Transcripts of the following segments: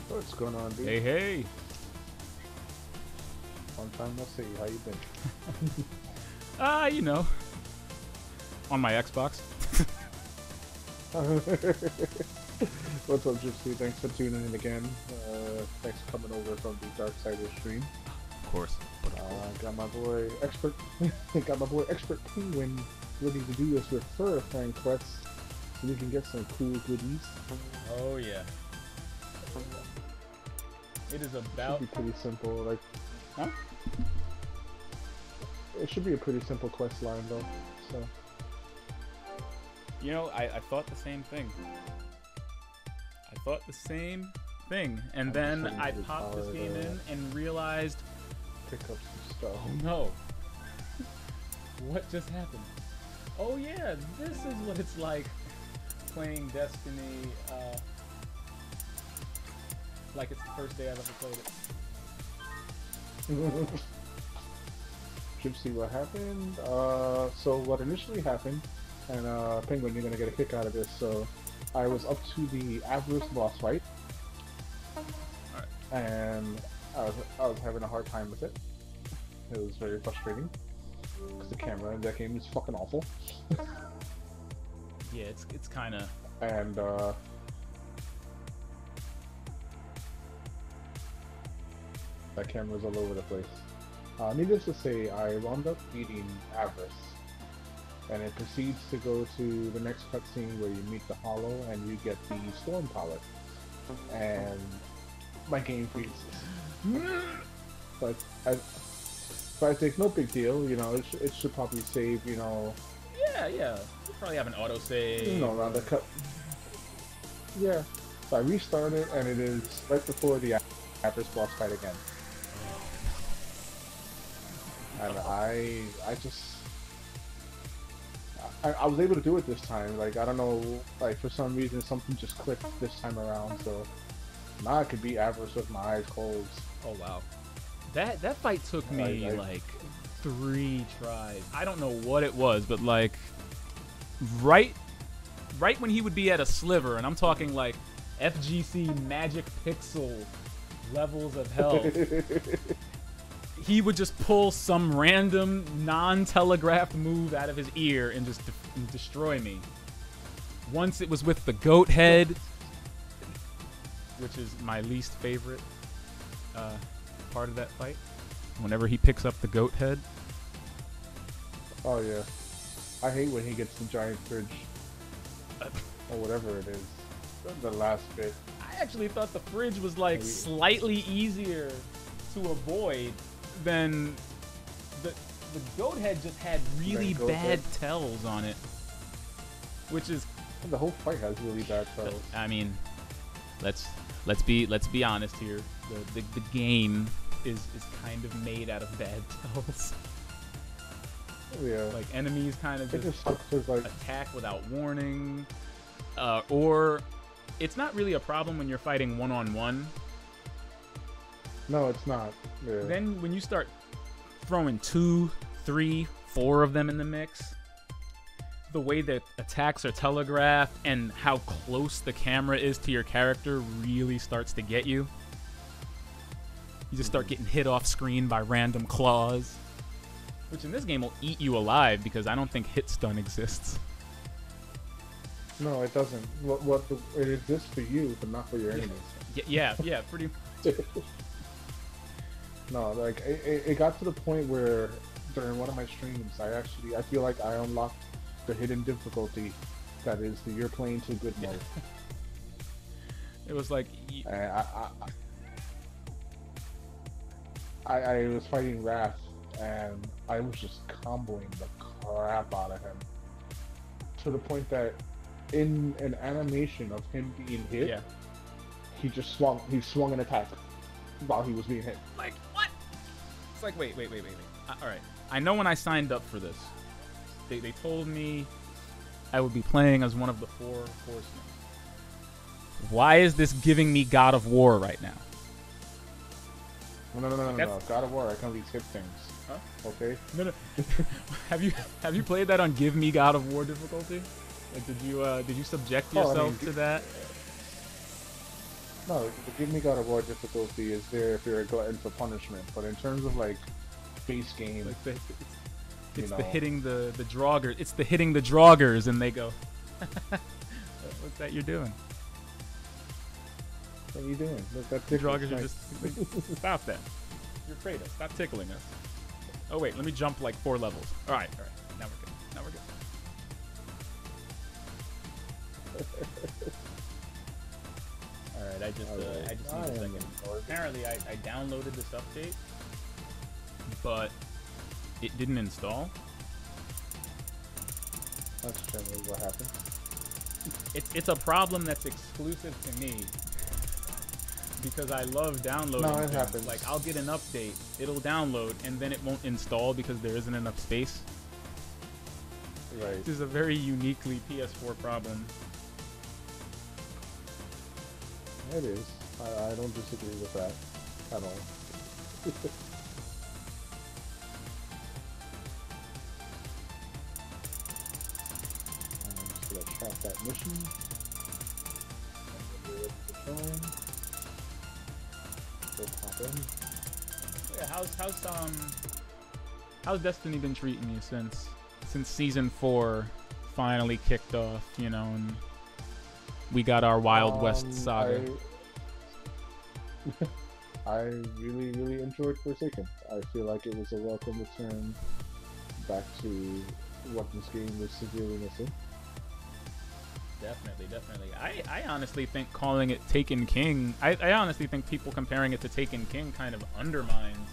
What's going on, dude? Hey, hey. Long time no see. How you been? You know, on my Xbox. What's up, Gypsy? Thanks for tuning in again. Thanks for coming over from the Darksiders stream. Of course. Got my boy Expert. Got my boy Expert Penguin ready to do this Refer-a-n00b quest, so we can get some cool goodies. Oh yeah. It is about. Should be pretty simple. Like, huh? It should be a pretty simple quest line though. So. You know, I thought the same thing. I thought the same thing, and then I popped this game in and realized. Pick up some stuff. Oh no! What just happened? Oh yeah, this is what it's like playing Destiny. Like it's the first day I've ever played it. Gypsy, what happened? So what initially happened, and Penguin, you're gonna get a kick out of this. So I was up to the Avarice boss fight, and I was having a hard time with it. It was very frustrating because the camera in that game is fucking awful. Yeah, it's kind of. And that camera's all over the place. Needless to say, I wound up beating Avarice, and it proceeds to go to the next cutscene where you meet the Hollow and you get the Storm Power, and my game freezes. But I think no big deal. You know, it should probably save. You know. Yeah. You probably have an autosave. You know, around the cut. Yeah. So I restarted, and it is right before the Avarice boss fight again. And I was able to do it this time. Like, I don't know, like for some reason something just clicked this time around. So now I could beat Avarice with my eyes closed. Oh wow, that fight took me like 3 tries. I don't know what it was, but like right when he would be at a sliver, and I'm talking like FGC Magic Pixel levels of health. He would just pull some random non-telegraphed move out of his ear and just destroy me. Once it was with the goat head, which is my least favorite part of that fight. Whenever he picks up the goat head. Oh yeah, I hate when he gets the giant fridge or whatever it is. The last bit. I actually thought the fridge was like slightly easier to avoid. Then the goat head just had really bad tells on it, which is the whole fight has really bad tells. I mean, let's be honest here. The game is kind of made out of bad tells. Yeah, like enemies kind of just like attack without warning, or it's not really a problem when you're fighting one-on-one. No, it's not. Yeah. Then when you start throwing 2, 3, 4 of them in the mix, the way that attacks are telegraphed and how close the camera is to your character really starts to get you. You just start getting hit off screen by random claws, which in this game will eat you alive because I don't think hit stun exists. No, it doesn't. It exists for you, but not for your enemies. Yeah, pretty. No, like it got to the point where during one of my streams, I feel like I unlocked the hidden difficulty, that is the you're playing too good mode. It was like I was fighting Wrath, and I was just comboing the crap out of him to the point that in an animation of him being hit, he swung an attack while he was being hit. Like, what? It's like, wait. Alright. I know when I signed up for this, they told me I would be playing as one of the 4 horsemen. Why is this giving me God of War right now? No. God of War, I can at least hit things. Huh? Okay? No. Have you played that on Give Me God of War difficulty? Like, did you subject yourself to that? No, the give me God of War difficulty is there if you're a glutton for punishment, but in terms of like base game, Like it's know, the hitting the draugers. It's the hitting the draugers, and they go, "What's that you're doing?" what are you doing? Look, that The tickles, draugers are nice. just stop that. You're Kratos. Stop tickling us. Oh wait, let me jump like 4 levels. All right. Now we're good. Now we're good. All right, I just need a second. Apparently, I downloaded this update, but it didn't install. That's generally what happens. It's a problem that's exclusive to me because I love downloading No, it things. happens. Like I'll get an update, it'll download, and then it won't install because there isn't enough space. Right. This is a very uniquely PS4 problem. It is. I don't disagree with that at all. I'm just gonna trap that mission. And then we're ready to join. Go pop in. Yeah, how's Destiny been treating you since season 4 finally kicked off? You know, and we got our Wild West saga. I really, really enjoyed Forsaken. I feel like it was a welcome return back to what this game was severely missing. Definitely. I honestly think calling it Taken King, I honestly think people comparing it to Taken King kind of undermines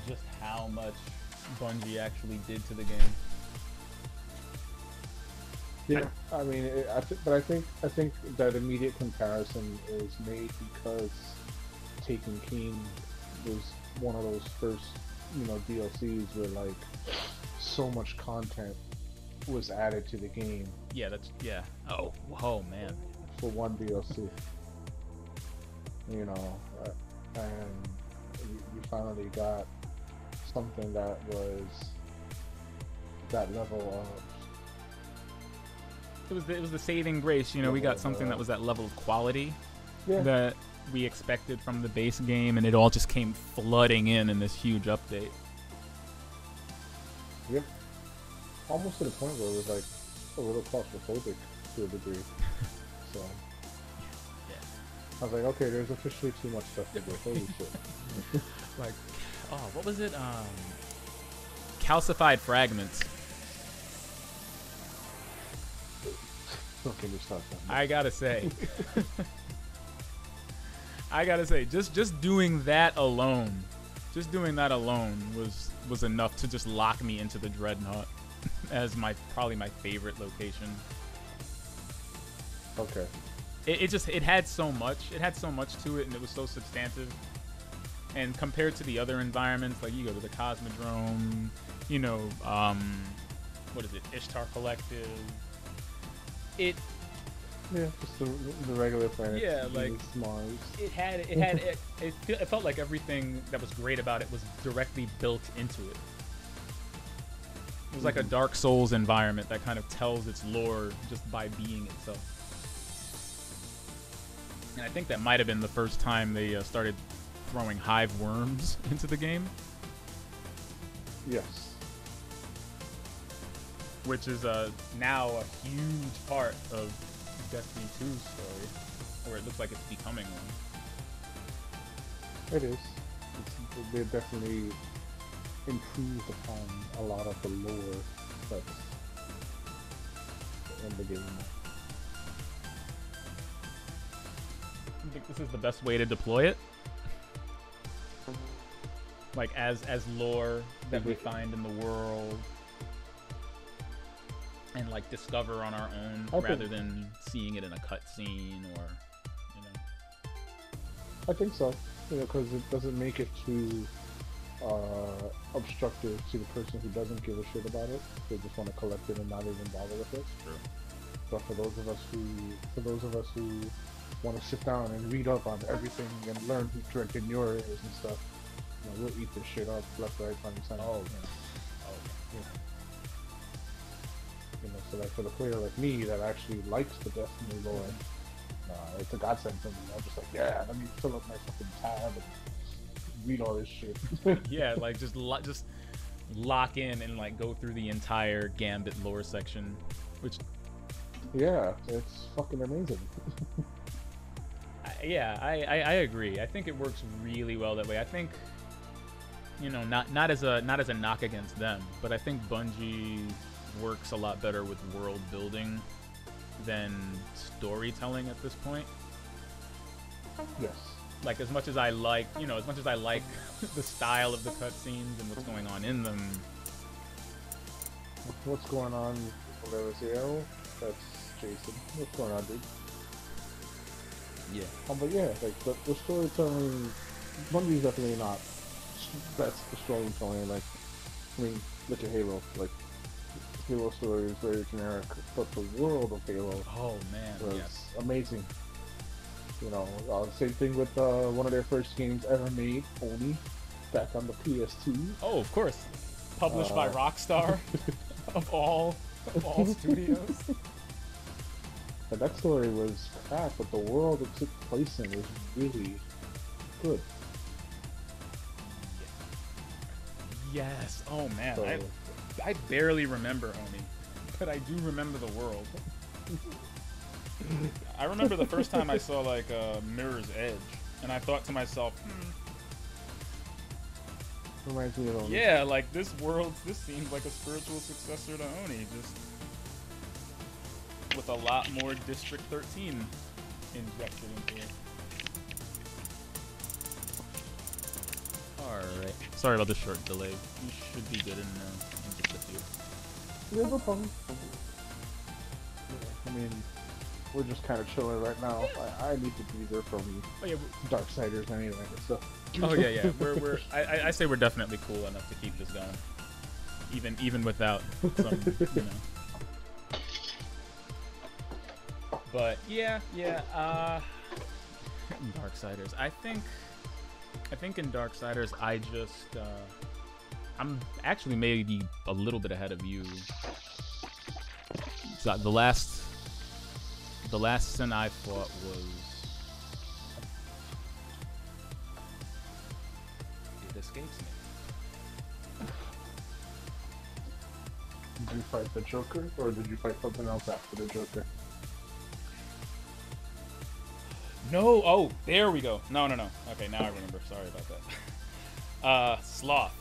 just how much Bungie actually did to the game. Yeah, I mean, but I think that immediate comparison is made because Taken King was one of those first, DLCs where like so much content was added to the game. Yeah, Oh man. For one DLC. And you finally got something that was that level of. It was the saving grace, we got something that was that level of quality that we expected from the base game, and it all just came flooding in this huge update. Yep. Almost to the point where it was like a little claustrophobic to a degree. So yeah. I was like, okay, there's officially too much stuff to do. Holy shit. Like, what was it? Calcified fragments. Don't get me started. I gotta say, just doing that alone, was enough to just lock me into the Dreadnought as probably my favorite location. Okay. It had so much to it, and it was so substantive. And compared to the other environments, like you go to the Cosmodrome, what is it, Ishtar Collective. Yeah, just the regular planet. Yeah, like Mars. It felt like everything that was great about it was directly built into it. It was like a Dark Souls environment that kind of tells its lore just by being itself. And I think that might have been the first time they started throwing hive worms into the game. Yes. Which is now a huge part of Destiny 2's story, or it looks like it's becoming one. It is. They definitely improved upon a lot of the lore that's in the game. You think this is the best way to deploy it? Like as lore that we find in the world, and like discover on our own rather than seeing it in a cutscene or, I think so, because it doesn't make it too obstructive to the person who doesn't give a shit about it. They just want to collect it and not even bother with it. True. But for those of us who want to sit down and read up on everything and learn who Drinking Muir is and stuff, we'll eat this shit up left, right, front, and center. So like for the player like me that actually likes the Destiny lore, it's a godsend for me. I'm just like, yeah, let me fill up my fucking tab and read all this shit. Yeah, like just lock in and like go through the entire Gambit lore section, which yeah, it's fucking amazing. I agree. I think it works really well that way. I think, you know, not as a knock against them, but I think Bungie works a lot better with world building than storytelling at this point. Yes. Like, as much as I like, you know, as much as I like the style of the cutscenes and what's going on in them. What's going on over there? That's Jason. What's going on, dude? Yeah. But yeah, like the storytelling, Bungie's definitely not that's the storytelling. Like, I mean, look at Halo. Like, Halo story is very generic, but the world of Halo, oh man, was yes, amazing. You know, same thing with one of their first games ever made, Oni, back on the PS2. Oh, of course, published by Rockstar, of all studios. And that story was crap, but the world it took place in was really good. Yes. Oh man, So, I barely remember Oni, but I do remember the world. I remember the first time I saw like Mirror's Edge, and I thought to myself, reminds me of Oni. yeah, like this seems like a spiritual successor to Oni, just with a lot more District 13 injected into it. Alright. Sorry about the short delay. You should be good in just a few. Yeah, no problem. I mean, we're just kind of chilling right now. I need to be there from Oh yeah. Darksiders anyway, so. Oh yeah. We're I say we're definitely cool enough to keep this going, even without some, you know. But yeah. Darksiders. I think in Darksiders, I'm actually maybe a little bit ahead of you. So the last sin I fought was, it escapes me. Did you fight the Joker, or did you fight something else after the Joker? No, oh, there we go. No. Okay, now I remember. Sorry about that. Sloth.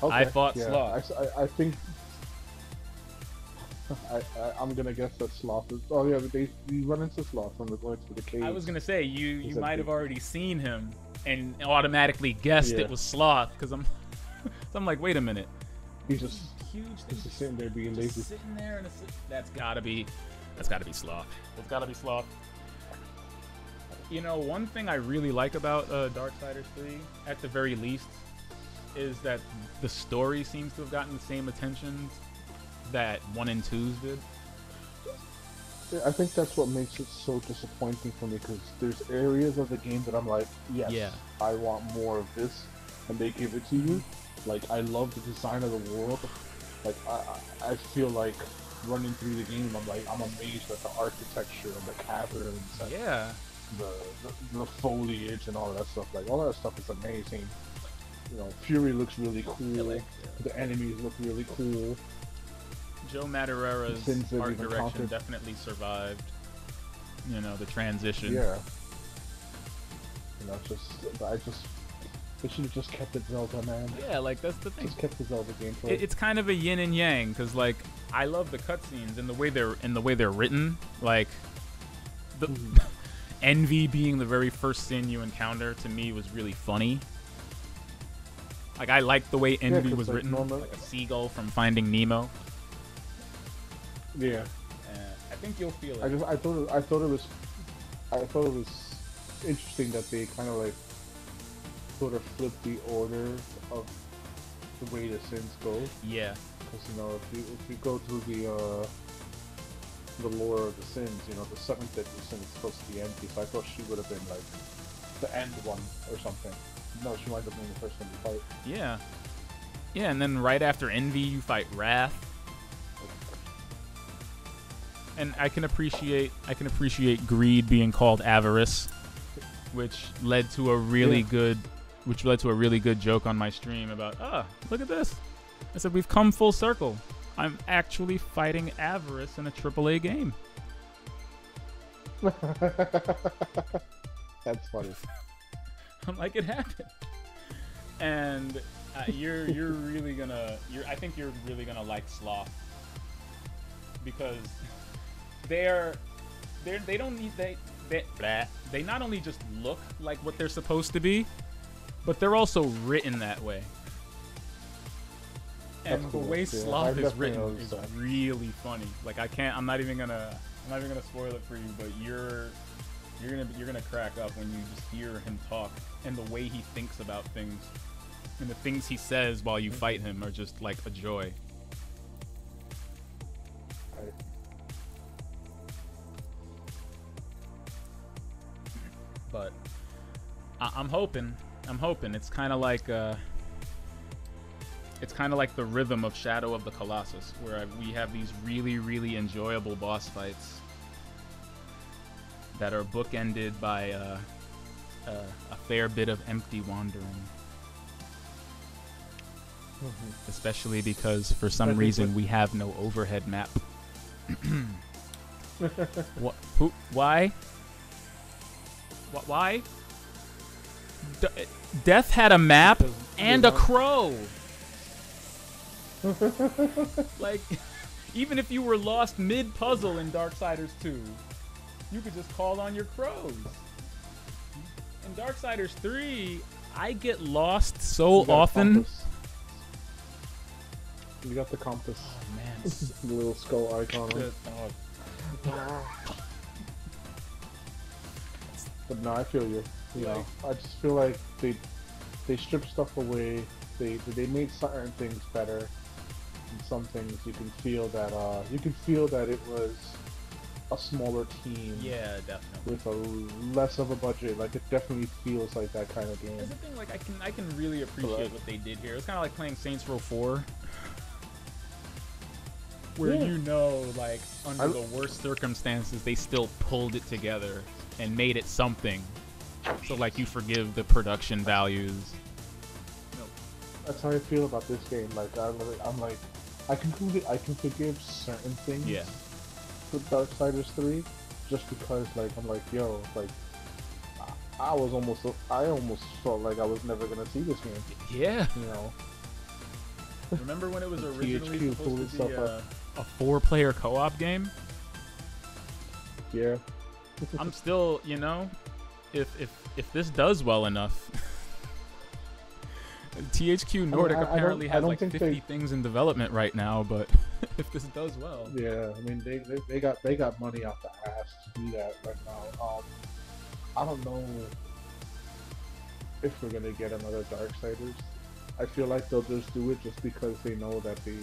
Okay, I fought yeah, Sloth. I think I'm gonna guess that Sloth is. Oh yeah, we run into Sloth when we're going to the cave. I was gonna say you might have already seen him and automatically guessed it was Sloth, because I'm like, wait a minute. He's just huge. He's just sitting there being lazy. Sitting there and that's gotta be Sloth. It's gotta be Sloth. You know, one thing I really like about Darksiders 3, at the very least, is that the story seems to have gotten the same attention that 1 and 2's did. I think that's what makes it so disappointing for me, because there's areas of the game that I'm like, yes, I want more of this, and they give it to you. Like, I love the design of the world. Like, I feel like running through the game, I'm amazed at the architecture and the caverns and the foliage and all that stuff. Like, all that stuff is amazing. You know, Fury looks really cool. The enemies look really cool. Joe Madureira's art direction definitely survived, you know, the transition. Yeah. You know, they should have just kept it Zelda, man. Yeah, like, that's the thing. Just kept the Zelda gameplay. It's kind of a yin and yang, because, like, I love the cutscenes and the way they're written. Like, the Envy being the very first sin you encounter, to me, was really funny. Like, I liked the way Envy was written, like a seagull from Finding Nemo. Yeah. I think you'll feel it. I thought it was interesting that they kind of like sort of flip the order of the way the sins go. Yeah. Because, you know, if you go through the lore of the sins, you know, the 7th deadly sin is supposed to be Envy, so I thought she would have been like the end one or something. No, she might have been the first one to fight. Yeah. Yeah, and then right after Envy, you fight Wrath. and I can appreciate greed being called avarice, which led to a really good joke on my stream about, look at this. I said, we've come full circle. I'm actually fighting avarice in a AAA game. That's funny. I'm like, it happened. And I think you're really gonna like Sloth, because they not only just look like what they're supposed to be, but they're also written that way. And the way Sloth is written is really funny. Like, I'm not even gonna spoil it for you, but you're gonna crack up when you just hear him talk, and the way he thinks about things, and the things he says while you fight him are just like a joy. But I'm hoping it's kind of like the rhythm of Shadow of the Colossus, where we have these really, really enjoyable boss fights that are bookended by a fair bit of empty wandering. Especially because for some reason we have no overhead map. What? Who? Why? What? Why? Death had a map and a crow. Like, even if you were lost mid-puzzle in Darksiders 2, you could just call on your crows. In Darksiders 3, I get lost so often. You got the compass. Oh, man. The little skull icon. But no, I feel you. You know, I just feel like they stripped stuff away. They made certain things better. And some things you can feel that it was a smaller team. Yeah, definitely. With a less of a budget. Like, it definitely feels like that kind of game. That's the thing. Like, I can really appreciate what they did here. It's kind of like playing Saints Row 4. Where you know, like, under the worst circumstances, they still pulled it together and made it something. So, like, you forgive the production values. That's how I feel about this game. Like, I'm like, I can forgive certain things. Yeah. With Darksiders 3, just because, like, I'm like, yo, like, I almost felt like I was never gonna see this game. Yeah. You know. Remember when it was originally THQ supposed to be a 4-player co-op game? Yeah. I'm still, you know, if this does well enough. THQ Nordic apparently has like 50 things in development right now, but if this does well. Yeah, I mean they got money out the ass to do that right now. I don't know if we're gonna get another Darksiders. I feel like they'll just do it just because they know that the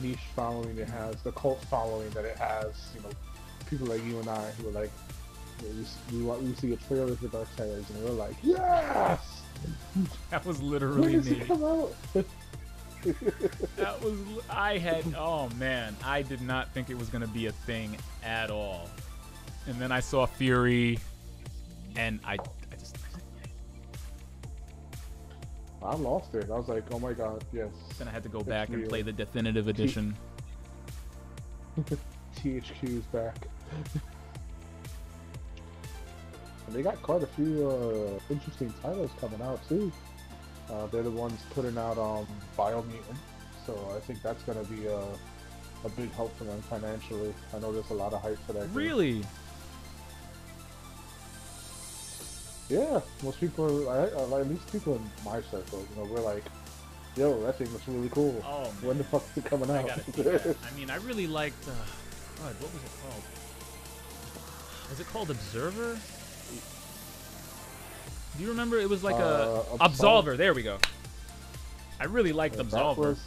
niche following it has, the cult following that it has, you know, people like you and I who are like, we see a trailer for Darksiders and we're like, yes! That was literally me. Come out? That was, oh man, I did not think it was going to be a thing at all. And then I saw Fury, and I lost it. I was like, oh my god, yes. Then I had to go back and play the definitive edition. THQ's back. And they got quite a few interesting titles coming out too. They're the ones putting out Biomutant, so I think that's going to be a big help for them financially. I know there's a lot of hype for that game. Really? Yeah, most people, at least people in my circle, you know, we're like, yo, that thing looks really cool. Oh, man. When the fuck is it coming out? I gotta see that. I mean, I really liked, God, what was it called? Was it called Observer? Do you remember? It was like a Absolver. There we go. I really liked Absolver.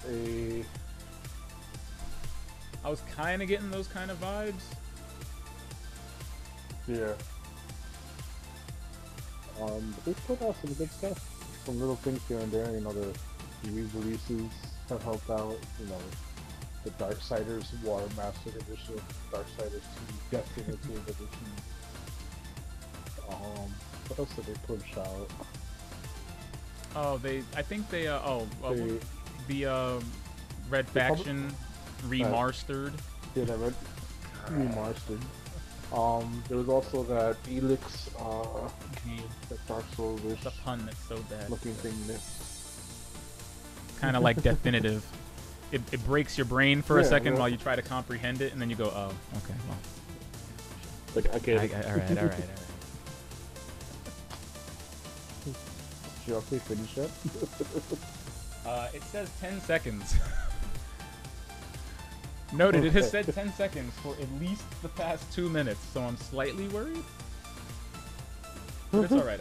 I was kind of getting those kind of vibes. Yeah. They put out some good stuff. Some little things here and there. You know, the re-releases have helped out. You know, the Darksiders War Master Edition, Darksiders 2 Definitive Edition. What else did they push out? Oh, I think they the Red Faction remastered. Yeah, that remastered. There was also that Elix game, that Dark Souls. The pun that's so bad. Looking thing. Kind of like Definitive. It breaks your brain for a second while you try to comprehend it, and then you go, oh, okay, well. Like, I get it. All right. Did you okay finish it? It says 10 seconds. Noted, it has said 10 seconds for at least the past 2 minutes, so I'm slightly worried. But it's alright,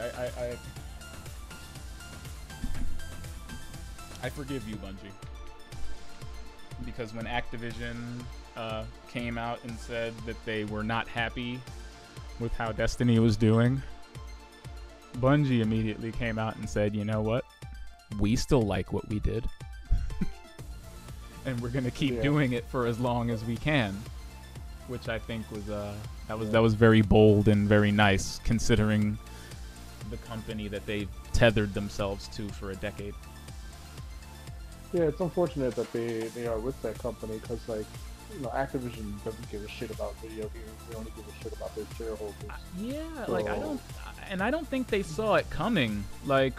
I forgive you, Bungie. Because when Activision came out and said that they were not happy with how Destiny was doing, Bungie immediately came out and said, you know what? We still like what we did. And we're going to keep doing it for as long as we can. Which I think was that was very bold and very nice, considering the company that they've tethered themselves to for a decade. Yeah, it's unfortunate that they are with that company, because, like, you know, Activision doesn't give a shit about video games. They only give a shit about their shareholders. Yeah, so, like, I don't think they saw it coming. Like,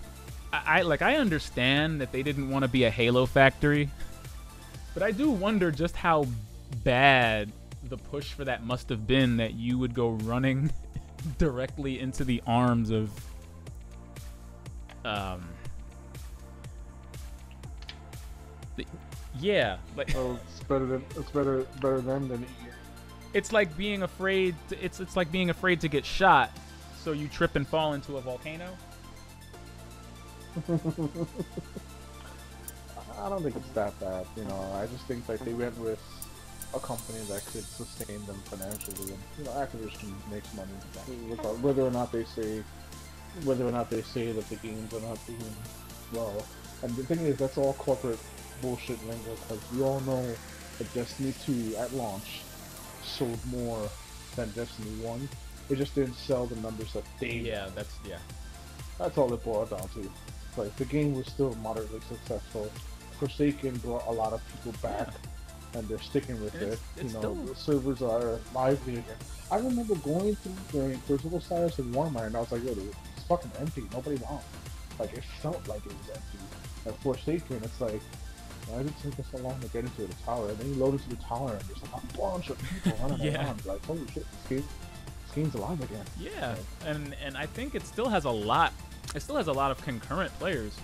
I understand that they didn't want to be a Halo factory, but I do wonder just how bad the push for that must have been, that you would go running directly into the arms of yeah, like, oh, it's better them than EA. It's like being afraid it's like being afraid to get shot, so you trip and fall into a volcano. I don't think it's that bad, you know. I just think that they went with a company that could sustain them financially, and, you know, Activision makes money whether or not they say that the games are not doing well. And the thing is, that's all corporate bullshit lingo, because we all know that Destiny 2 at launch sold more than Destiny 1. It just didn't sell the numbers that they That's all it boiled down to. Like, the game was still moderately successful. Forsaken brought a lot of people back, and they're sticking with it. You know, the servers are lively again. I remember going through during Darksiders and Warmind, and I was like, yo, it's fucking empty. Nobody's on. Like, it felt like it was empty. And Forsaken, it's like, why did it take us so long to get into the tower? And then you load into the tower, and there's like a bunch of people running around. Like, holy shit, this game's alive again. Yeah, and I think it still has a lot. It still has a lot of concurrent players.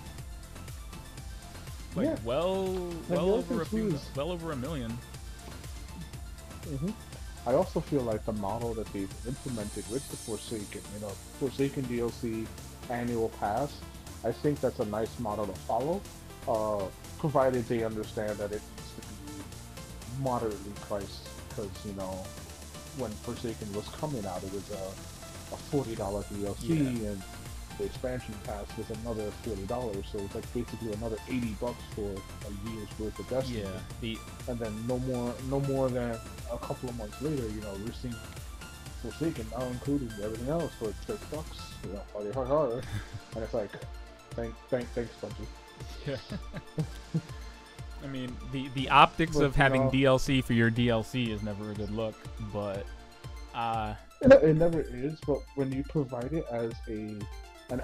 Like, well over a million. I also feel like the model that they've implemented with the Forsaken, you know, Forsaken DLC annual pass, I think that's a nice model to follow, provided they understand that it needs to be moderately priced, because, you know, when Forsaken was coming out, it was a $40 DLC, and the expansion pass was another $40, so it's like basically another $80 for a year's worth of Destiny. Yeah. And then no more than a couple of months later, you know, we're seeing Forsaken now including everything else for $30. You know, harder. And it's like, thanks, Bungie. Yeah. I mean, the optics of having DLC for your DLC is never a good look, but it never is. But when you provide it as an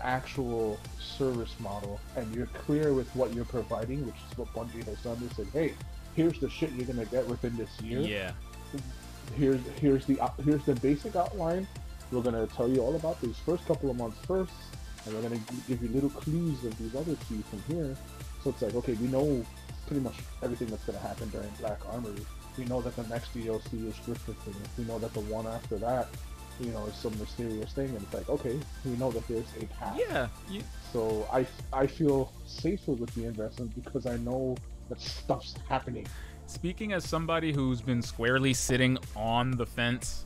actual service model, and you're clear with what you're providing, which is what Bungie has done, they said, hey, here's the shit you're gonna get within this year. Yeah. Here's the basic outline. We're gonna tell you all about these first couple of months first, and we're gonna give you little clues of these other two from here. So it's like, okay, we know pretty much everything that's gonna happen during Black Armory. We know that the next DLC is Drifter thing. We know that the one after that, you know, is some mysterious thing, and it's like, okay, we know that there's a path. Yeah. So I feel safer with the investment, because I know that stuff's happening. Speaking as somebody who's been squarely sitting on the fence,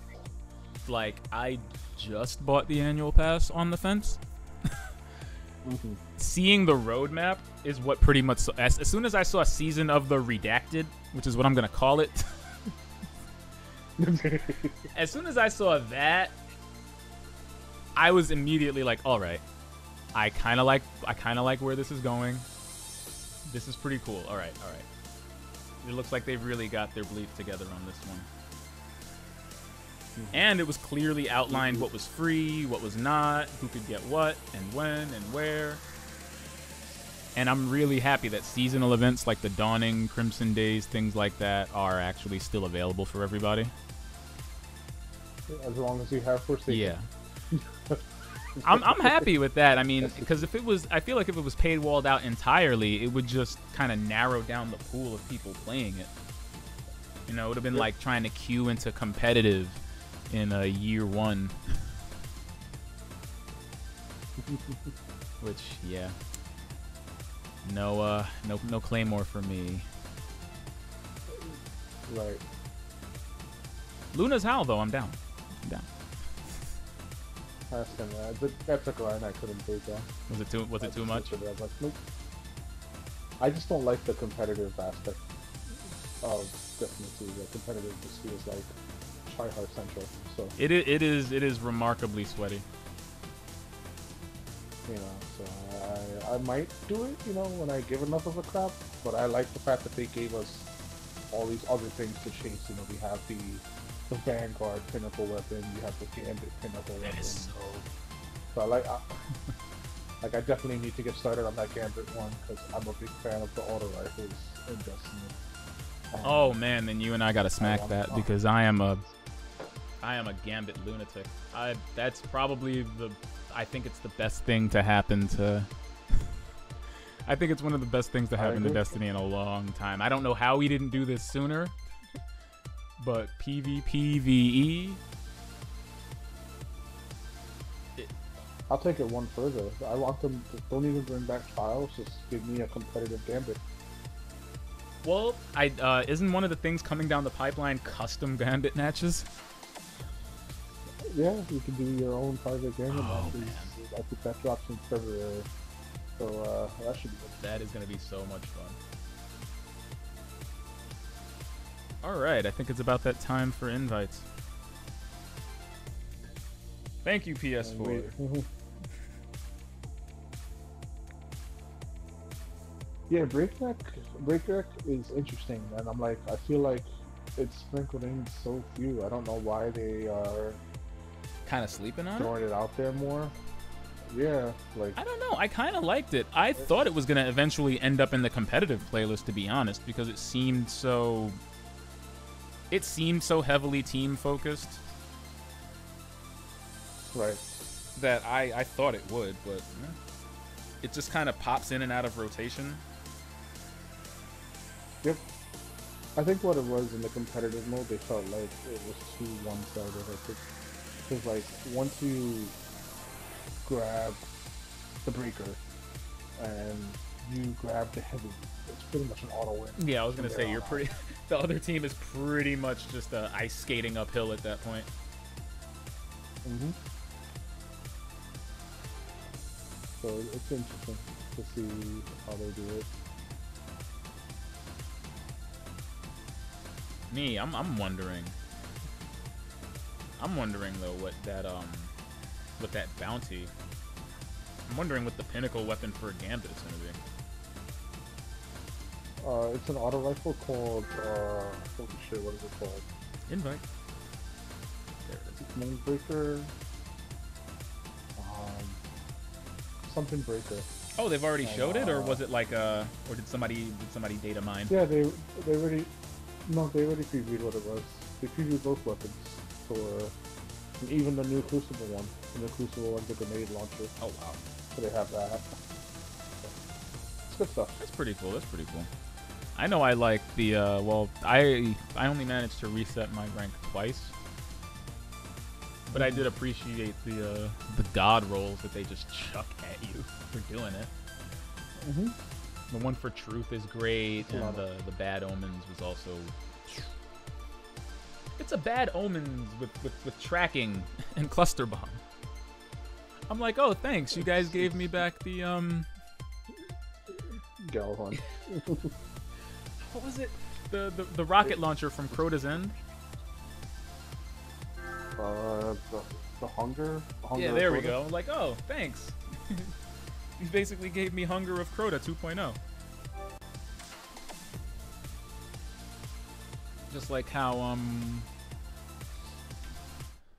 like, I just bought the annual pass on the fence. Seeing the roadmap is what pretty much, as soon as I saw a Season of the Redacted which is what I'm gonna call it. As soon as I saw that, I was immediately like, all right, I kind of like where this is going. This is pretty cool. All right. It looks like they've really got their bleep together on this one. And it was clearly outlined what was free, what was not, who could get what, and when, and where. And I'm really happy that seasonal events like the Dawning, Crimson Days, things like that are actually still available for everybody. As long as you have Forsaken. Yeah. I'm happy with that. I mean, because I feel like if it was paywalled out entirely, it would just kind of narrow down the pool of people playing it. You know, it would have been like trying to queue into competitive in year one. Which, yeah. No Claymore for me. Right. Luna's Howl, though, I'm down. That's a grind I couldn't take down. Was it too much? I was like, nope. I just don't like the competitive aspect of Destiny 2. The competitive just feels like tryhard central. So it is remarkably sweaty. You know, so I might do it, you know, when I give enough of a crap. But I like the fact that they gave us all these other things to chase. You know, we have the Vanguard pinnacle weapon, you have the Gambit pinnacle weapon. So I like I definitely need to get started on that Gambit one because I'm a big fan of the auto rifles in Destiny. Oh man, then you and I gotta smack that because I am a Gambit lunatic. That's probably I think it's the best thing to happen to. I think it's one of the best things to happen to Destiny in a long time. I don't know how we didn't do this sooner, but PvPvE. I'll take it one further. I want them to don't even bring back trials. Just give me a competitive Gambit. Well, isn't one of the things coming down the pipeline custom Gambit matches? Yeah, you can do your own private Gambit matches. Man. I think that drops in February. So that should be good. That is going to be so much fun. Alright, I think it's about that time for invites. Thank you, PS4. Yeah, Breakneck is interesting, and I'm like, I feel like it's sprinkled in so few. I don't know why they are kind of sleeping on throwing it out there more. Yeah, like I don't know. I kind of liked it. I thought it was gonna eventually end up in the competitive playlist, to be honest, because it seemed so heavily team focused. Right. That I thought it would, but it just kind of pops in and out of rotation. Yep. I think what it was in the competitive mode, they felt like it was too one-sided. I think because like once you grab the breaker and you grab the heavy, it's pretty much an auto win. Yeah, I was gonna say you're pretty. The other team is pretty much just ice skating uphill at that point. Mhm. So it's interesting to see how they do it. Me, I'm wondering. I'm wondering though what that bounty. I'm wondering what the pinnacle weapon for a Gambit is gonna be. It's an auto rifle called holy shit, what is it called? Invite. There it is. Breaker. Something breaker. Oh, they've already showed it, or was it like or did somebody data mine? Yeah, they already previewed what it was. They previewed both weapons for even the new Crucible one. The new Crucible one's a grenade launcher. Oh wow. So they have that. It's good stuff. That's pretty cool. That's pretty cool. I know I like the well, I only managed to reset my rank twice. But I did appreciate the god rolls that they just chuck at you for doing it. Mm-hmm. The one for Truth is great, and the Bad Omens was also. It's a Bad Omens with tracking and cluster bomb. I'm like, oh, thanks. You guys gave me back the Galvan. What was it? the rocket launcher from Crota's End? The hunger. Yeah, there we go. Like, oh, thanks. You basically gave me Hunger of Crota 2.0. Just like how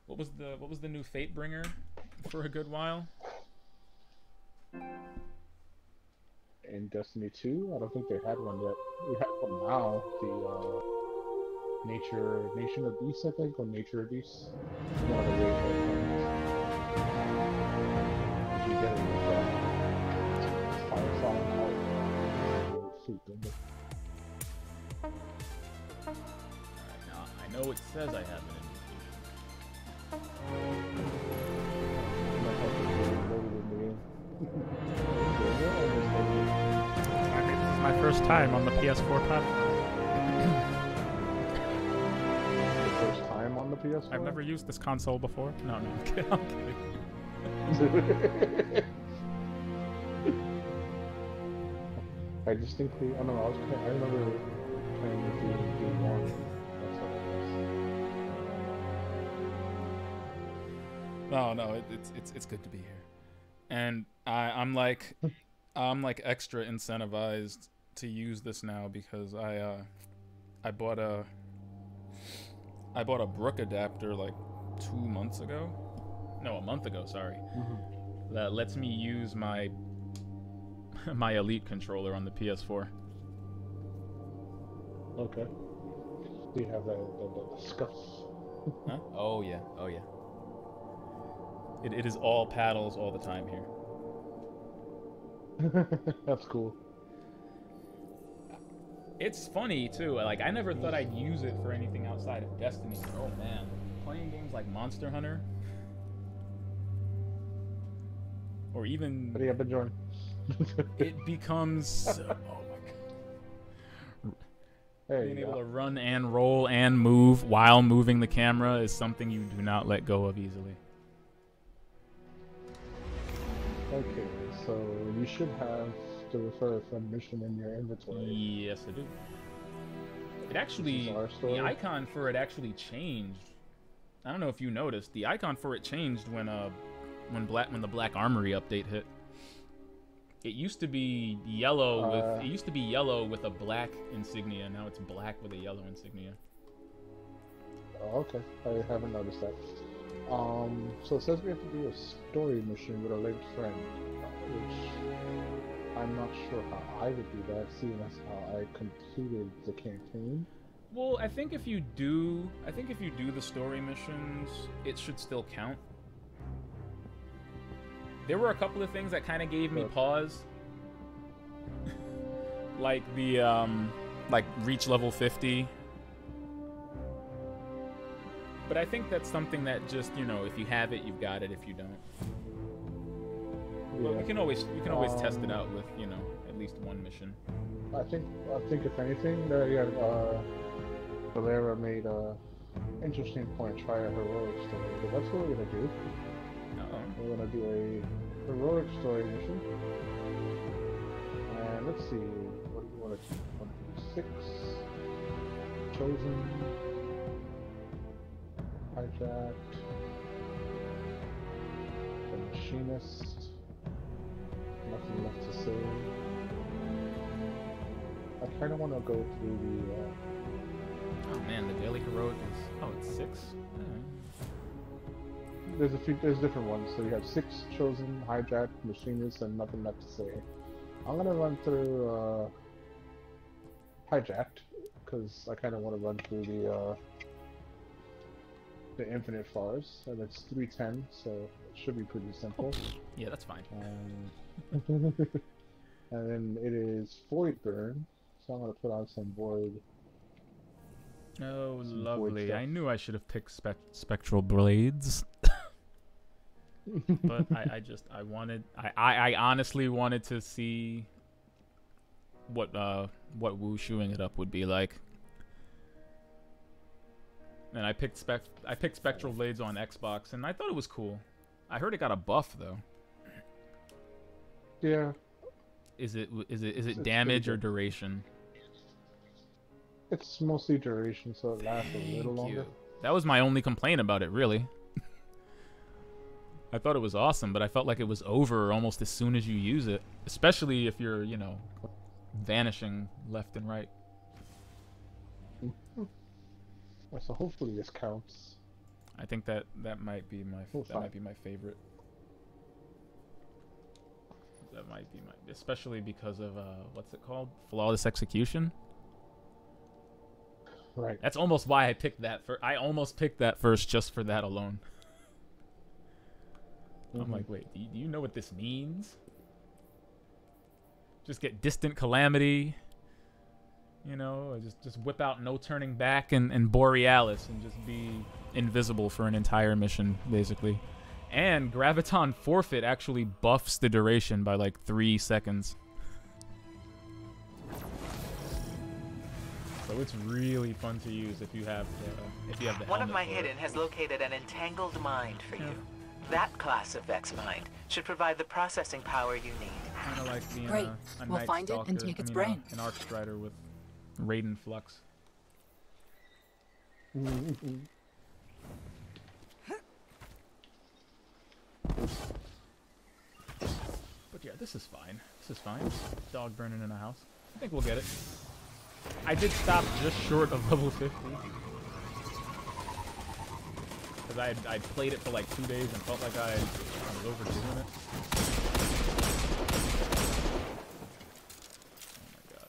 what was the new Fate bringer for a good while? In Destiny 2, I don't think they had one yet. We have one now. The Nation of Beasts, I think, or Nature of Beasts. One of the ways that you get it with Fire Song out. Suit, don't they? Alright, now I know it says I have an I mean, this is my first time on the PS4 platform. First time on the PS4? I've never used this console before. No, I'm kidding. I'm kidding. I distinctly, I don't know, I remember playing with you in Game 1. That's what it was. No, it's good to be here, and I'm like extra incentivized to use this now because I bought a Brook adapter like 2 months ago, no, a month ago, sorry, that lets me use my Elite controller on the PS4. Okay. Do you have the scuffs? Huh? Oh yeah. It is all paddles all the time here. That's cool. It's funny too. Like I never thought I'd use it for anything outside of Destiny. Oh man, playing games like Monster Hunter, or even. What do you have been enjoying? It becomes. Oh my god. Hey, Being able to run and roll and move while moving the camera is something you do not let go of easily. Okay, so you should have the Refer-a-n00b mission in your inventory. Yes, I do. It actually, the icon for it actually changed. I don't know if you noticed. The icon for it changed when the Black Armory update hit. It used to be yellow with a black insignia. Now it's black with a yellow insignia. Oh, okay. I haven't noticed that. So it says we have to do a story mission with a linked friend, which I'm not sure how I would do that, seeing as how I completed the campaign. Well, I think if you do the story missions, it should still count. There were a couple of things that kind of gave me pause, like the like reach level 50. But I think that's something that just, you know, if you have it, you've got it. If you don't, but we can always test it out with, you know, at least one mission. I think if anything, Valera made a interesting point. Try a heroic story, but that's what we're gonna do. We're gonna do a heroic story mission, and let's see, what do you want to do? 6 chosen, hijacked, the machinist, nothing left to say. I kind of want to go through the. Oh man, the daily heroic is. Oh, it's 6. There's different ones. So you have 6 chosen, hijacked, machinists, and nothing left to say. I'm gonna run through hijacked because I kind of want to run through the infinite fars, and it's 310, so it should be pretty simple. Yeah, that's fine. And then it is void burn, so I'm gonna put on some void. Oh, lovely! I knew I should have picked spectral blades. But I honestly wanted to see what wushuing it up would be like. And I picked spectral blades on Xbox, and I thought it was cool. I heard it got a buff though. Yeah. Is it damage or duration? It's mostly duration, so it lasts a little longer. That was my only complaint about it, really. I thought it was awesome, but I felt like it was over almost as soon as you use it, especially if you're, you know, vanishing left and right. So hopefully this counts. I think that might be my favorite. That might be my, especially because of what's it called? Flawless execution. Right. That's almost why I picked that I almost picked that first just for that alone. I'm like, wait, do you know what this means? Just get distant calamity. You know, just whip out no turning back and Borealis and just be invisible for an entire mission, basically. And Graviton Forfeit actually buffs the duration by like 3 seconds. So it's really fun to use if you have the One of my hidden has located an entangled mind for you. That class of Vex mind should provide the processing power you need. Kind of like being Great. a We'll Night find it and Stalker, take its brain. An Arcstrider with Raiden Flux. But yeah, this is fine. This is fine. Dog burning in a house. I think we'll get it. I did stop just short of level 50. Because I'd played it for like 2 days and felt like I was overdoing it. Oh my god.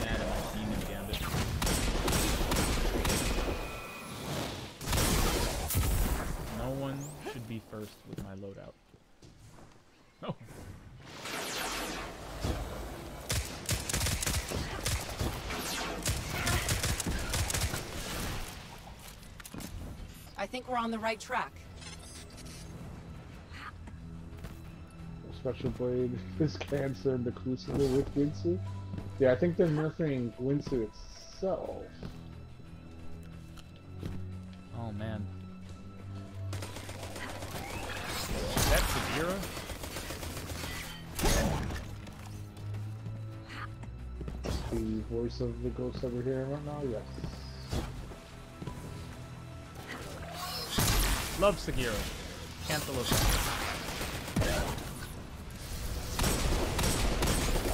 Mad at my demon gambit. No one should be first with my loadout. No. I think we're on the right track. Special Blade is Cancer and the Crucible with Winsu. Yeah, I think they're nerfing Winsu itself. Oh man. Is that Sagira? The voice of the ghost over here right now, yes. Love Sagira. Cancel of that.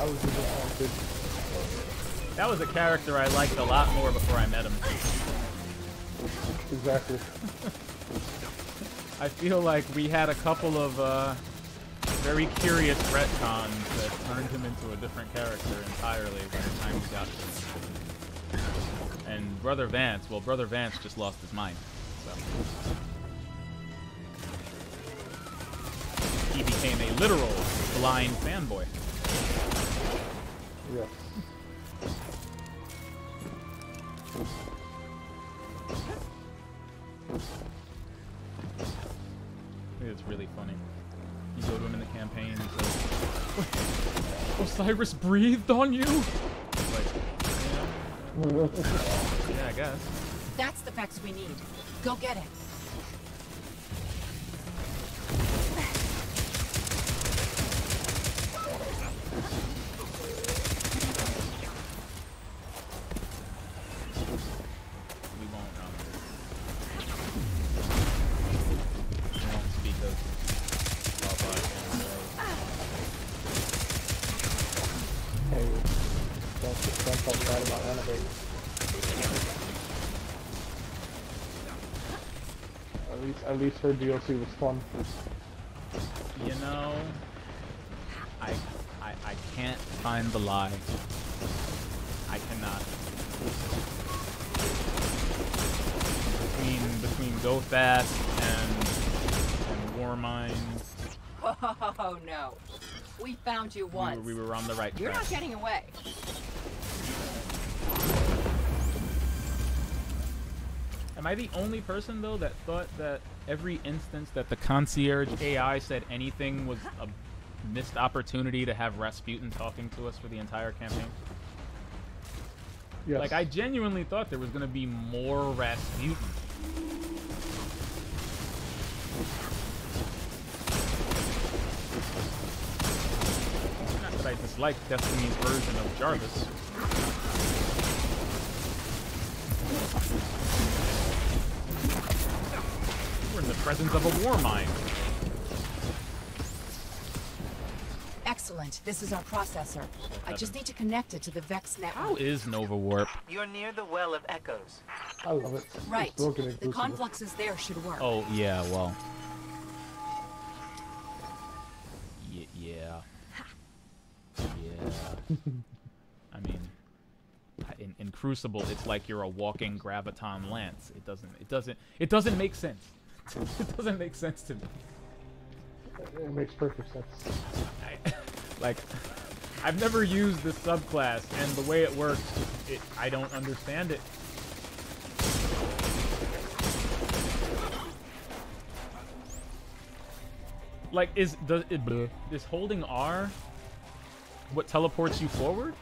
I was disappointed. That was a character I liked a lot more before I met him. Exactly. I feel like we had a couple of very curious retcons that turned him into a different character entirely by the time we got to him. And Brother Vance just lost his mind. So. He became a literal blind fanboy. Yes. I think it's really funny. You go to him in the campaign and says, Osiris breathed on you? Like, yeah, I guess. That's the facts we need. Go get it. At least her DLC was fun. You know, I can't find the lie. I cannot. Between Go Fast and Warmind. Oh no. We found you once. We were on the right track. You're not getting away. Am I the only person, though, that thought that every instance that the concierge AI said anything was a missed opportunity to have Rasputin talking to us for the entire campaign? Yes. Like, I genuinely thought there was going to be more Rasputin. Not that I like Destiny's version of Jarvis. We're in the presence of a war mine. Excellent. This is our processor. I just need to connect it to the Vex network. How is Nova Warp? You're near the Well of Echoes. I love it. Right. It's broken The inclusive. confluxes there should work. Oh, yeah, well. Yeah. I mean, in Crucible, it's like you're a walking graviton lance. It doesn't make sense. It doesn't make sense to me. It makes perfect sense. I've never used this subclass, and the way it works, I don't understand it. Like, is holding R what teleports you forward?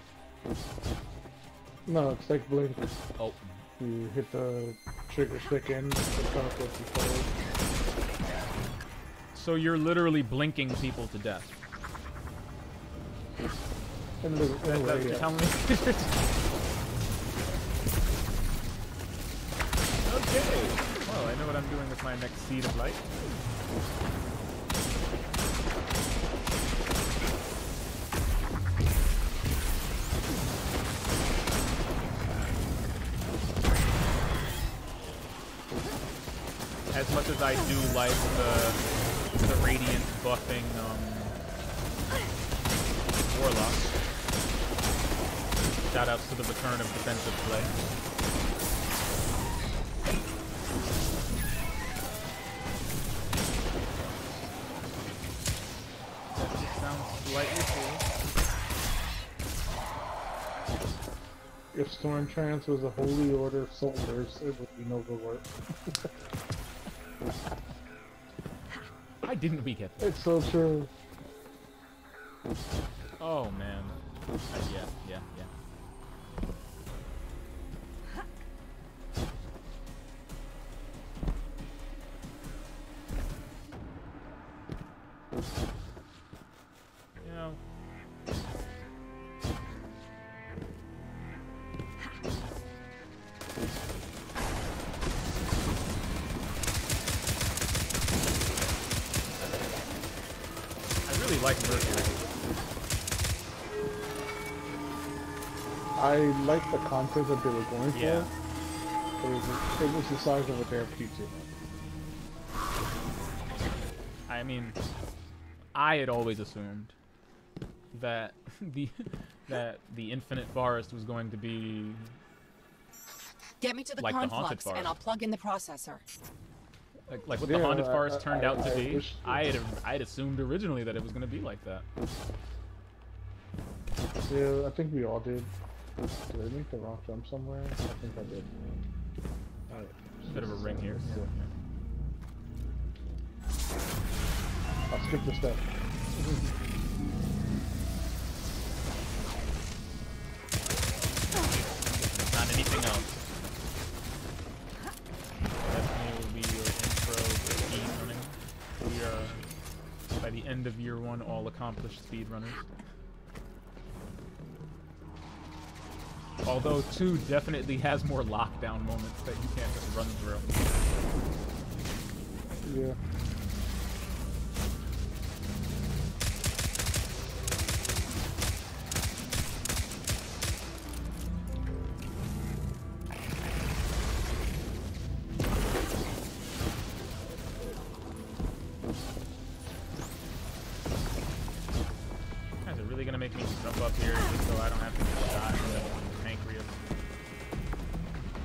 No, it's like blink. Oh. You hit the trigger stick in, it teleports you forward. So you're literally blinking people to death. In a way, That's what you're yeah. telling me? Okay. Well, I know what I'm doing with my next seed of light. As much as I do like the radiant buffing Warlock. Shoutouts to the return of defensive play. That sounds slightly cool. If Stormtrance was a holy order of soldiers, it would be Nova Warp. Why didn't we get that? It's so true. Oh man. Yeah. You know. I really like Mercury. I like the content that they were going for. Yeah. It was the size of a damn pizza. I mean, I had always assumed that the Infinite Forest was going to be Get me to the like the Haunted conflux, Forest. and I'll plug in the processor. like what Yeah, the Haunted Forest turned out to I be. wish- I'd assumed originally that it was going to be like that. Yeah, I think we all did. Did I make the wrong jump somewhere? I think I did. Alright. Bit of a ring here. Yeah. I'll skip the step. Not anything else. Definitely will be your intro to speedrunning. We are, by the end of year one, all accomplished speedrunners. Although 2 definitely has more lockdown moments that you can't just run through. Yeah. Guys are really gonna make me jump up here just so I don't have to die from the pancreas.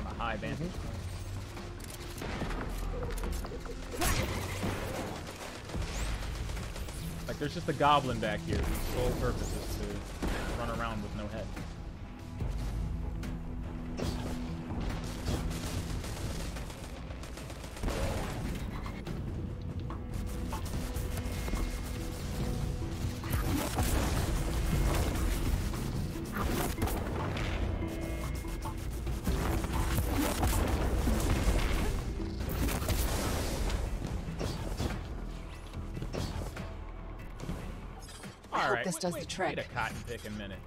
A high vantage point. Like there's just a goblin back here whose sole purpose is to run around with no head. All hope right, this does the trick. Wait a cotton picking minute.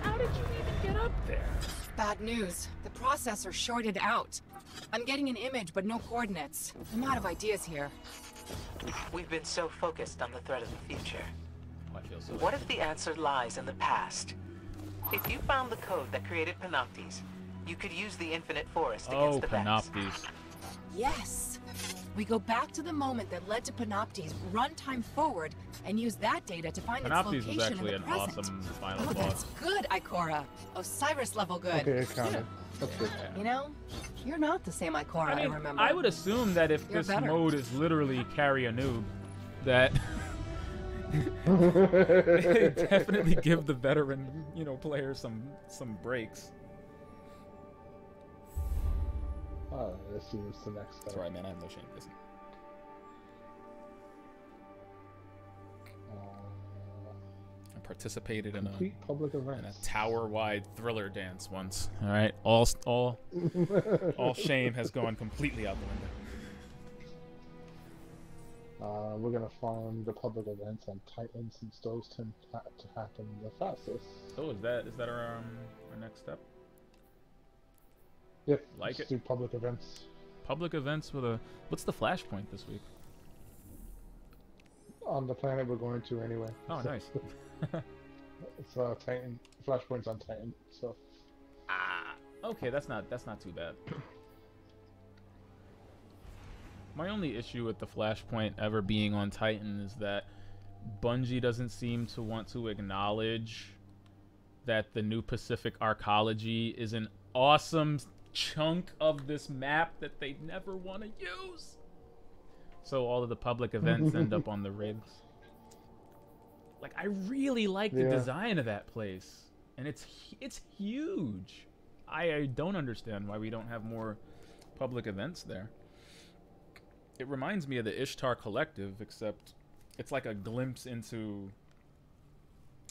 How did you even get up there? Bad news. The processor shorted out. I'm getting an image, but no coordinates. I'm out of ideas here. We've been so focused on the threat of the future. Oh, I feel so What if the answer lies in the past? If you found the code that created Panoptes, you could use the infinite forest against the Vex. Panoptes. Yes! We go back to the moment that led to Panoptes, run time forward, and use that data to find its Panoptes location was actually in an the present. awesome final Oh, boss. that's good, Ikora. Osiris level good. Okay, it counted. That's good. You know, you're not the same Ikora I remember. I would assume that if You're this better. mode is literally carry a noob, that definitely give the veteran, player some breaks. Let's see what's the next step. That's right, man. I have no shame. Listen. I participated in Complete public a events. tower-wide thriller dance once. All right, all shame has gone completely out the window. We're gonna farm the public events on Titan since those tend to happen the fastest. Oh, is that our next step? Yep. Like let's it. do public events. Public events with a. What's the flashpoint this week? On the planet we're going to anyway. Oh, nice. It's Titan. Flashpoints on Titan. So. Okay, that's not too bad. My only issue with the flashpoint ever being on Titan is that Bungie doesn't seem to want to acknowledge that the New Pacific Arcology is an awesome chunk of this map that they never want to use. So all of the public events end up on the rigs. Like, I really like the design of that place, and it's huge. I don't understand why we don't have more public events there. It reminds me of the Ishtar Collective, except it's like a glimpse into,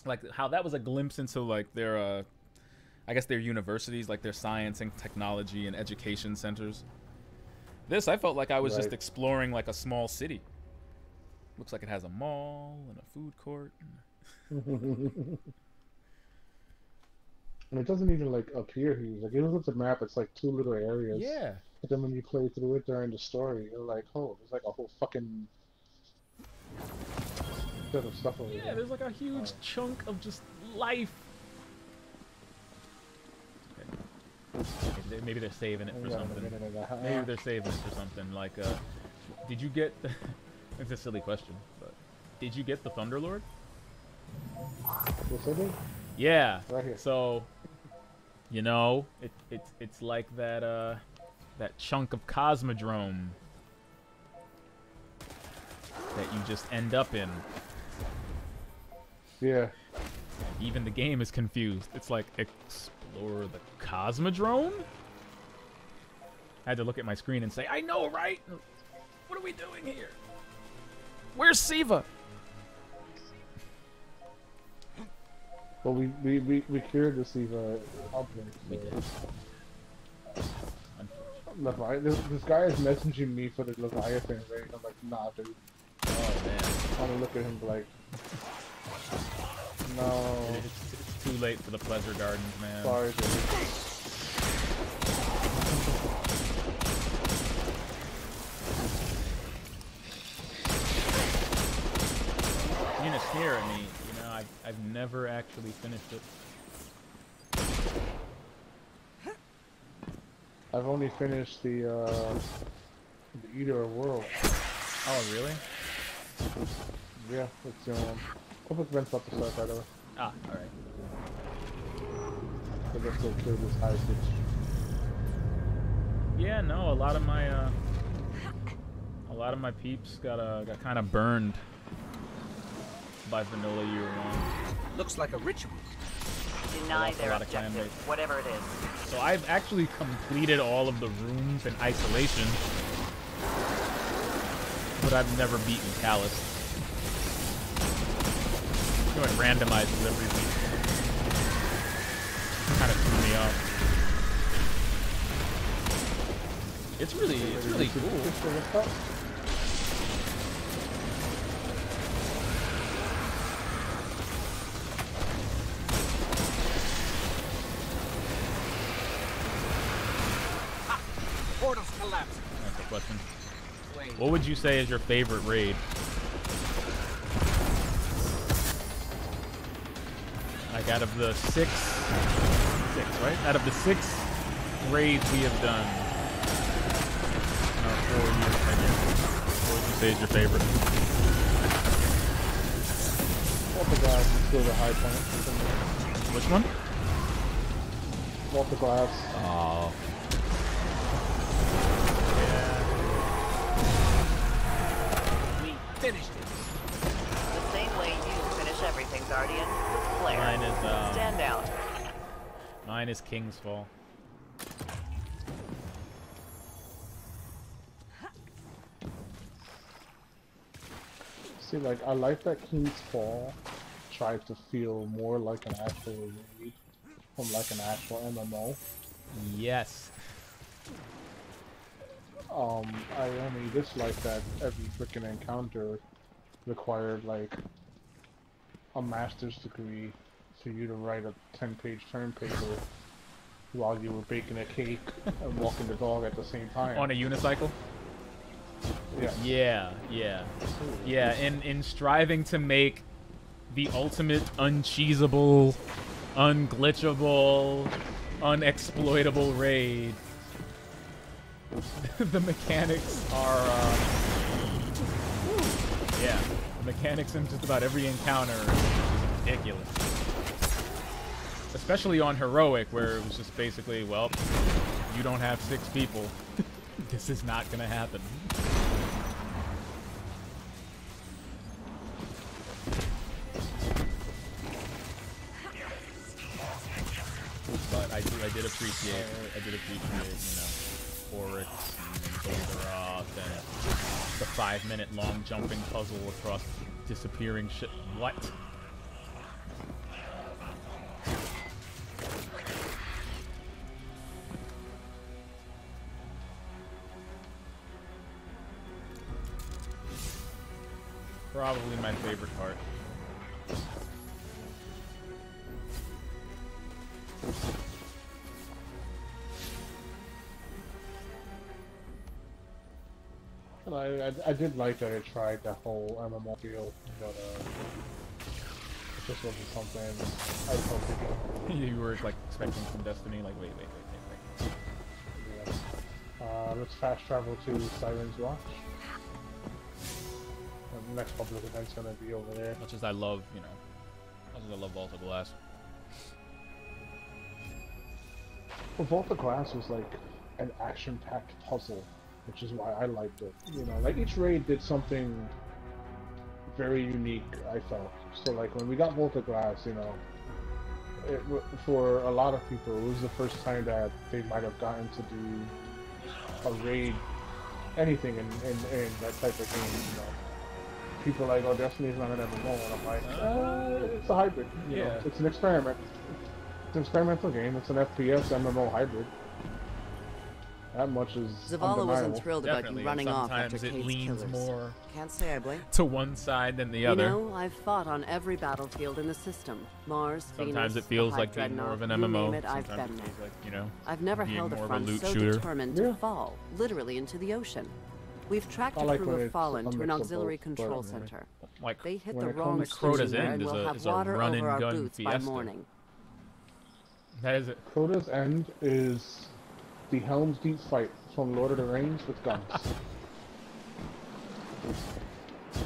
like, how that was a glimpse into, like, their I guess their universities, like their science and technology and education centers. This, I felt like I was just exploring like a small city. Looks like it has a mall and a food court. And it doesn't even like appear huge. Like, you look at the map, it's like two little areas. Yeah. But then when you play through it during the story, you're like, oh, there's like a whole fucking set of stuff over there. Yeah, there's like a huge chunk of just life. Okay. Maybe they're saving it for something. Maybe they're saving it for something. Like, did you get? It's a silly question, but did you get the Thunderlord? Yes, I did. Yeah. Right here. So, it's like that that chunk of Cosmodrome that you just end up in. Yeah. Even the game is confused. It's like, explore the Cosmodrome? I had to look at my screen and say, I know, right? What are we doing here? Where's Siva? Well, we cured the Siva outbreak. We did. This guy is messaging me for the Leviathan raid. I'm like, nah, dude. Oh, man. I'm gonna look at him like, no. It's too late for the pleasure gardens, man. Sorry, dude. Eunice here, I mean, I've never actually finished it. I've only finished the Eater of Worlds. Oh, really? Yeah, that's the only one. Public events about to start, by the way. Ah, alright. So let's go clear this high switch. Yeah, no, a lot of my peeps got kind of burned by vanilla year one. Looks like a ritual. Deny lost a their lot of objective, clanmates. whatever it is. So I've actually completed all of the rooms in isolation, but I've never beaten Callus. Doing randomizes every week. Kind of threw me off. It's really cool. question. What would you say is your favorite raid? Like out of the six, right? Out of the 6 raids we have done in our 4-year tenure, what would you say is your favorite? Walter Glass is still the high point. Which one? Walter Glass. Oh. We finished it. The same way you finish everything, Guardian. With flair. Mine is, Stand out. Mine is King's Fall. See, like, I like that King's Fall tried to feel more like an actual raid from like an actual MMO. Yes. I only dislike that every freaking encounter required like a master's degree for you to write a 10-page term paper while you were baking a cake and walking the dog at the same time. On a unicycle? Yeah. Yeah, in striving to make the ultimate uncheesable, unglitchable, unexploitable raid, the mechanics are, yeah, the mechanics in just about every encounter is ridiculous. Especially on Heroic, where it was just basically, well, you don't have 6 people. This is not gonna happen. But I did appreciate, you know, Oryx and Goldaroth and the 5-minute long jumping puzzle across disappearing shit. What? Probably my favorite part. I did like that it tried that whole MMO feel, but it just wasn't something I was hoping. You were like expecting some Destiny, like wait. Yeah. Let's fast travel to Siren's Watch. The next public event's gonna be over there. Much as I love, you know, much as I love Vault of Glass. Well, Vault of Glass was like an action-packed puzzle, which is why I liked it. You know, like each raid did something very unique, I felt. So like when we got Vault of Glass, you know, for a lot of people, it was the first time that they might have gotten to do a raid, anything in that type of game, you know. People are like, oh, Destiny's not an MMO, and I'm like, it's a hybrid. You know, it's an experiment. It's an experimental game. It's an FPS MMO hybrid. That much is Zavala undeniable. wasn't thrilled about Definitely, you running off after sometimes it Kate's leans killers. more Can't say I blame. to one side than the other. You know, I've fought on every battlefield in the system. Mars, Sometimes Venus, it feels the like Hive being more of an Dreadnought, MMO. you name it, I've Sometimes been it there. feels like, you know, I've never being held a more of a front loot so shooter. determined to fall, literally into the ocean. We've tracked I a like crew when of it's Fallen a to an mix of auxiliary both, control but- center. Like, They hit when the it wrong comes to- Crota's station End and is we'll a- have is a water run over and our gun boots by fiesta. morning. that is it. Crota's End is the Helm's Deep fight from Lord of the Rings with guns.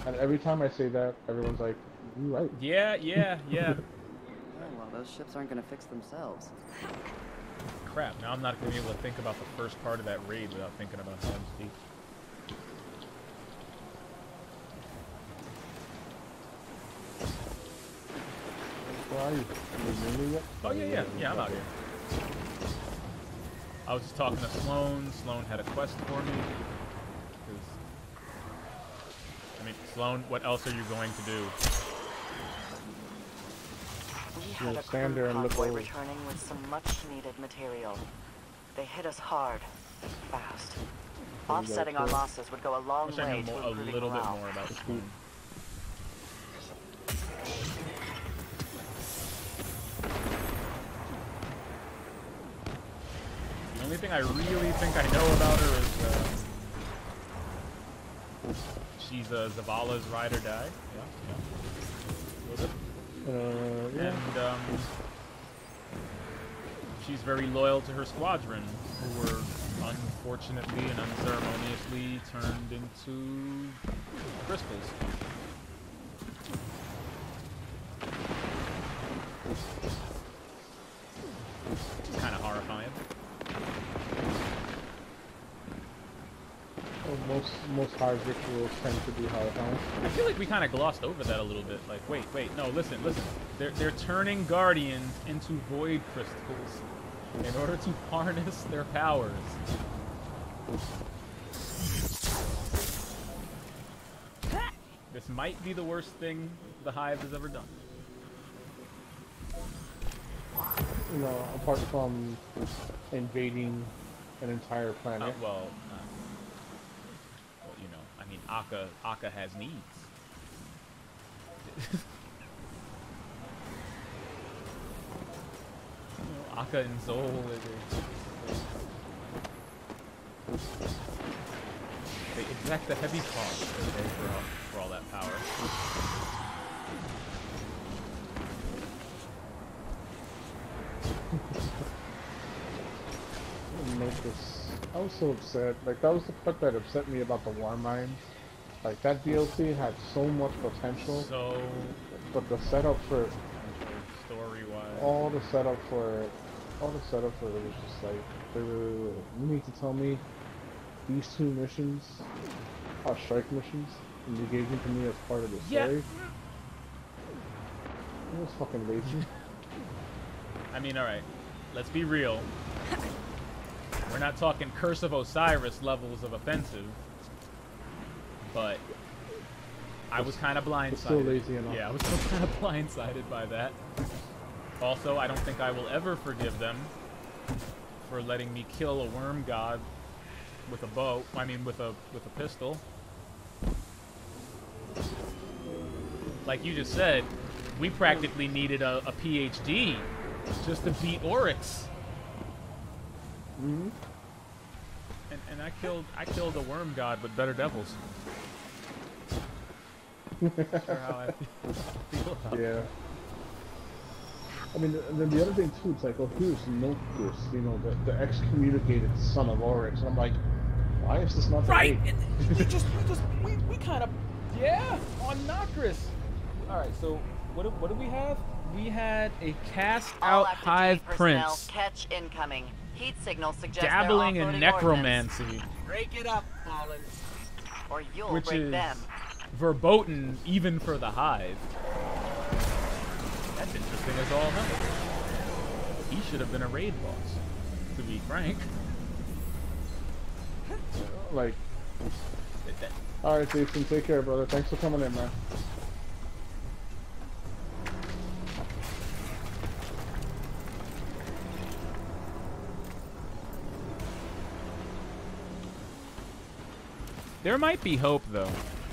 And every time I say that, everyone's like, "You're right." Yeah. Oh, well, those ships aren't going to fix themselves. Crap, now I'm not going to be able to think about the first part of that raid without thinking about Helm's Deep. Where are you? You yet? Oh, yeah, I'm out here. I was just talking to Sloan. Sloan had a quest for me. 'Cause, I mean, Sloan, what else are you going to do? We You'll had a stand there crew and look convoy over. returning with some much-needed material. They hit us hard, fast. Offsetting our losses would go a long Wish I way knew to a improving little bit morale. more about Sloan. The only thing I really think I know about her is She's Zavala's ride or die. Yeah. Yeah. And she's very loyal to her squadron, who were unfortunately and unceremoniously turned into crystals. It's kind of horrifying. Well, most Hive rituals tend to be horrifying. I feel like we kind of glossed over that a little bit. Like, wait, no, listen. They're turning Guardians into void crystals in order to harness their powers. This might be the worst thing the Hive has ever done. You know, apart from invading an entire planet. Well, you know, I mean, Akka has needs. You know, Akka and Zol, they exact the heavy cost for all that power. I was so upset. Like, that was the part that upset me about the War Mines. Like, that DLC had so much potential. So, but the setup for story-wise, all the setup for it was just like, you need to tell me these two missions are strike missions and you gave them to me as part of the story. It was fucking lazy. I mean, alright, let's be real. We're not talking Curse of Osiris levels of offensive, but I was kind of blindsided. It's still lazy enough. Yeah, I was still kind of blindsided by that. Also, I don't think I will ever forgive them for letting me kill a worm god with a bow. I mean, with a pistol. Like you just said, we practically needed a PhD just to beat Oryx. Mm-hmm. And I killed a worm god with better devils. Not sure how I feel about it. Yeah. I mean, and then the other thing too, it's like, oh, here's Noctis, you know, the excommunicated son of Oryx. And I'm like, why is this not the right? We kind of, yeah, on Noctis. All right, so what do we have? We had a cast out Hive Prince. Catch incoming. Heat signal suggests dabbling in necromancy. Ordnance. Break it up, Fallen. Or you'll which break is them. verboten even for the Hive. That's interesting as all hell. He should have been a raid boss, to be frank. Like, alright, Jason, take care, brother. Thanks for coming in, man. There might be hope, though.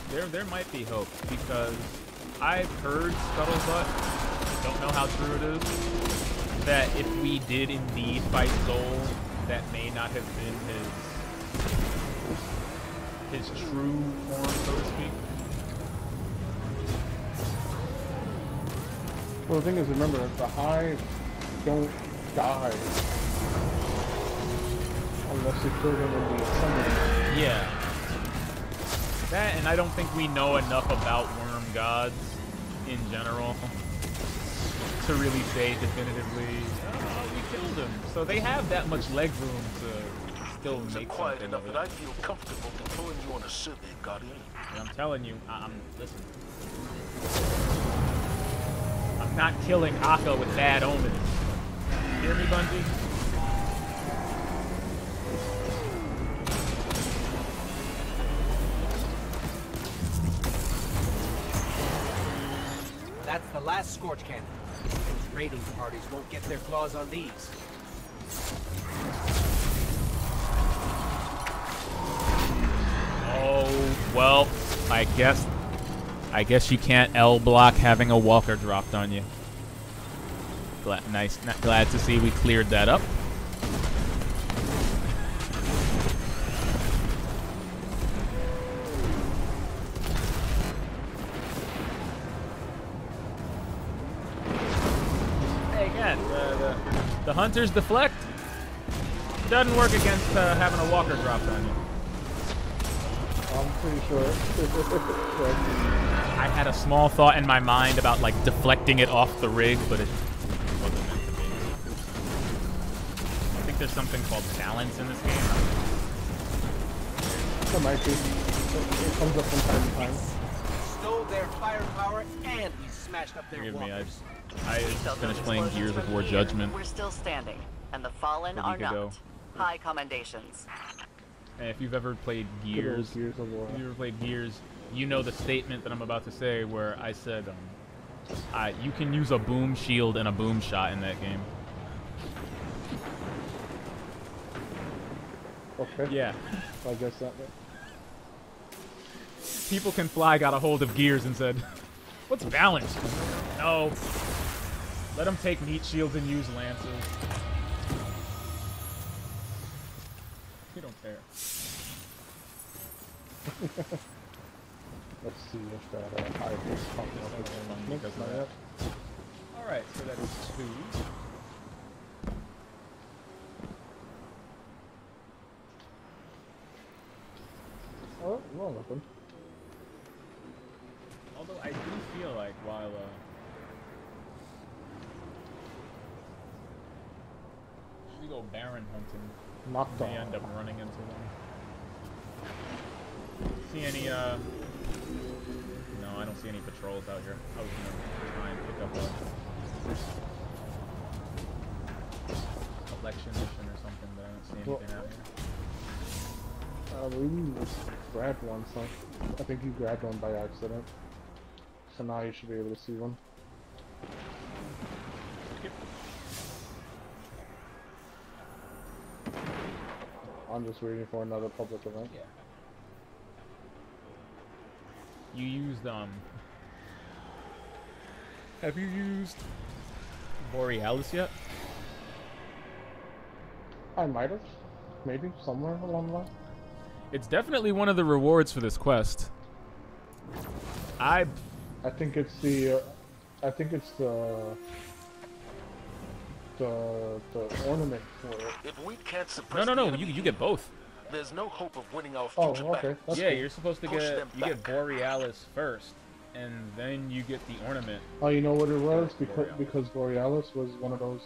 There might be hope, because I've heard Scuttlebutt, don't know how true it is, that if we did indeed fight Zol, that may not have been his true form, so to speak. Well, the thing is, remember, the Hive don't die unless you kill them in the assembly. Yeah. That, and I don't think we know enough about worm gods in general to really say definitively, oh, we killed him. So they have that much leg room to still make quiet something enough of it. that I feel comfortable deploying you on a civil, Guardian. And I'm telling you, listen. I'm not killing Akka with bad omens. You hear me, Bungie? That's the last Scorch Cannon. Those raiding parties won't get their claws on these. Oh, well, I guess you can't L block having a walker dropped on you. Glad to see we cleared that up. the hunters deflect. Doesn't work against having a walker dropped on you. I'm pretty sure. I had a small thought in my mind about like deflecting it off the rig, but it wasn't meant to be. I think there's something called balance in this game. That might be. It comes up from time to time. Stole their firepower and he smashed up their Forgive me, walkers. I just finished playing Gears of War Judgment. We're still standing, and the fallen A are week not. ago. High commendations. And if you've ever played Gears, Gears of War. if you've ever played Gears, you know the statement that I'm about to say where I said, you can use a boom shield and a boom shot in that game. Okay. Yeah. I guess that. People Can Fly got a hold of Gears and said, what's balance? No. Let them take meat shields and use lances. We don't care. Let's see if that high is popping up Because of that. Alright, so that is 2. Oh, wrong weapon. Although I do feel like while we go Baron hunting, Knocked we off. end up running into them. See any no, I don't see any patrols out here. I was gonna try and pick up a collection mission or something, but I don't see anything out here. We grabbed one, so I think you grabbed one by accident. So now you should be able to see one. I'm just waiting for another public event. Yeah. You used have you used Borealis yet? I might have. Maybe somewhere along the line. It's definitely one of the rewards for this quest. I think it's the I think it's the ornament for it. If we can't suppress no, the you enemy, get both. there's no hope of winning our Oh, future okay. back. That's Yeah, cool. you're supposed to Push get them you get back. Borealis first, and then you get the ornament. Oh, you know what it was? Borealis. Because Borealis was one of those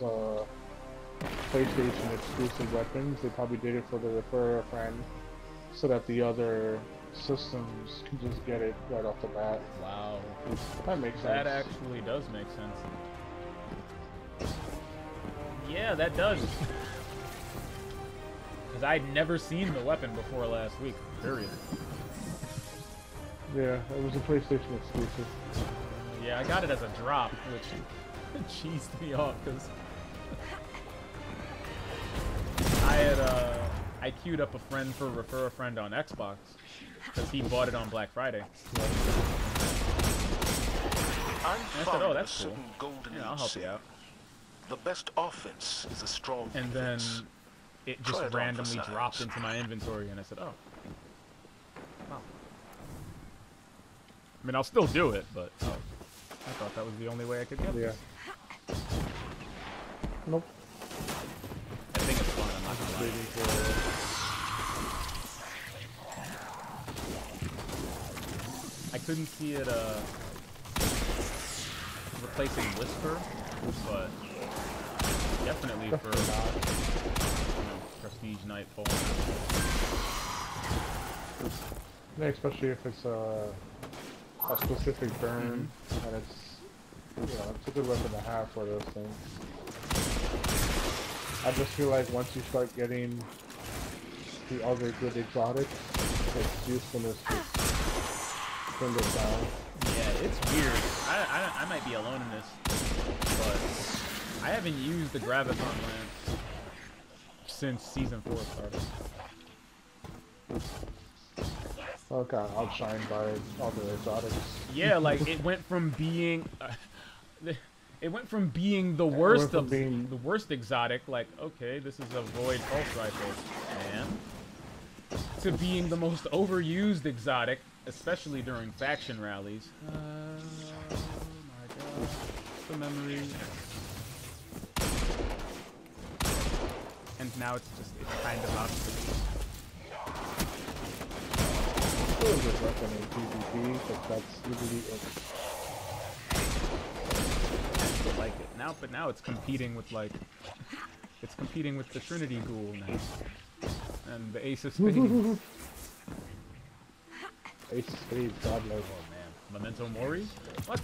PlayStation exclusive weapons. They probably did it for the Refer-a-n00b, so that the other systems can just get it right off the bat. Wow, That makes sense. that actually does make sense. Yeah, that does. Because I'd never seen the weapon before last week. Period. Yeah, it was a PlayStation exclusive. Yeah, I got it as a drop, which cheesed me off because I queued up a friend for Refer-a-Friend on Xbox because he bought it on Black Friday. I'm I said, fond oh, of that's a certain cool. golden Yeah, I'll help you saying, out. The best offense is a strong And then defense. it Try just it on randomly for size. dropped into my inventory, and I said, oh. Wow. I mean, I'll still do it, but I thought that was the only way I could get Yeah. this. Nope. I think it's fun, I'm not gonna lie. Waiting for I couldn't see it replacing Whisper, but definitely for Prestige Nightfall. Yeah, especially if it's a specific burn, and it's it's a good weapon to have for those things. I just feel like once you start getting the other good exotics, its usefulness just dwindles down. Yeah, it's weird. I might be alone in this, but I haven't used the Graviton Lance since Season 4 started. Okay, outshined by other exotics. Yeah, like it went from being the worst of the worst exotic, like okay, this is a void pulse rifle, and to being the most overused exotic, especially during faction rallies. Oh my god, the memory. now it's kind of obsolete. Still a good weapon in PvP, but that's usually it. I still like it now, but now it's competing with like the Trinity Ghoul now, and the Ace of Spades. Ace of Spades, God knows. Oh man, Memento Mori? What?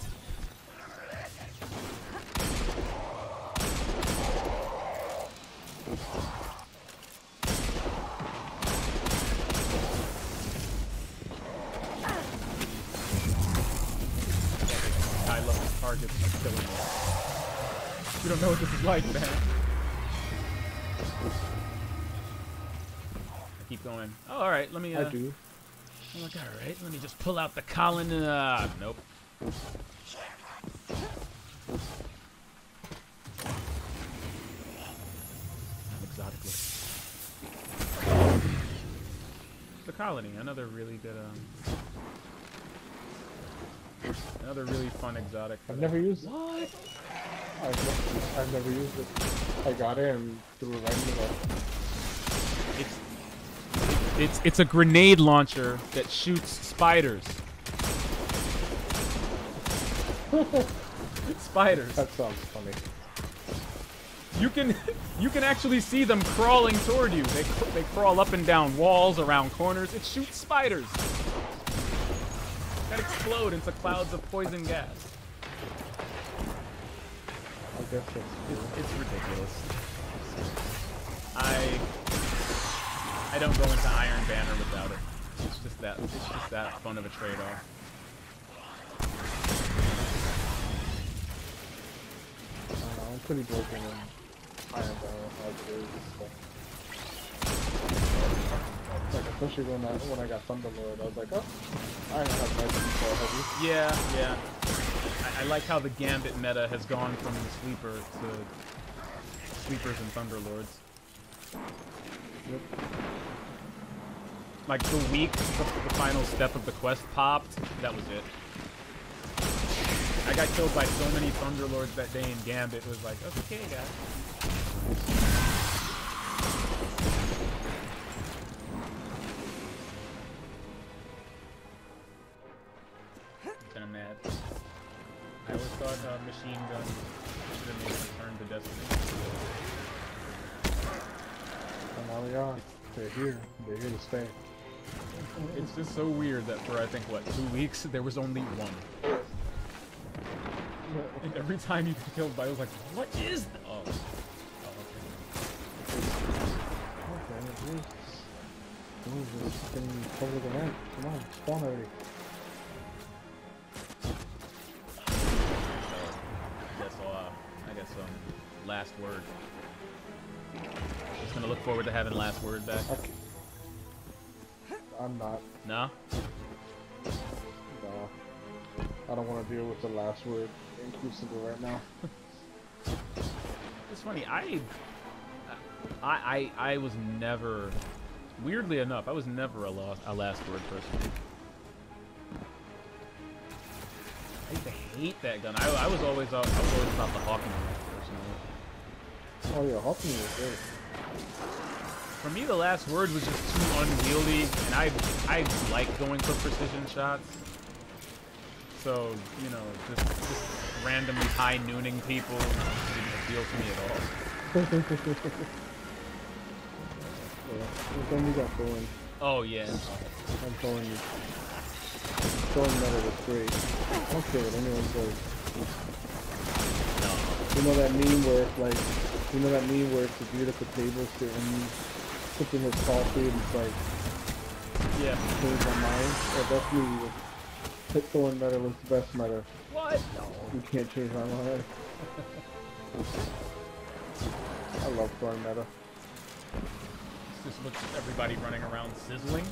I love the targets are killing me. You don't know what this is like, man. I keep going. Oh, alright, let me I do. I'm like, alright, let me just pull out the Colin nope. Exotic look. The Colony, another really good another really fun exotic. I've never used it. What? I've never used it. I got it and threw it right in the mud. It's a grenade launcher that shoots spiders. Spiders. That sounds funny. You can actually see them crawling toward you. They crawl up and down walls, around corners. It shoots spiders that explode into clouds of poison gas. I guess that's It's ridiculous. I don't go into Iron Banner without it. It's just that fun of a trade-off. I'm pretty broken in Iron Banner as it is. Like especially when I got Thunderlord, I was like, oh, I don't have nice before heavy. Yeah. I like how the Gambit meta has gone from the sleeper to sleepers and Thunderlords. Yep. Like the week before the final step of the quest popped, that was it. I got killed by so many Thunderlords that day in Gambit, it was like, okay, guys. Kind of mad. I always thought machine guns should have made a return to Destiny. And now they are. They're here. They're here to stay. It's just so weird that for, I think, what, 2 weeks, there was only one. And every time you get killed by it, I was like, what is that? Oh, Okay, Jesus. Move this thing over the ramp. Come on, spawn already. I guess, last word. Just gonna look forward to having last word back. Okay. I'm not. No? No. I don't want to deal with the last word in Crucible right now. It's funny, I was never, weirdly enough, I was never a last word person. I used to hate that gun. I was always about the Hawking personally. Oh yeah, Hawking was great. For me, the last word was just too unwieldy, and I like going for precision shots. So, you know, just randomly high nooning people didn't appeal to me at all. Yeah, then you got going. Oh yeah. I'm telling you. Throwing metal was great. I don't care what anyone says. You know that meme where it's like, it's a dude at the table sitting, sipping his coffee, and it's like, yeah, change my mind. Yeah, that's me. Hit throwing metal is the best meta. What? No. You can't change my mind. I love throwing meta. Just looks at everybody running around sizzling.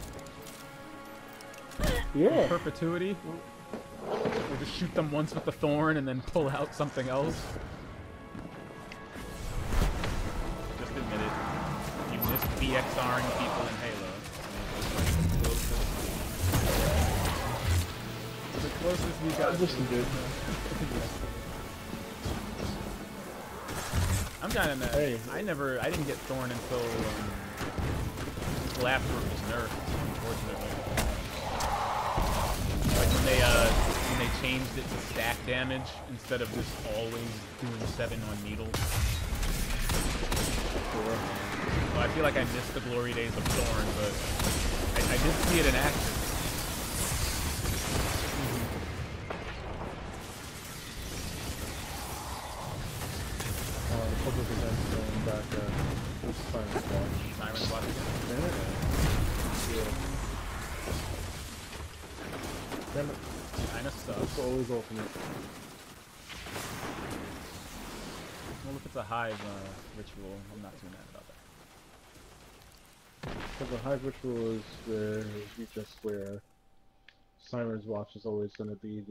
Yeah. In perpetuity. Or just shoot them once with the thorn and then pull out something else. Just admit it. You missed BXRing people in Halo. The closest we got. Just did. I'm kind of mad. Hey. I didn't get Thorn until after it was nerfed, unfortunately. Like when they changed it to stack damage instead of just always doing 7 on needle. Sure. Well, I feel like I missed the glory days of Thorn, but I did see it in action. The public event's going back Siren's Watch. Siren's Watch again? Yeah. Damn it. Kinda sucks. It's always ultimate. Well, if it's a hive ritual, I'm not too mad about that. Because the hive ritual is where you just swear Siren's Watch is always going to be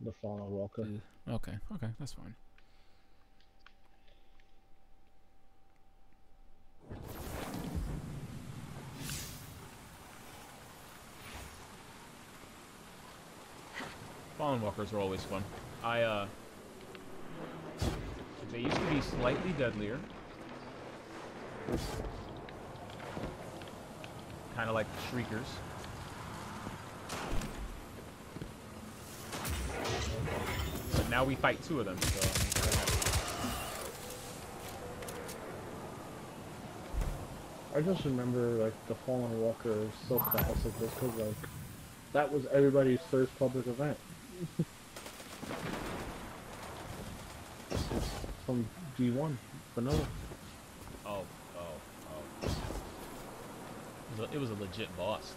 the Fallen Walker. Okay, that's fine. Fallen Walkers are always fun. They used to be slightly deadlier. Kind of like Shriekers. But now we fight 2 of them, so I'm very happy. I just remember, like, the Fallen Walker is so classic just because, like, that was everybody's first public event. From D1, vanilla. Oh. It was a legit boss.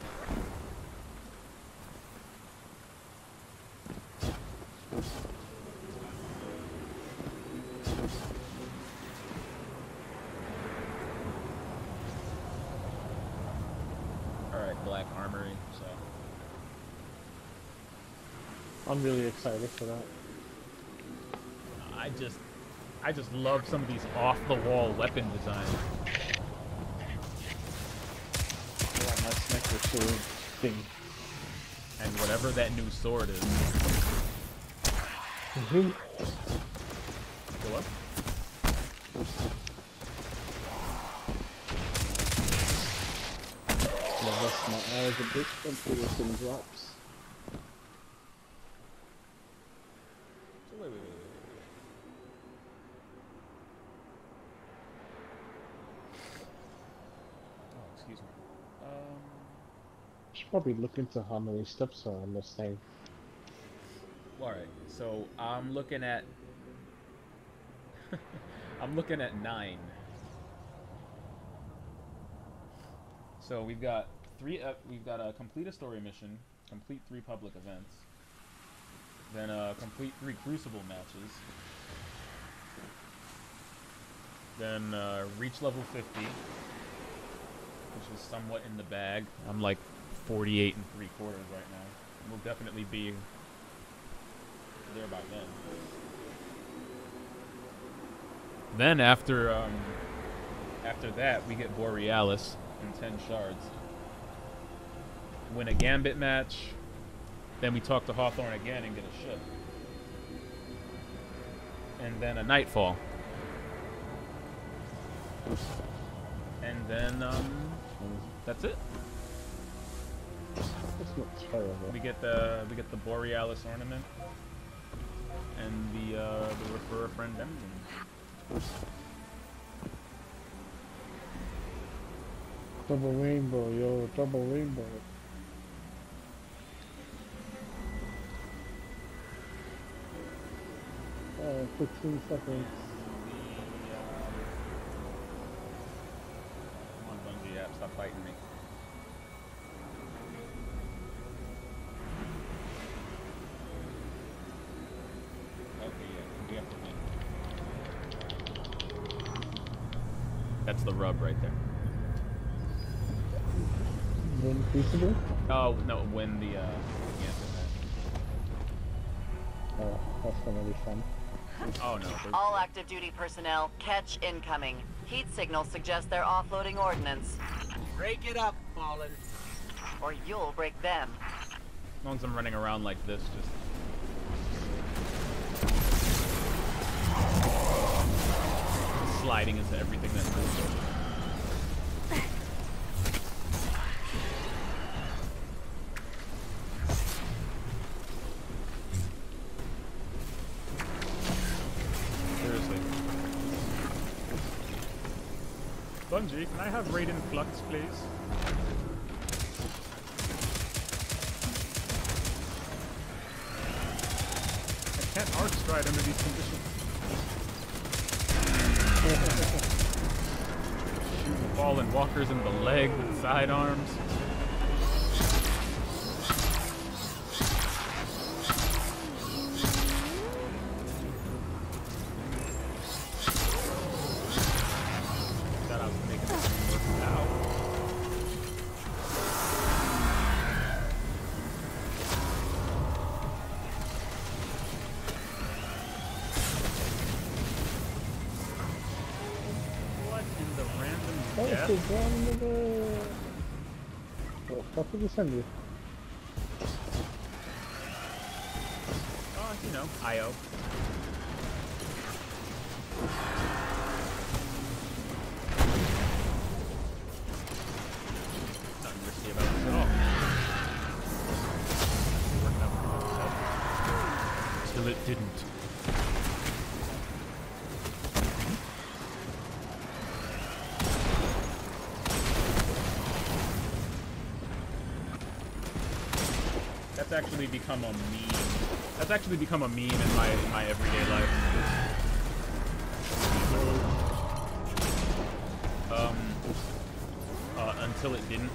Alright, Black Armory, so. I'm really excited for that. I just love some of these off-the-wall weapon designs. Yeah, my sniper sword thing. And whatever that new sword is. Mm-hmm. Go up. Yeah, that's my eyes a bit until some drops. Wait. Oh, excuse me. Should probably look into how many steps are on this thing. Alright, so I'm looking at I'm looking at 9. So we've got complete a story mission, complete 3 public events, then complete 3 Crucible matches, then reach level 50, which is somewhat in the bag. I'm like 48 3/4 right now. We'll definitely be there by then. Then after that, we get Borealis and 10 shards. Win a Gambit match. Then we talk to Hawthorne again and get a ship. And then a Nightfall. And then that's it. That's not terrible. We get the Borealis ornament and the Refer-a-Friend emblem. Double rainbow, yo, double rainbow. 15 seconds. Come on, Bungie app, stop fighting me. Okay, yeah, we have to win. That's the rub right there. Win Crucible? Oh, no, win the, Gambit match. Oh, that's gonna be fun. Oh, no. All active duty personnel, catch incoming. Heat signals suggest they're offloading ordnance. Break it up, Fallen. Or you'll break them. As long as I'm running around like this, just... sliding into everything that moves. Seriously. Bungie, can I have Raiden Flux, please? I can't arc stride under these conditions. Shooting fallen walkers in the leg with sidearms. Thought I was making this work out. What in the random death? What the fuck did you send me? Oh, you know, IO. Nothing risky about this at all. Working out pretty well. Until it didn't. That's actually become a meme. That's actually become a meme in my everyday life. Until it didn't.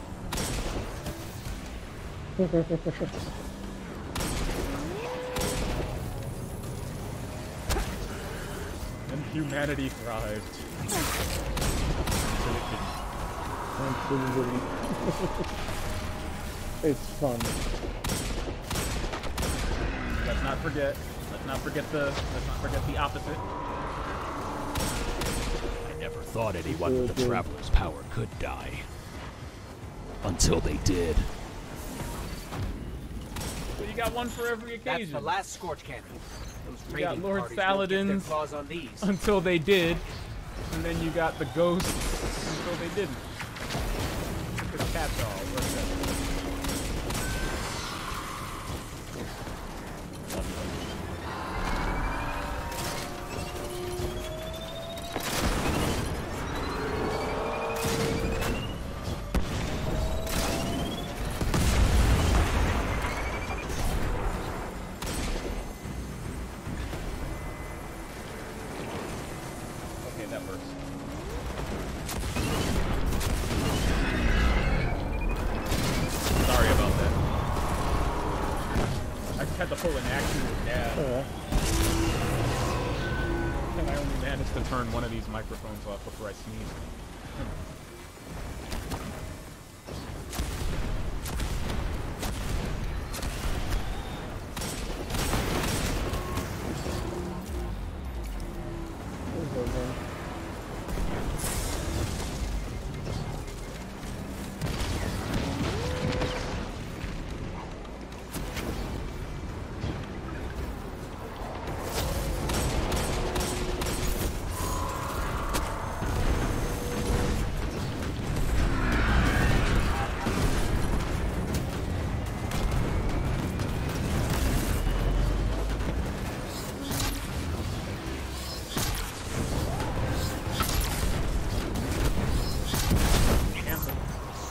And humanity thrived. Until it didn't. It's fun. Let's not forget the opposite. I never thought anyone with the Traveler's power could die. Until they did. So you got one for every occasion. That's the last Scorch Cannon. Those You got raiding Lord parties won't get their Saladins claws on these. until they did, and then you got the ghosts until they didn't. The catch-all. Okay, that works. Sorry about that. I had to pull an actual dab. And I only managed to turn one of these microphones off before I sneezed.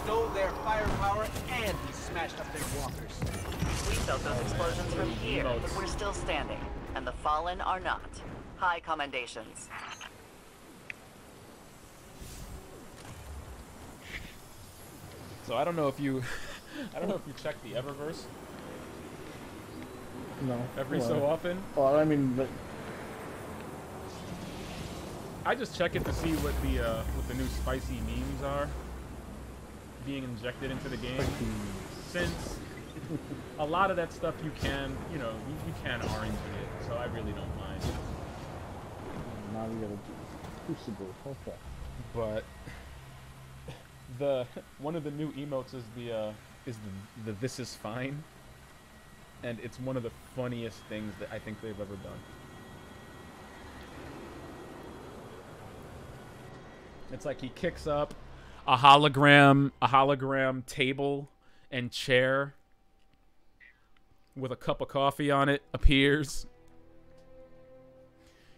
Stole their firepower and he smashed up their walkers. We felt those explosions from here, but we're still standing. And the fallen are not. High commendations. So I don't know if you check the Eververse No. every so often. Well, I mean, but I just check it to see what the new spicy memes are being injected into the game. Since a lot of that stuff you can RNG it, so I really don't mind. now we gotta do Crucible. Okay. But one of the new emotes is the "This is fine," and it's one of the funniest things that I think they've ever done. It's like he kicks up a hologram table and chair with a cup of coffee on it appears.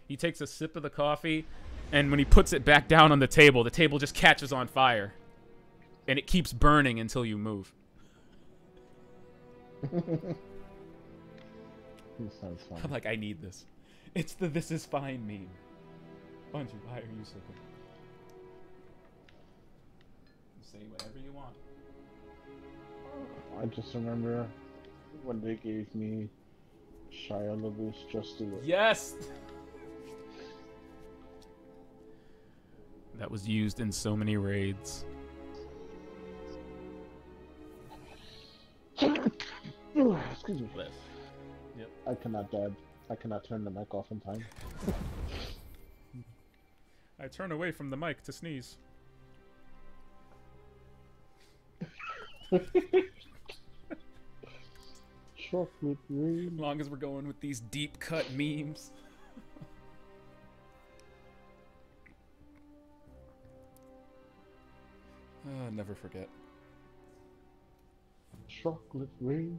He takes a sip of the coffee, and when he puts it back down on the table just catches on fire. And it keeps burning until you move. I'm like, I need this. It's the "this is fine" meme. Bungie, why are you so good? Say whatever you want. I just remember when they gave me Shia LaBeouf's "Just Do It." Yes! That was used in so many raids. Excuse me. Yep. I cannot dab. I cannot turn the mic off in time. I turn away from the mic to sneeze. Chocolate rain. As long as we're going with these deep cut memes. Never forget. Chocolate rain.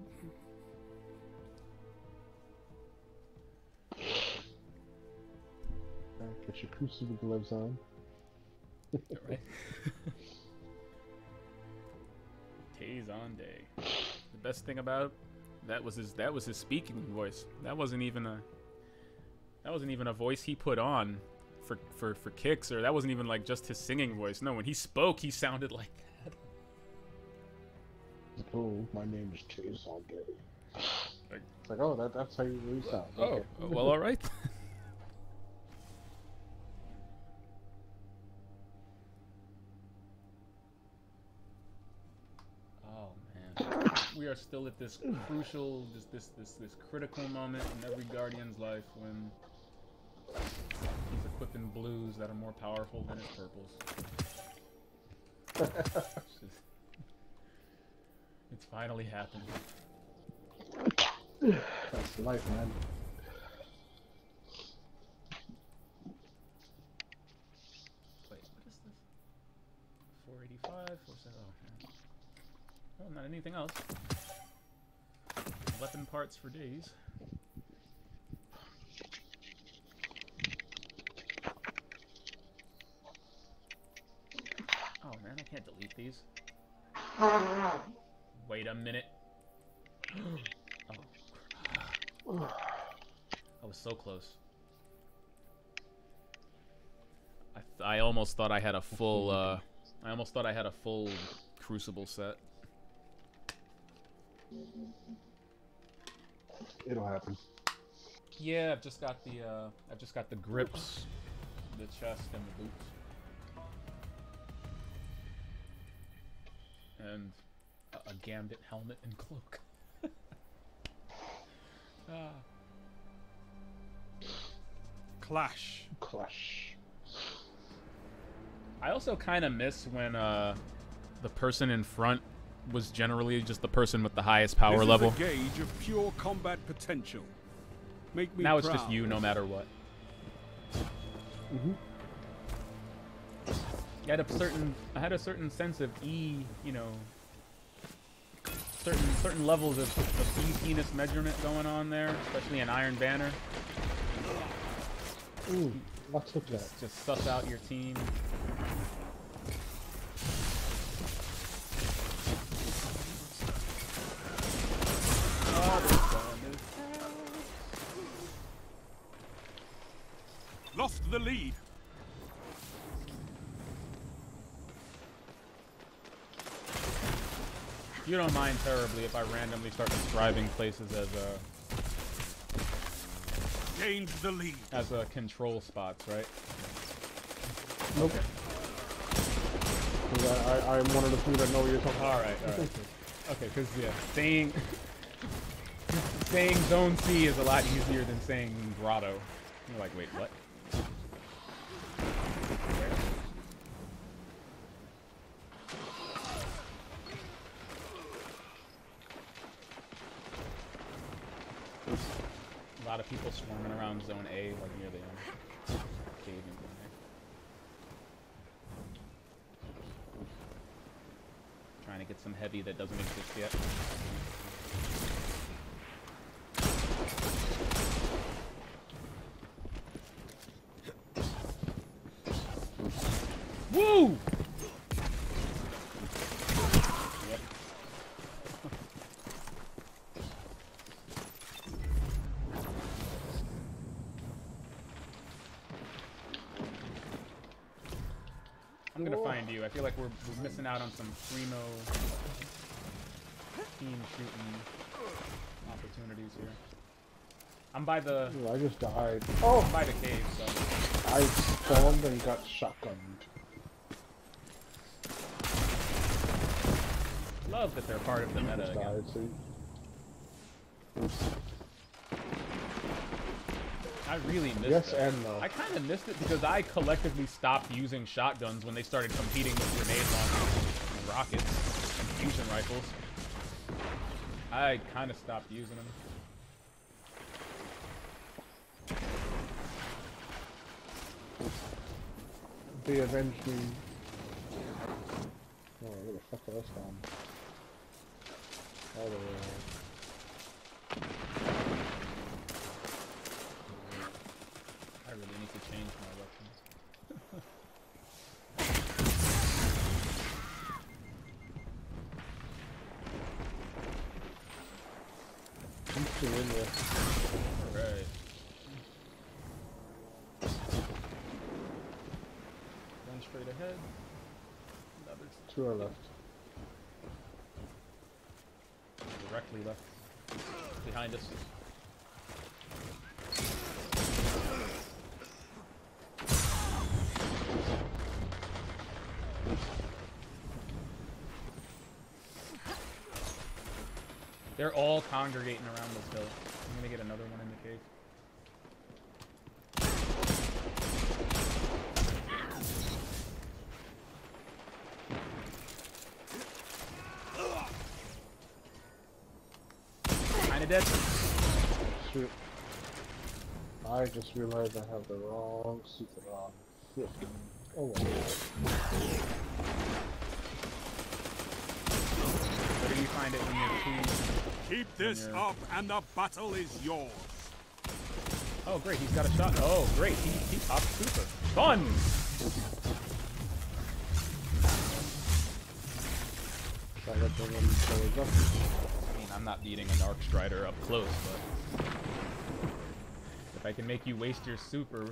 Get your crucible gloves on. Right. Taze on day. The best thing about that was his speaking voice. That wasn't even a voice he put on for kicks, or that wasn't even like just his singing voice. No, when he spoke, he sounded like that. Oh, my name is Taze all day. It's like, oh, that's how you really sound. Oh, Okay. well, all right. We are still at this crucial, this critical moment in every Guardian's life when he's equipping blues that are more powerful than his purples. It's finally happened. That's life, man. Wait, what is this? 485, 47. Oh, yeah. Well, not anything else. Weapon parts for days. Oh man, I can't delete these. Wait a minute. Oh. I was so close. I almost thought I had a full. I almost thought I had a full Crucible set. It'll happen. Yeah, I've just got the grips, the chest, and the boots, and a Gambit helmet and cloak. Clash. I also kind of miss when the person in front was generally just the person with the highest power level. This is a gauge of pure combat potential. Make me now proud. It's just you, no matter what. I had a certain sense of E, you know, certain levels of E penis measurement going on there, especially in Iron Banner. Ooh, what's with that? Just suss out your team. Lost the lead. You don't mind terribly if I randomly start describing places as gained the lead. As control spots, right? Nope. I'm one of the few that know what you're talking about. Alright. Okay, because, yeah, saying Zone C is a lot easier than saying Grotto. You're like, wait, what? A lot of people swarming around Zone A, like near the cave some heavy that doesn't exist yet. Woo! Yep. I'm gonna find you. I feel like we're missing out on some primo team shooting opportunities here. I'm by the. Ooh, I just died. Oh, I'm by the cave. So I spawned and got shotgunned. Love that they're part of the meta again. I really missed it. And no. I kind of missed it because I collectively stopped using shotguns when they started competing with grenade launchers, and rockets, and fusion rifles. I kind of stopped using them. They avenged me. Oh, where the fuck was that? All the way around. I really need to change my weapons. I'm still in there. Alright. One straight ahead. Another. Two are left. Directly left. Behind us. They're all congregating around this hill. I'm gonna get another one in the cave. Kinda dead. Shoot. I just realized I have the wrong super on. Oh my god. Where do you find it when you're too... Keep this up and the battle is yours. Oh great, he's got a shot. Oh great, he popped super. Fun! I mean, I'm not beating an Arc Strider up close, but if I can make you waste your super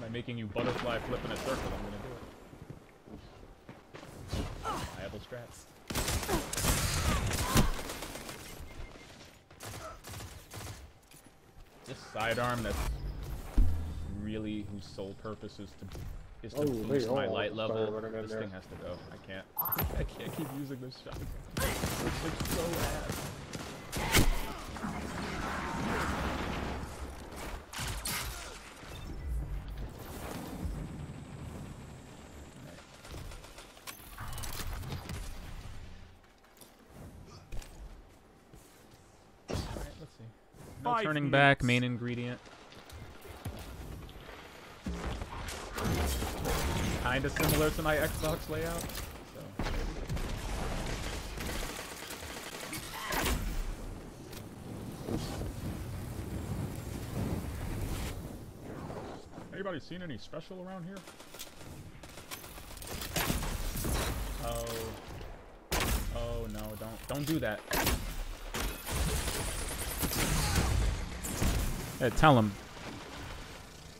by making you butterfly flip in a circle, I'm gonna do it. Viable strats. This sidearm that's really whose sole purpose is to boost my light level. This thing has to go. I can't keep using this shotgun. It's so bad. Alright, let's see. No turning back, main ingredient. Kinda similar to my Xbox layout. So. Anybody seen any special around here? Oh no, don't do that. Hey, tell him.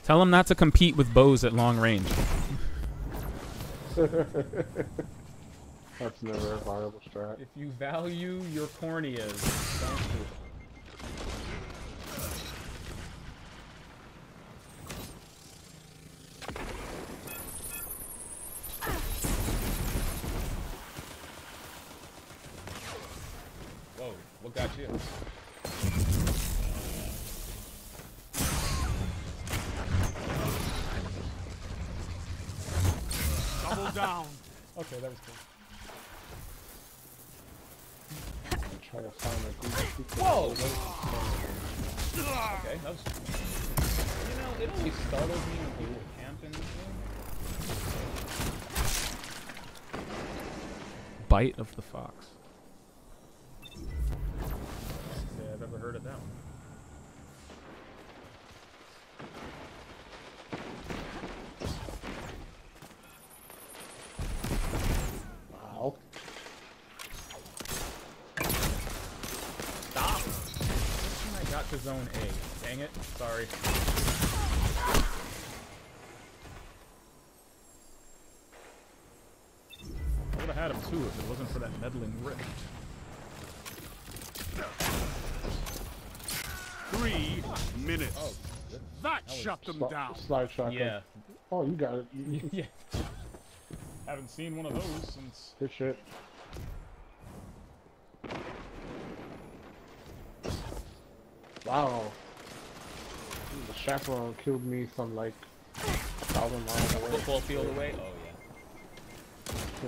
Tell him not to compete with bows at long range. That's never a viable strat. If you value your corneas, don't do it. Whoa, what got you? Double down. Okay, that was cool. Try to find a good. Whoa! Okay, that was. You know, it always startled me when people camped in this room. bite of the fox. Can't say I've ever heard of that one. Wow. Stop! I got to zone A. Dang it. Sorry. I would have had him too if it wasn't for that meddling rift. 3 minutes. Oh, that shut them down. Slide shotgun. Yeah. Oh, you got it. Yeah. Haven't seen one of those since. Good shit. Wow. The chaperone killed me from like 1,000 miles away. Football field away? Oh, yeah.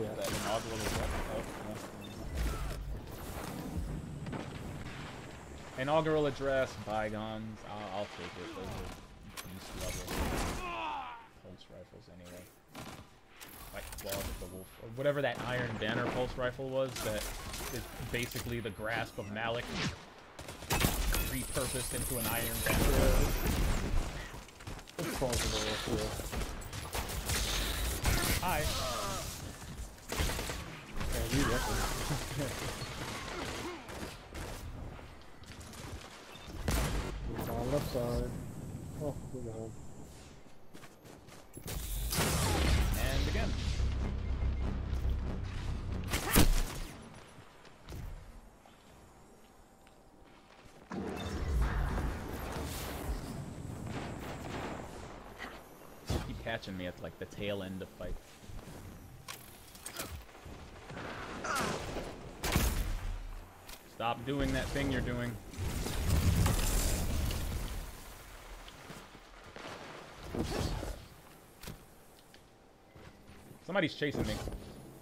Yeah. That inaugural address. Inaugural address, bygones. I'll take it. Those are beast level pulse rifles anyway. Like Claws of the Wolf. Or whatever that Iron Banner pulse rifle was that is basically the grasp of Malik repurposed into an Iron Banner. It's Claws of the Wolf, yeah. Hi. Yeah, you reckon. On left side. Oh, we're going. And again. Keep catching me at like the tail end of fights. Stop doing that thing you're doing. Somebody's chasing me.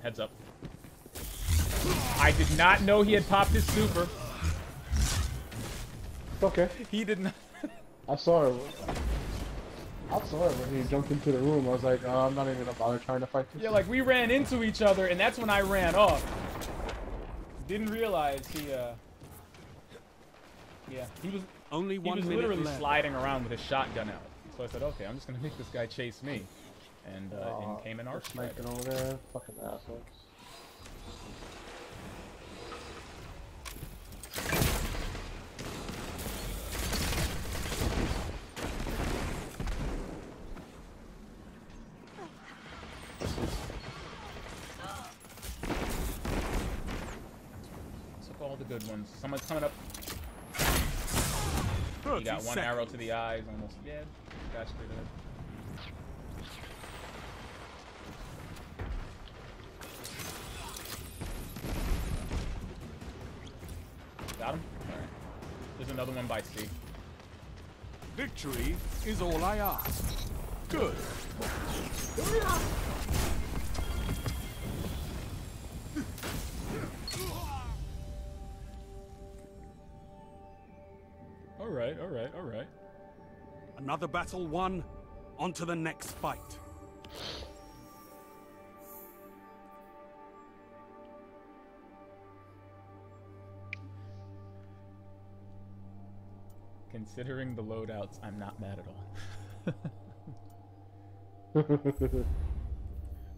Heads up. I did not know he had popped his super. Okay. He did not. I saw it. I saw it when he jumped into the room. I was like, oh, I'm not even gonna bother trying to fight this. Yeah, like we ran into each other, and that's when I ran off. Didn't realize he, yeah, he was literally sliding around with his shotgun out. So I said, okay, I'm just gonna make this guy chase me. And in came an arch sniping over there, fucking assholes. Took all the good ones. Someone's coming up. He got one arrow to the eyes, almost dead. Got straight ahead. Got him? Alright. There's another one by C. Victory is all I ask. Good. Alright, alright, alright. Another battle won. On to the next fight. Considering the loadouts, I'm not mad at all.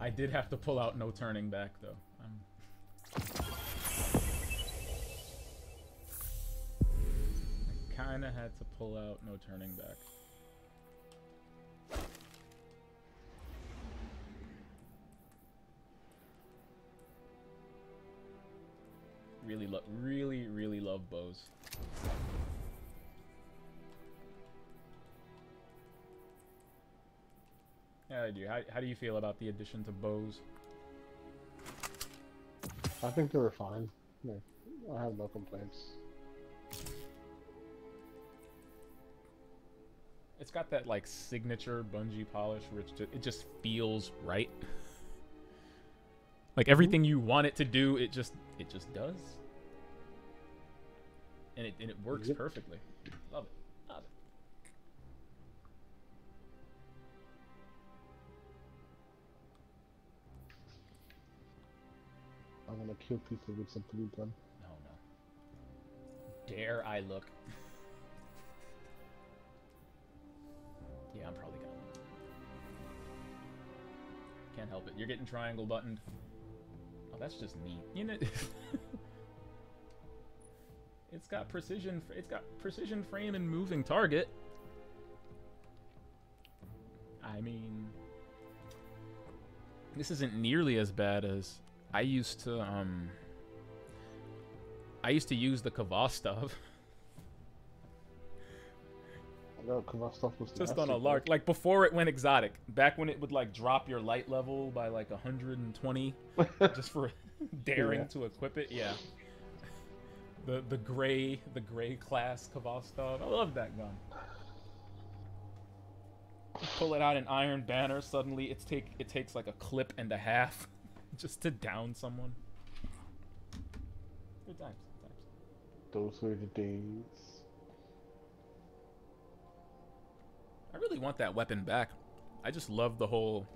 I did have to pull out no turning back, though. I kinda had to pull out no turning back. Really love bows. Yeah, I do. How do you feel about the addition to bows? I think they were fine. Yeah, I have no complaints. It's got that like signature Bungie polish, where it just feels right. Like everything you want it to do, it just does, and it works perfectly. Love it. Love it. I'm want to kill people with some blue gun. No, no. Dare I look? Yeah, I'm probably gonna look. Can't help it. You're getting triangle buttoned. Oh, that's just neat. You know, it's got precision. It's got precision frame and moving target. I mean, this isn't nearly as bad as I used to. I used to use the Kvostov. No, Kvostov was just nasty, on a lark, like before it went exotic. Back when it would like drop your light level by like 120, just for daring to equip it. Yeah. The gray class Kvostov. I love that gun. Pull it out in Iron Banner, suddenly it takes like a clip and a half just to down someone. Good times, good times. Those were the days. I really want that weapon back. I just love the whole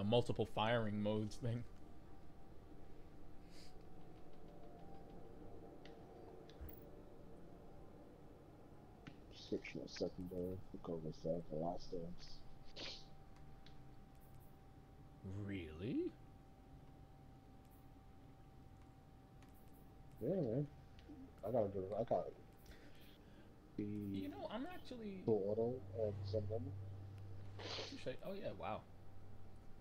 multiple firing modes thing. Switch to secondary. Look over that. The last dance. Really? Yeah, man. I gotta do it. I gotta. You know, I'm actually. Full auto and some of them. Oh yeah! Wow.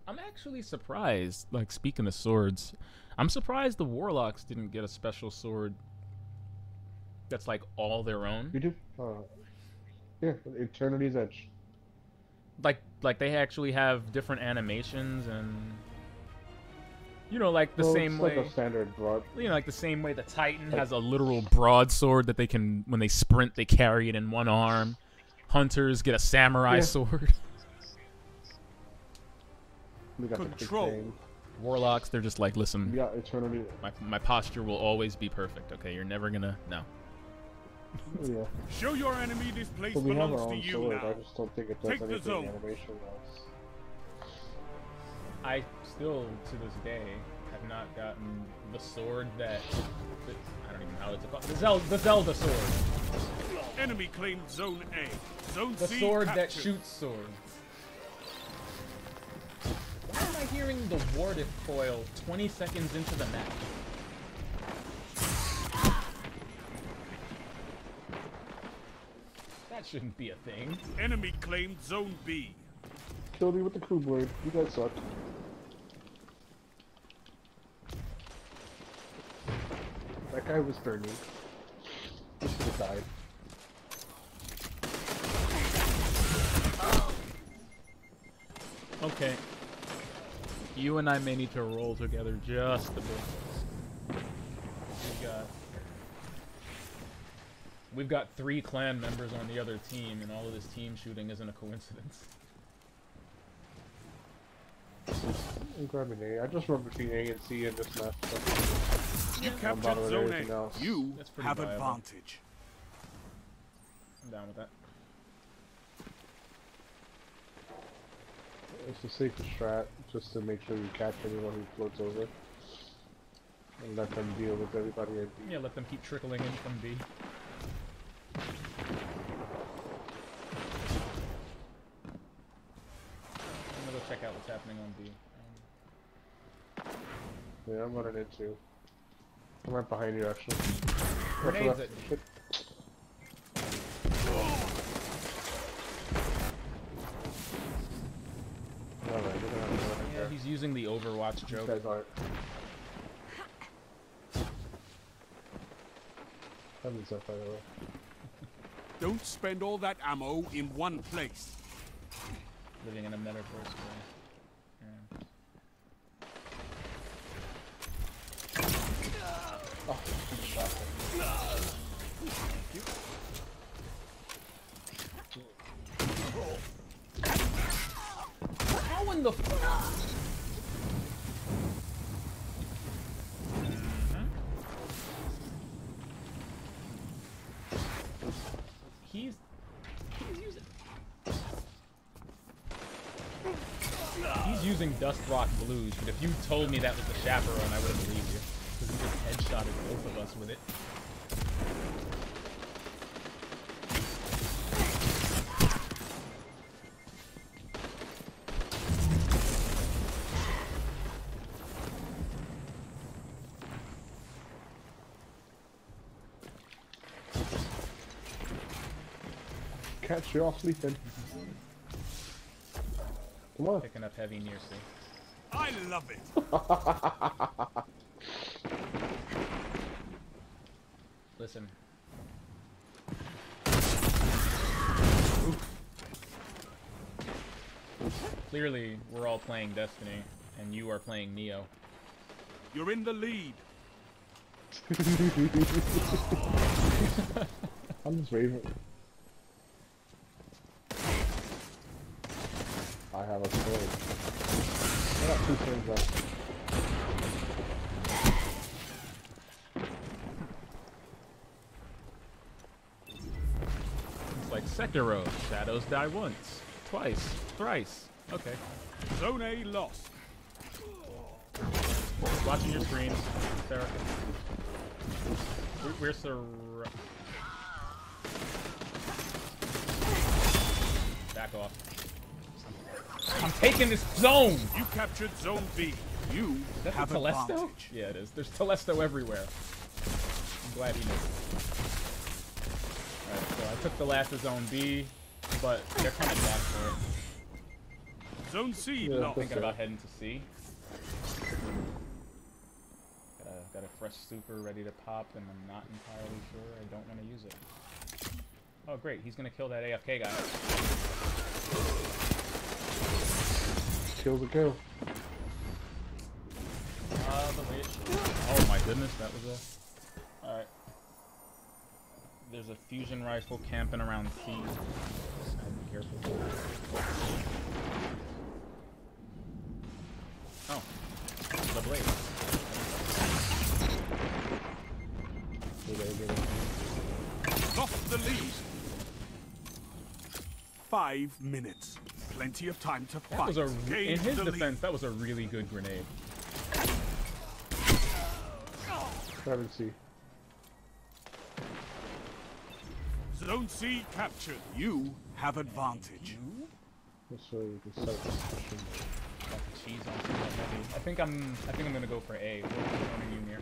I'm actually surprised. Like, speaking of swords, I'm surprised the Warlocks didn't get a special sword that's like all their own. You do? Yeah, Eternity's Edge. Like they actually have different animations and, you know, like the same way. Like a standard broad. You know, like the same way the Titan has a literal broadsword that they can, when they sprint, they carry it in one arm. Hunters get a samurai sword. We got Control. Warlocks, they're just like, listen. We got Eternity. My posture will always be perfect. Okay, you're never gonna Yeah. Show your enemy this place we have belongs our to own you sword. now. I just don't think it does Take the anything zone. animation-wise. I still, to this day, have not gotten the sword that I don't even know how it's called. The Zelda sword. Enemy claimed Zone A. Zone The C sword captured. that shoots swords. Why am I hearing the warded foil 20 seconds into the match? That shouldn't be a thing. Enemy claimed Zone B. Killed me with the crew blade. You guys suck. That guy was burning. He should have died. Okay. You and I may need to roll together just a bit. We've got 3 clan members on the other team, and all of this team shooting isn't a coincidence. I'm grabbing A. I just run between A and C in this match. You captured Zone A. You have advantage. I'm down with that. It's the safest strat, just to make sure you catch anyone who floats over. And let them deal with everybody at B. Yeah, let them keep trickling in from B. I'm gonna go check out what's happening on B. Yeah, I'm running it too. I'm right behind you, actually. Grenades it. Shit. Yeah, he's using the Overwatch joke. These guys aren't. Heavens up, by the way. Don't spend all that ammo in one place. Living in a metaverse where... Oh, he shot me. How in the fuck? He's using... He's using Dust Rock Blues, but if you told me that was the Chaperone, I would have believed you. Because he just headshotted both of us with it. Catch you all sleeping. Come on. Picking up heavy near C. I love it. Listen. Clearly, we're all playing Destiny, and you are playing Neo. You're in the lead. I'm just waving. I have a sword. I got 2 swords left. It's like Sekiro. Shadows die once, twice, thrice. Okay. Zone A lost. Watching your screen, Sarah. We're back off. I'm taking this zone! You captured Zone B. You have Telesto? advantage. Yeah, it is. There's Telesto everywhere. I'm glad he knew. Alright, so I took the last of Zone B, but they're coming back for it. Zone C I'm lost. thinking about heading to C. Got a fresh super ready to pop, and I'm not entirely sure. I don't want to use it. Oh, great. He's going to kill that AFK guy. Kill the kill. The witch. Oh my goodness, that was a... Alright. There's a fusion rifle camping around C. Just gotta be careful. Oh. The blade. Lost the lead. 5 minutes. Plenty of time to fight. That was a, in his defense, lead. that was a really good grenade. Trying to see. Zone C captured. You have advantage. Let's show you the sight pushing. Got the cheese on some heavy. I think I'm gonna go for A. What are you near?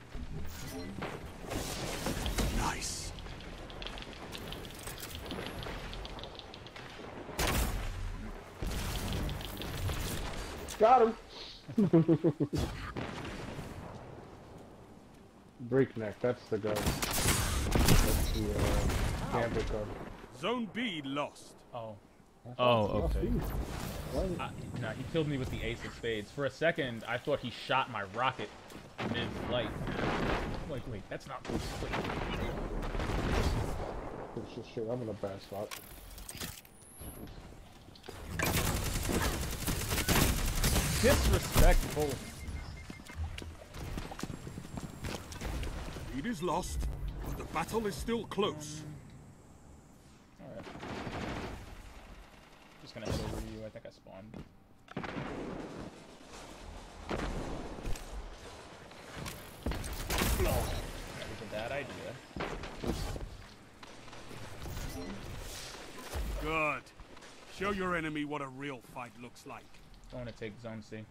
Nice. Got him! Breakneck, that's the gun. That's the gambit gun. Zone B lost. Oh. Oh, okay. No, he killed me with the ace of spades. For a second, I thought he shot my rocket mid-flight. Like, wait, that's not... Wait. Shit, I'm in a bad spot. Disrespectful. Lead is lost, but the battle is still close. Alright. Just gonna head over to you. I think I spawned. That was a bad idea. Good. Show your enemy what a real fight looks like. I want to take Zone C.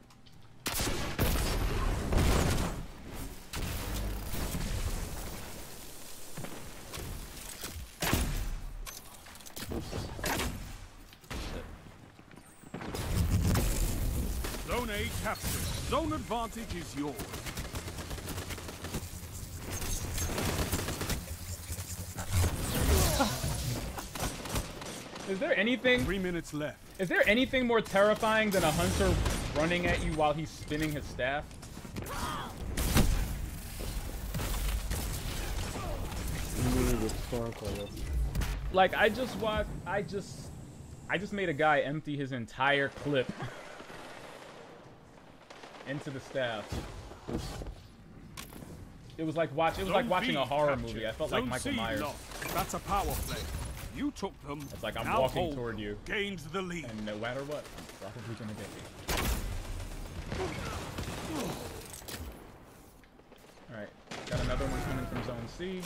Zone A captured. Zone advantage is yours. Is there anything... 3 minutes left. Is there anything more terrifying than a hunter running at you while he's spinning his staff? Like, I just made a guy empty his entire clip into the staff. It was like watching a horror movie. I felt like Michael Myers. That's a power play. You took them. It's like I'm now walking toward you. Gains the lead. And no matter what, I'm probably gonna get you. C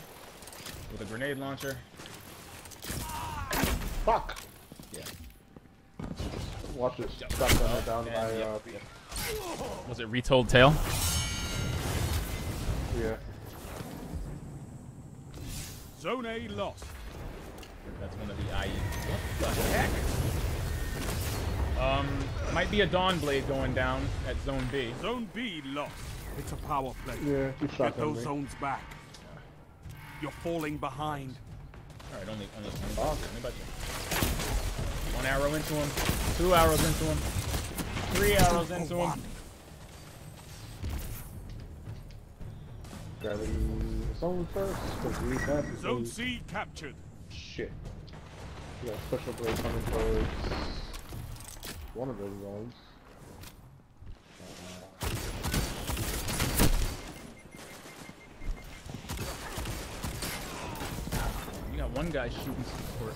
with a grenade launcher. Fuck! Yeah. Watch it. Stop running down by B. Was it Retold Tale? Yeah. Zone A lost. That's one of the IE. What the heck? Might be a Dawn Blade going down at Zone B. Zone B lost. It's a power play. Yeah, you shot Get those zones back. You're falling behind. Alright, only about you. 1 arrow into him. 2 arrows into him. 3 arrows into him. Grabbing zone first. Zone C captured. Shit. We got special blade coming towards one of those zones. You got one guy shooting support.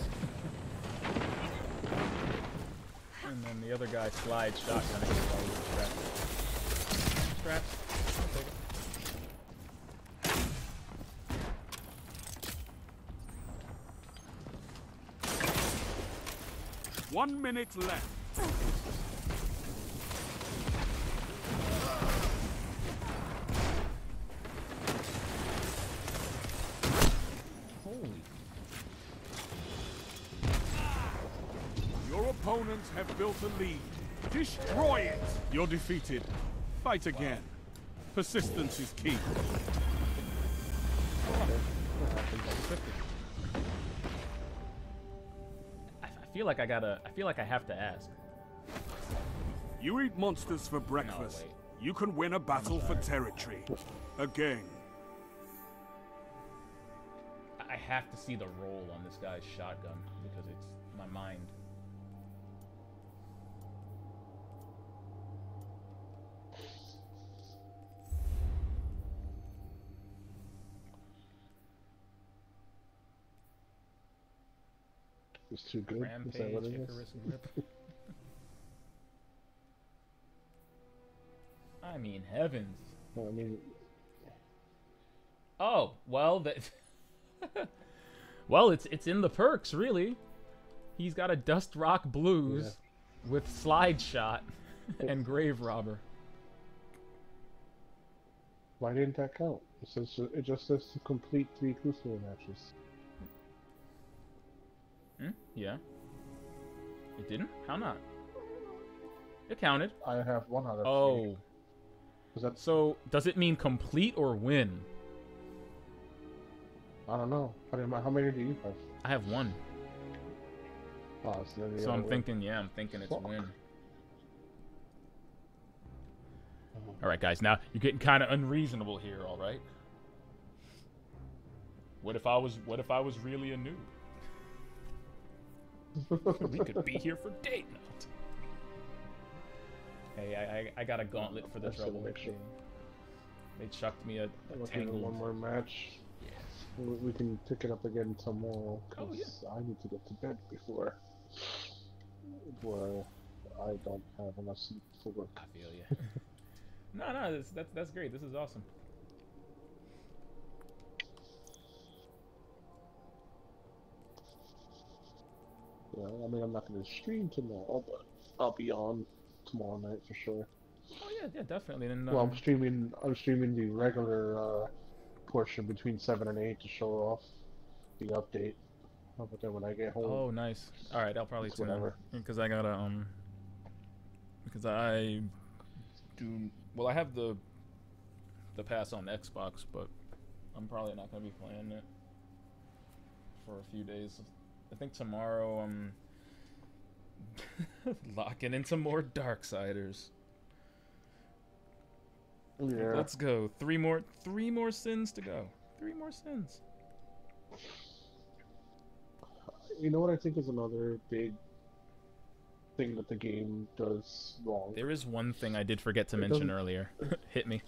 And then the other guy slides shotgunning while he's strapped. Straps. I'll take it. 1 minute left. Holy. Your opponents have built a lead. Destroy it. You're defeated. Fight again. Persistence is key. I feel like I have to ask. You eat monsters for breakfast. You can win a battle for territory. Again. I have to see the roll on this guy's shotgun because it's my mind. It's too good. Rampage, Is that what it is? Icarus, and Rip. I mean, heavens. Well, I mean, oh well, that. Well, it's in the perks, really. He's got a Dust Rock Blues with Slide Shot and Grave Robber. Why didn't that count? It just says to complete 3 Crucible matches. Yeah. It didn't? How not? It counted. I have 1 out of 3. Oh. That... So, does it mean complete or win? I don't know. How many do you have? I have 1. Oh, so I'm thinking it's win. Alright guys, now you're getting kind of unreasonable here, alright? What if I was really a noob? We could be here for date night. Hey, I got a gauntlet for the trouble. They chucked me a tangled. 1 more match. Yes. We can pick it up again tomorrow. Cause I need to get to bed before I don't have enough sleep for work. I feel you. No, that's great. This is awesome. Yeah, I mean, I'm not going to stream tomorrow, but I'll be on tomorrow night for sure. Oh yeah, definitely. And, well, I'm streaming the regular portion between 7 and 8 to show off the update. But then when I get home. Oh, nice. All right, I'll probably tune in because I gotta because I do. Well, I have the pass on Xbox, but I'm probably not gonna be playing it for a few days. I think tomorrow I'm locking in some more Darksiders. Yeah. Let's go. 3 more sins to go. 3 more sins. You know what I think is another big thing that the game does wrong? There is one thing I did forget to mention earlier. Hit me.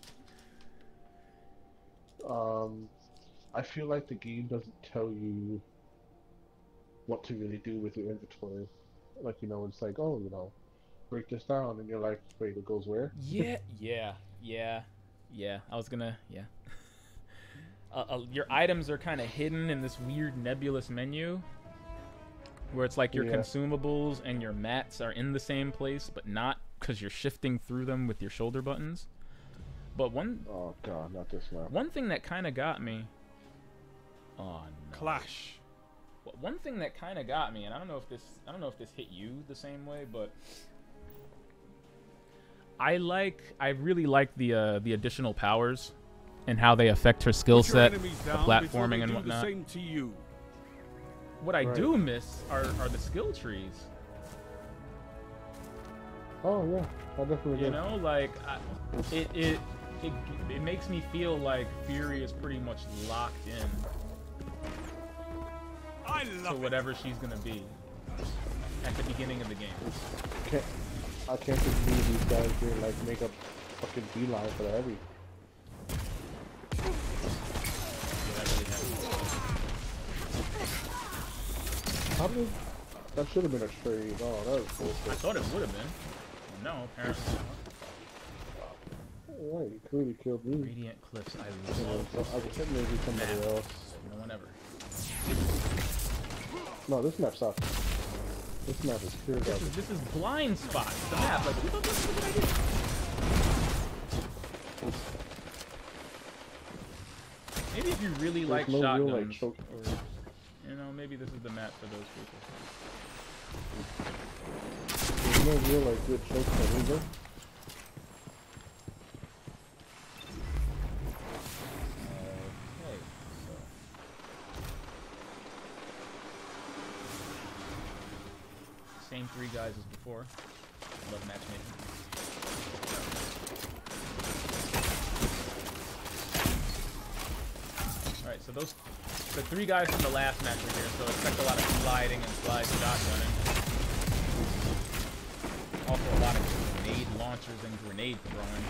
I feel like the game doesn't tell you what to really do with your inventory. Like, it's like, oh, break this down, and you're like, wait, it goes where? Yeah. I was gonna, your items are kind of hidden in this weird nebulous menu, where it's like your consumables and your mats are in the same place, but not, because you're shifting through them with your shoulder buttons. But oh god, not this map. One thing that kind of got me. Oh no. Clash. One thing that kind of got me, and I don't know if this hit you the same way, but I really like the additional powers and how they affect her skill set, the platforming and whatnot. What I do miss are the skill trees. Oh yeah, I definitely. You know, like it makes me feel like Fury is pretty much locked in to whatever she's gonna be at the beginning of the game. I can't just believe these guys doing like make up fucking beeline for the heavy. How did that should have been a trade? Oh, that was bullshit. I thought it would have been. No, apparently not. Oh, right, he clearly killed me. Radiant Cliffs, I love I could maybe somebody else. No one ever. No, this map sucks. This map is pure garbage. This is blind spot. The map, like, what the fuck did I do? Maybe if you really like shotguns, or, you know, maybe this is the map for those people. There's no real like good chokes either. Same 3 guys as before. Love matchmaking. Alright, so the 3 guys from the last match are here, so expect a lot of sliding and slide shotgunning. Also a lot of grenade launchers and grenade throwing.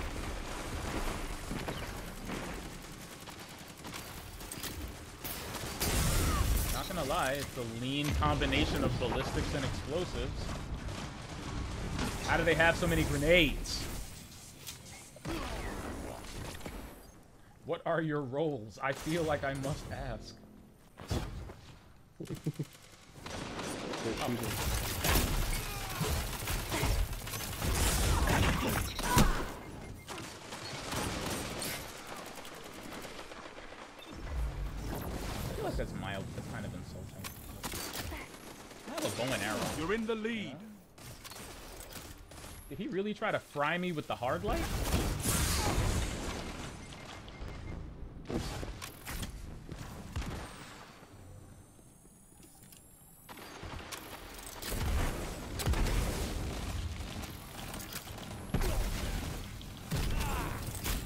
Not gonna lie, it's a lean combination of ballistics and explosives. How do they have so many grenades? What are your roles? I feel like I must ask. That's mild. That's kind of insulting. I have a bow and arrow. You're in the lead. Did he really try to fry me with the hard light?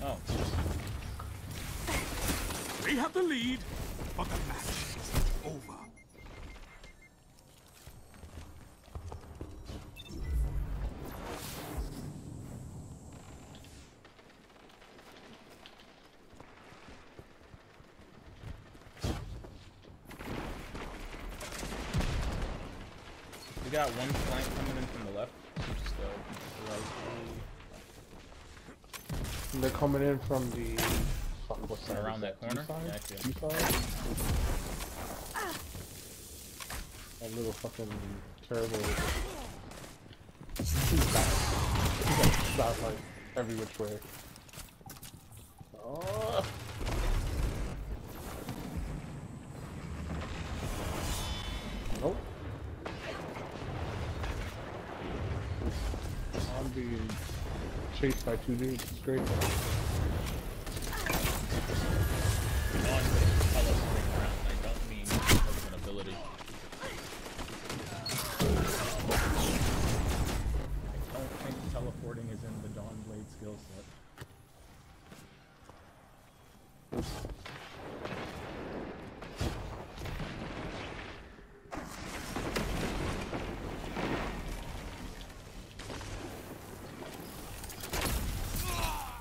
Oh. They have the lead. But the match is over. We got one flank coming in from the left. Just They're coming in from the. What's that? Around that corner? Yeah, I see him. A little fucking terrible. He's got like every which way. Oh. Nope. I'm being chased by 2 dudes. It's great. Teleporting is in the Dawnblade skill set.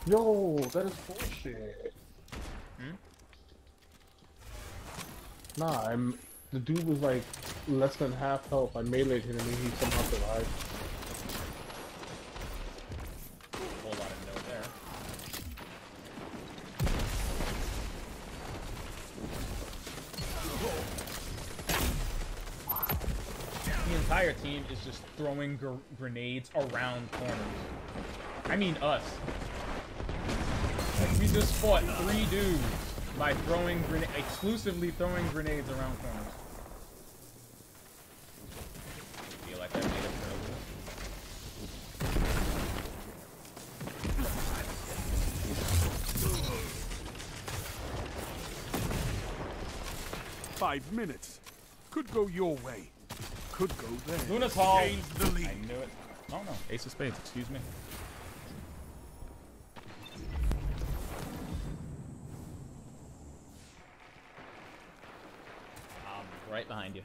Yo, that is bullshit. Nah, the dude was like less than half health. I meleeed him and he somehow survived. entire team is just throwing grenades around corners. I mean us. Like, we just fought 3 dudes by throwing exclusively throwing grenades around corners. I feel like I made it earlier. 5 minutes. Could go your way. Could go there. Luna's Hall. Gains the lead. I knew it. Oh no. Ace of Spades, excuse me. Right behind you.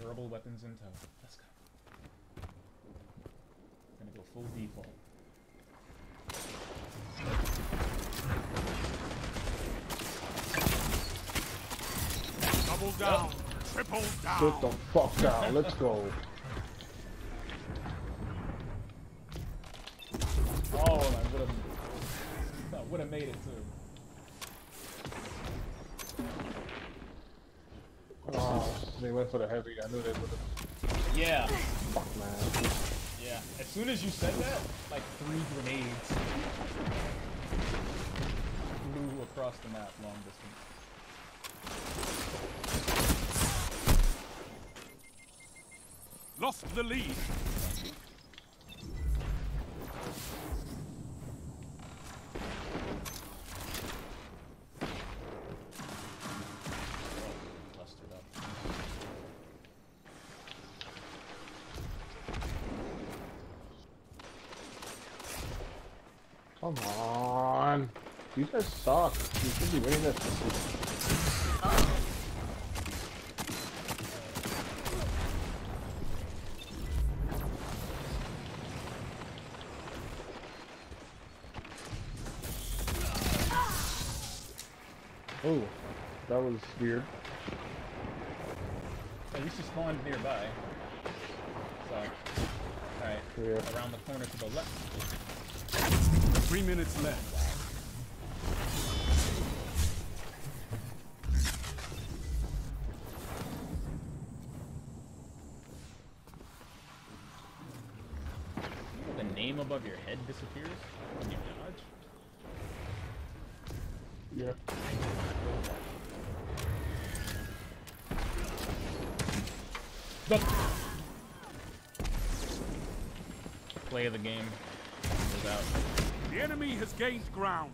Durable weapons in tow. Let's go. Gonna go full default. Double down. Triple down. Sit the fuck down. Let's go. Oh, I would have made it too. Oh, they went for the heavy. I knew they would have. Yeah. Fuck, man. Yeah. As soon as you said that, like 3 grenades flew across the map long distance. Lost the lead. Clustered up. Come on. You guys suck. You should be winning this. Oh, that was weird. At least you spawned nearby. So, alright. Yeah. Around the corner to the left. 3 minutes left. The name above your head disappears when you dodge. Yeah. The play of the game is out. The enemy has gained ground,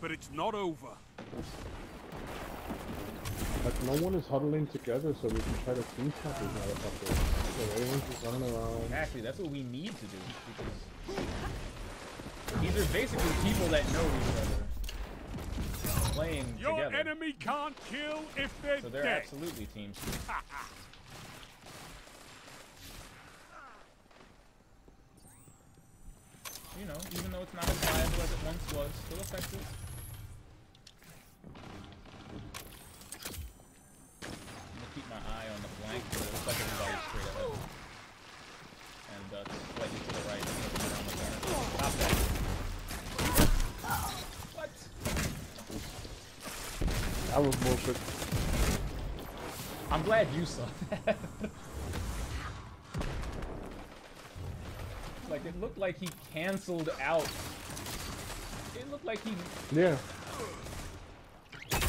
but it's not over. Like, no one is huddling together so we can try to team stop these motherfuckers. So everyone's just running around. Actually, that's what we need to do, because these are basically people that know each other playing Your together. Your enemy can't kill if they're so they're dead. absolutely team speak. You know, even though it's not as viable as it once was, still effective. I'm gonna keep my eye on the flank, but it looks like everybody's straight ahead. And slightly to the right, around the corner. Stop that. What? That was bullshit. I'm glad you saw that. Like, it looked like he canceled out. It looked like he... Yeah. Let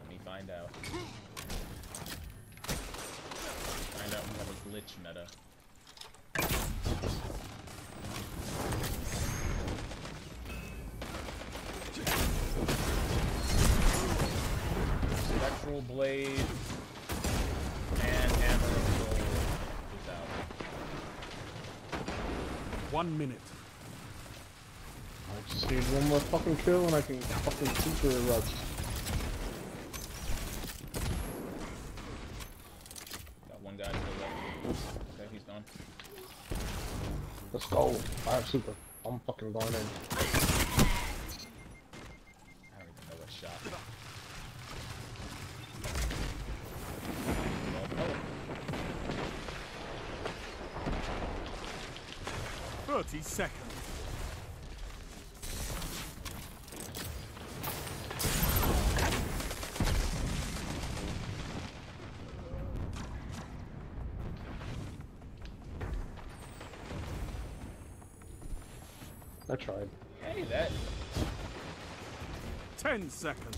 me find out. Find out we have a glitch meta. Spectral Blade and Hammer of Soul is out. 1 minute. I just need one more fucking kill and I can fucking super erupt. Got one guy to the left. Okay, he's gone. Let's go. I have super. I'm fucking going in. I don't even know what shot. 30 seconds. I tried. Hey, that... 10 seconds.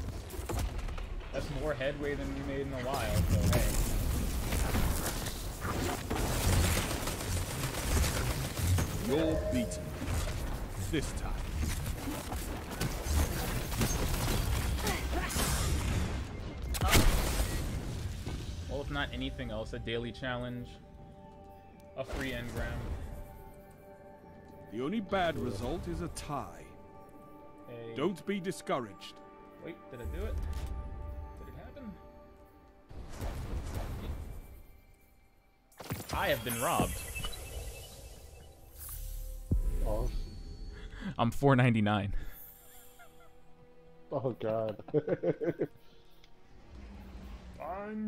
That's more headway than we made in a while, so hey. You're beaten. This time. Well, if not anything else, a daily challenge, a free engram. The only bad result is a tie. Hey. Don't be discouraged. Wait, did I do it? Did it happen? I have been robbed. Oh. I'm $4.99. Oh god.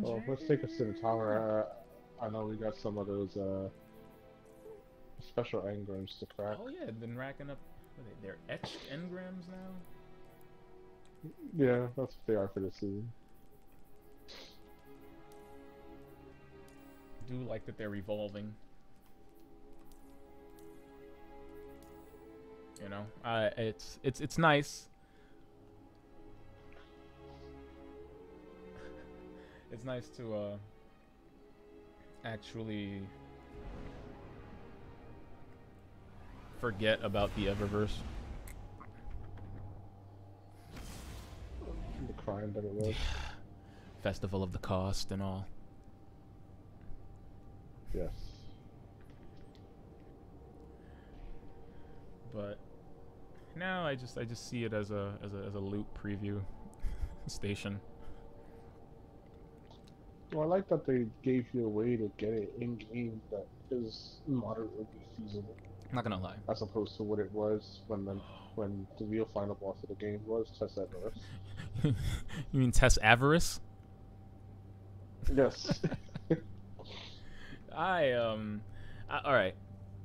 Well, let's take us to the tower. I know we got some of those special engrams to crack. Oh yeah, I've been racking up. What are they're etched engrams now. Yeah, that's what they are for the season. Do like that they're revolving. You know, it's nice. It's nice to actually forget about the Eververse. The crime that it was. Festival of the Cost and all. Yes. But now I just see it as a loot preview station. Well, I like that they gave you a way to get it in game that is moderately feasible. I'm not gonna lie. As opposed to what it was when the real final boss of the game was Tess Everest. You mean Tess Avarice? Yes. Alright.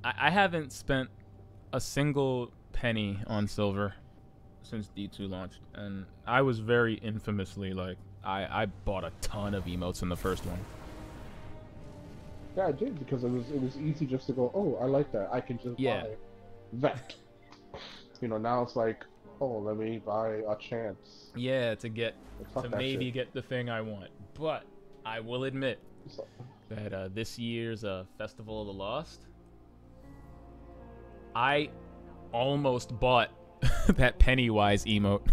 I haven't spent a single penny on silver since D2 launched, and I was very infamously like, I bought a ton of emotes in the first one. Yeah, I did, because it was easy just to go, oh, I like that, I can just buy that. You know, now it's like, oh, let me buy a chance. Yeah, to maybe shit. get the thing I want. But I will admit that this year's Festival of the Lost, I almost bought that Pennywise emote.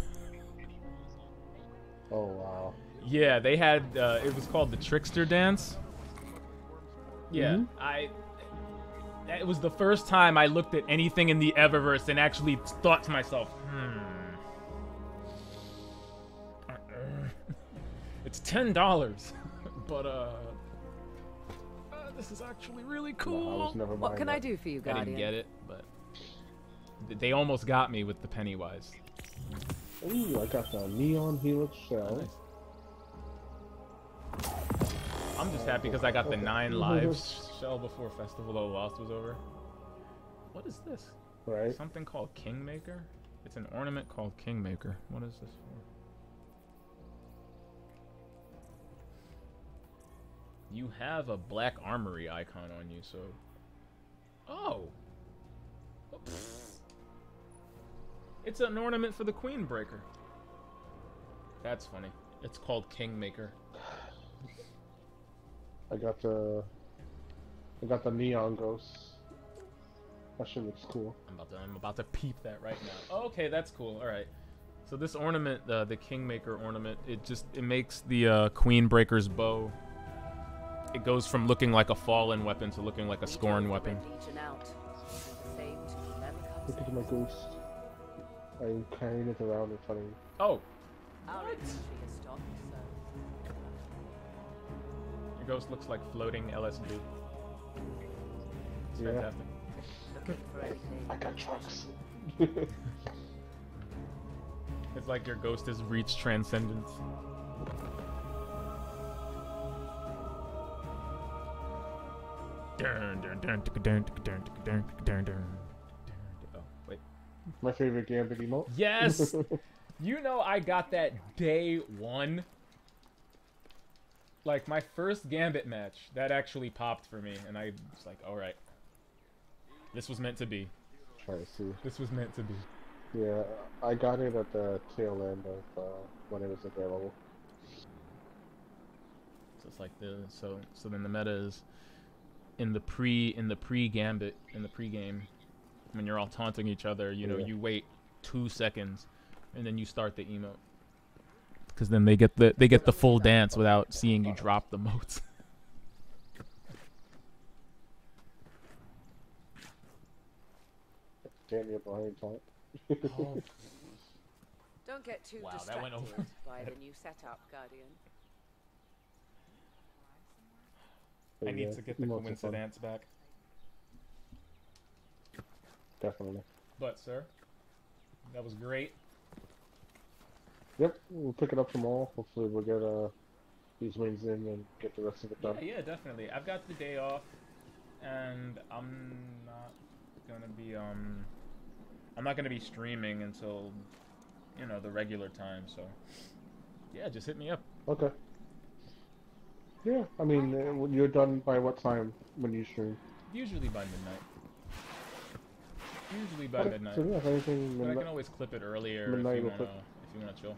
Oh wow. Yeah, they had it was called the Trickster Dance. Yeah, it was the first time I looked at anything in the Eververse and actually thought to myself, it's $10, but this is actually really cool. No, I was never What can that. I do for you, I Guardian? didn't get it, but they almost got me with the Pennywise. Ooh, I got the neon helix shell. Nice. I'm just happy because I got the 9 lives shell before Festival of the Lost was over. What is this? Right. Something called Kingmaker? It's an ornament called Kingmaker. What is this for? You have a black armory icon on you, so... Oh! It's an ornament for the Queen Breaker. That's funny. It's called Kingmaker. I got the neon ghost. That shit looks cool. I'm about to peep that right now. Okay, that's cool. All right. So this ornament, the Kingmaker ornament, it makes the Queen Breaker's bow. It goes from looking like a fallen weapon to looking like a scorn weapon. Look at my ghost. I'm carrying it around in front of me. Oh. What? Your ghost looks like floating LSD. It's fantastic. I got trucks. It's like your ghost has reached transcendence. Oh, wait. My favorite Gambit emote. Yes! You know I got that day one. Like, my first Gambit match, that actually popped for me, and I was like, alright. This was meant to be. try to see. This was meant to be. Yeah, I got it at the tail end of when it was available. So it's like so then the meta is in the pre-gambit, in the pre-game, when you're all taunting each other, you know, you wait 2 seconds and then you start the emote. Because then they get the full dance without seeing you drop the motes. Damn, you're behind taunt. Oh. Don't get too That distracted went over. by the new setup, Guardian. I need to get the coincidence back. Definitely. But sir, that was great. Yep, we'll pick it up tomorrow. Hopefully we'll get these wings in and get the rest of it done. Yeah, definitely. I've got the day off, and I'm not gonna be streaming until, you know, the regular time. So yeah, just hit me up. Okay. Yeah, I mean, you're done by what time when you stream? Usually by midnight. Usually by midnight. So yeah, if anything, but I can always clip it earlier if you wanna chill.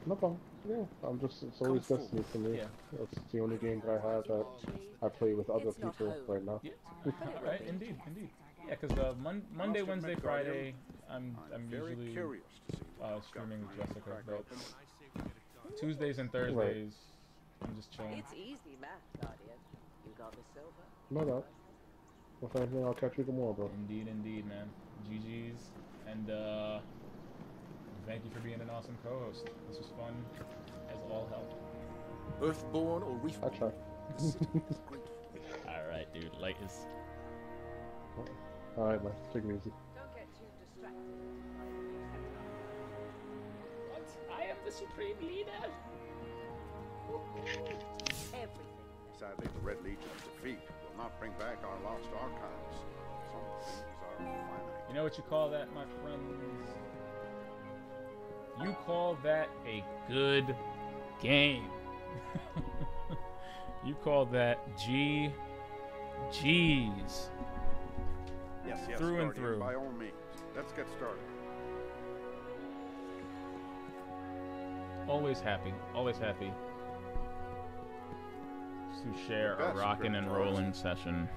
No problem. Yeah, it's always Destiny for me. Yeah. It's the only game that I have that I play with other people right now. Yeah. Alright, indeed. Yeah, because Monday, Wednesday, Friday, I'm usually streaming with Jessica, but Tuesdays and Thursdays, I'm just chilling. It's easy math, Guardian. You got the silver. No doubt. Well, if anything, I'll catch you tomorrow, bro. Indeed, man. GG's, and thank you for being an awesome co-host. This was fun as all hell. Earthborn or reef? I try. Alright, dude. Light is... Alright, man. Take it easy. Don't get too distracted. What? I am the supreme leader. Everything. Sadly, the Red Legion's defeat will not bring back our lost archives. Some things are finite. You know what you call that, my friends? You call that a good game. You call that GG's. Yes, through and Guardian, through. By all means. Let's get started. Always happy to share a That's rockin' great, and Taurus. rolling session.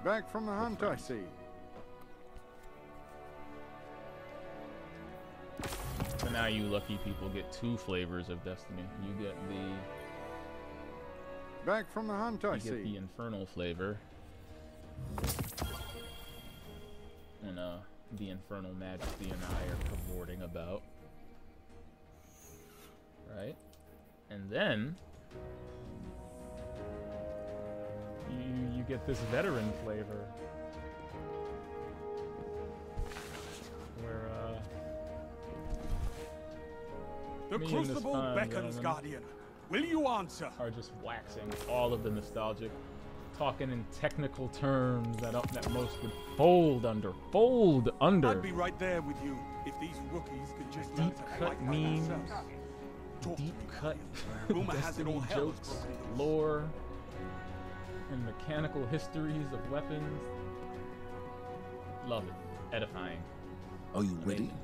Back from the hunt, I see. So now you lucky people get 2 flavors of Destiny. You get Back from the hunt, I you see. get the infernal flavor, and the infernal majesty and I are cavorting about, right? And then you get this veteran flavor, where The me and this Crucible fine beckons, gentleman Guardian. Will you answer? are just waxing all of the nostalgic, talking in technical terms that most would fold under. I'd be right there with you if these rookies could just learn Deep to cut fight by memes, themselves. Talk deep to me, cut Guardian. Rumor has it all Destiny hell is jokes, broken loose. lore, and mechanical histories of weapons. Love it. Edifying. Are you ready? Amazing.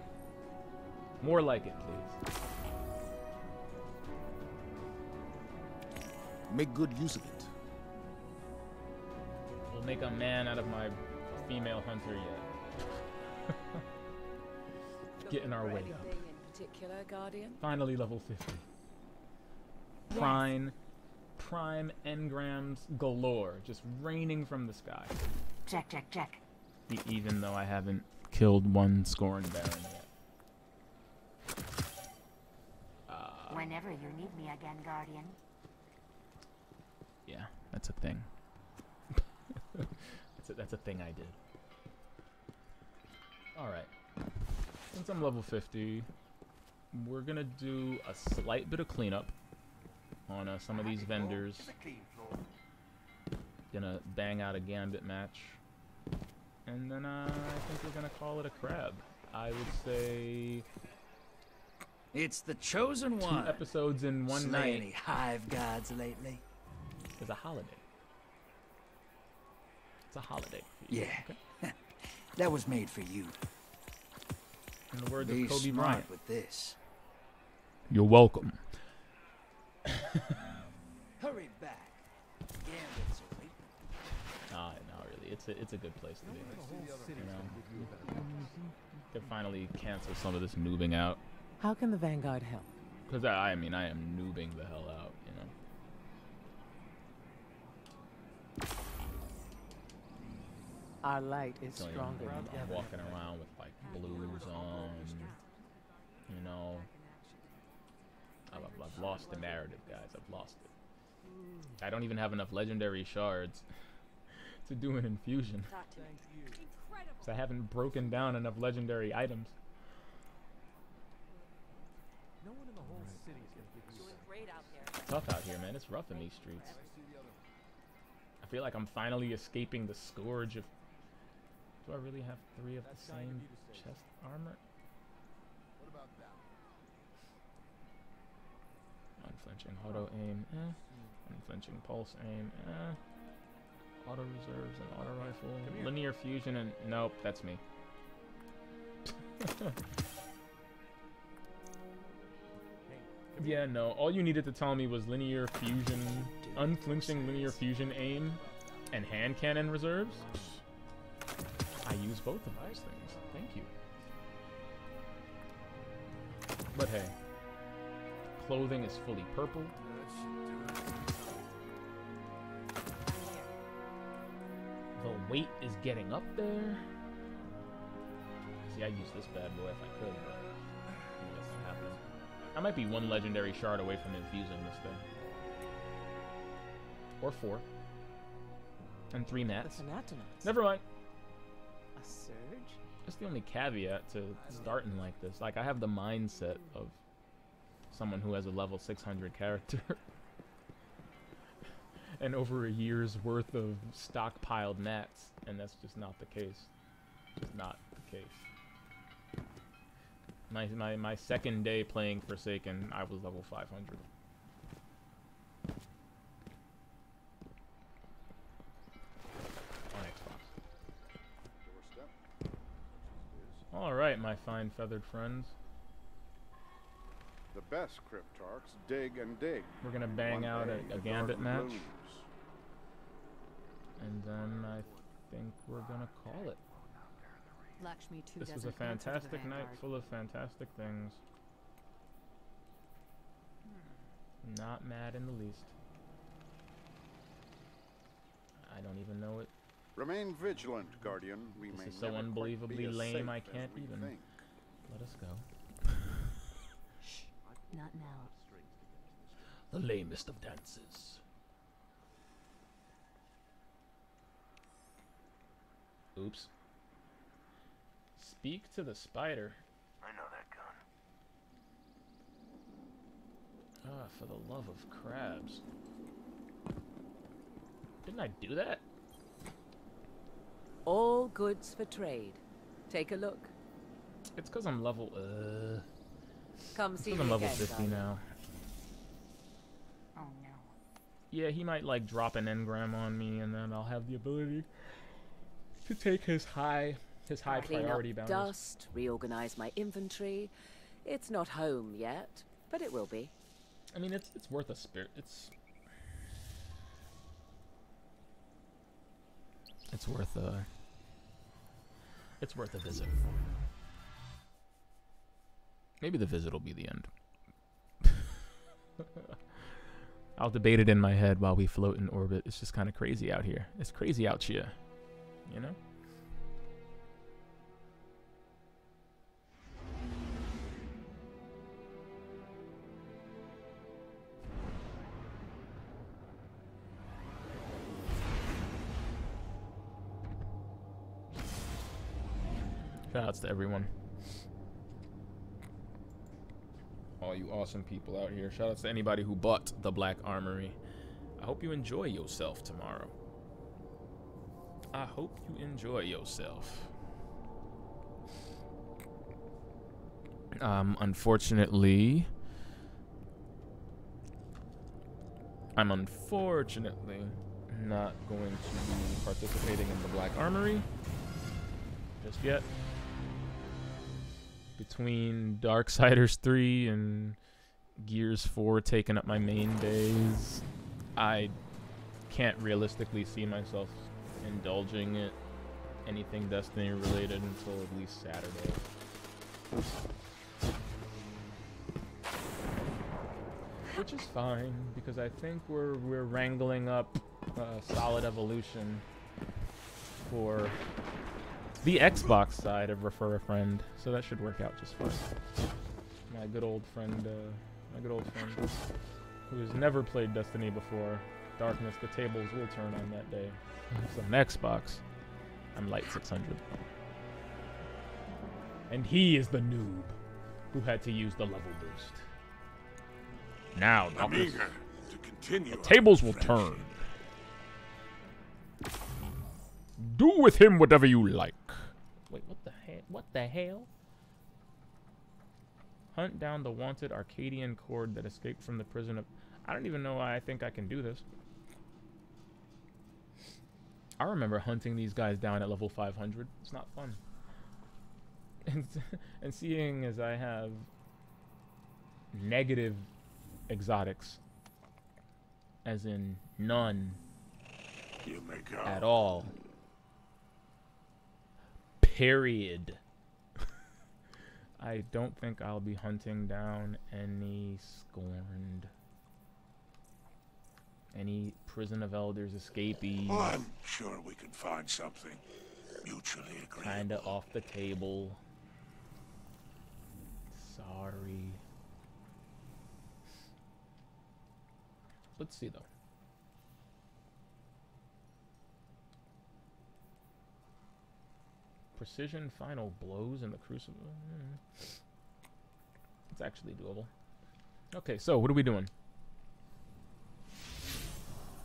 More like it, please. Make good use of it. We'll make a man out of my female hunter yet. Getting our way Anything up. in particular, Guardian? Finally level 50. Prime engrams galore, just raining from the sky. Check. Even though I haven't killed one Scorn Baron yet. Whenever you need me again, Guardian. Yeah, that's a thing. That's a thing I did. Alright. Since I'm level 50, we're gonna do a slight bit of cleanup on some of these vendors. Gonna bang out a Gambit match. And then I think we're gonna call it a crab. I would say... It's the chosen 2 one. episodes in one Slay night. any hive gods lately? It's a holiday. It's a holiday. For you, Yeah. okay? That was made for you. In the words Be of Kobe smart Bryant. with this. You're welcome. Hurry back. Gambit's away. Nah, not really. It's a good place to be. You know, could finally cancel some of this noobing out. How can the Vanguard help? Because I mean, I am noobing the hell out, you know. Our light is So, stronger you know, than I'm ever. walking around with like blues on, you know. I've lost the narrative, guys. I've lost it. I don't even have enough legendary shards to do an infusion. So I haven't broken down enough legendary items. No one in the whole city is gonna give you Doing great out there. It's tough out here, man. It's rough in these streets. I feel like I'm finally escaping the scourge of... Do I really have 3 of the same chest armor? Unflinching auto aim, Unflinching pulse aim, Auto reserves and auto rifle. Linear fusion and... Nope, that's me. Yeah, no. All you needed to tell me was linear fusion, unflinching linear fusion aim, and hand cannon reserves. I use both of those things. Thank you. But hey, clothing is fully purple. The weight is getting up there. See, I'd use this bad boy if I could, but I guess not happening. I might be 1 legendary shard away from infusing this thing. Or 4. And 3 mats. Never mind. A surge? That's the only caveat to starting like this. Like, I have the mindset of someone who has a level 600 character. And over a year's worth of stockpiled mats. And that's just not the case. Just not the case. My second day playing Forsaken, I was level 500. On Xbox. Alright, my fine feathered friends. The best cryptarchs dig and dig. We're gonna bang out a Gambit match. And then I think we're gonna call it. Lakshmi too This was a doesn't answer to the fantastic night Vanguard. full of fantastic things. Not mad in the least. I don't even know it. Remain vigilant, Guardian. We may This is so never quite unbelievably be as lame, safe I as can't we even. think. Let us go. Shh. Not now. The lamest of dances. Oops. Speak to the spider. I know that gun. Ah, for the love of crabs. Didn't I do that? All goods for trade. Take a look. It's because I'm level, Come it's see 'cause me I'm level again, 50 Guardian. now. Oh no. Yeah, he might like drop an engram on me, and then I'll have the ability to take his high Clean priority up bounties. dust, reorganize my inventory. It's not home yet, but it will be. I mean, it's worth a spirit. It's worth a visit. Maybe the visit will be the end. I'll debate it in my head while we float in orbit. It's just kind of crazy out here. It's crazy out here, you know? Shoutouts to everyone. All you awesome people out here. Shoutouts to anybody who bought the Black Armory. I hope you enjoy yourself tomorrow. I hope you enjoy yourself. Unfortunately, I'm unfortunately not going to be participating in the Black Armory. just yet. Between Darksiders 3 and Gears 4 taking up my main days, I can't realistically see myself indulging in anything Destiny related until at least Saturday. Which is fine, because I think we're wrangling up solid evolution for the Xbox side of Refer-a-Friend, so that should work out just fine. My good old friend who has never played Destiny before, Darkness, the tables will turn on that day. So on Xbox, I'm light 600. And he is the noob who had to use the level boost. Now, I'm eager to continue. The tables will turn. Do with him whatever you like. Wait, what the hell? What the hell? Hunt down the wanted Arcadian cord that escaped from the prison of... I don't even know why I think I can do this. I remember hunting these guys down at level 500. It's not fun. And seeing as I have negative exotics, as in none at all, period. I don't think I'll be hunting down any scorned, any prison of elders escapees. I'm sure we can find something mutually agreeable. Kinda off the table. Sorry. Let's see though. Precision final blows in the crucible. It's actually doable. Okay, so what are we doing?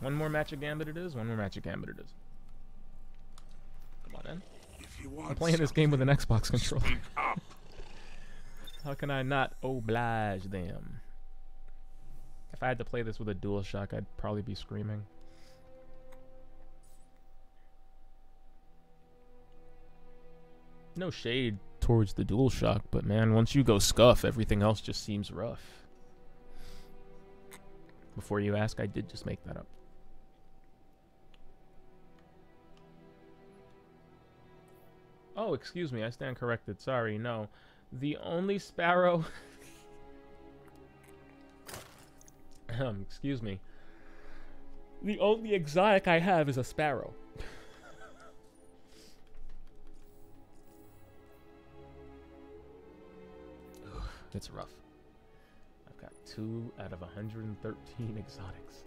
One more match of Gambit it is. One more match of Gambit it is. Come on in. I'm playing this game with an Xbox controller. How can I not oblige them? If I had to play this with a DualShock, I'd probably be screaming. No shade towards the DualShock, but man, once you go scuff, everything else just seems rough. Before you ask, I did just make that up. Oh, excuse me, I stand corrected. Sorry, no. The only sparrow... excuse me. The only exotic I have is a sparrow. It's rough. I've got 2 out of 113 exotics.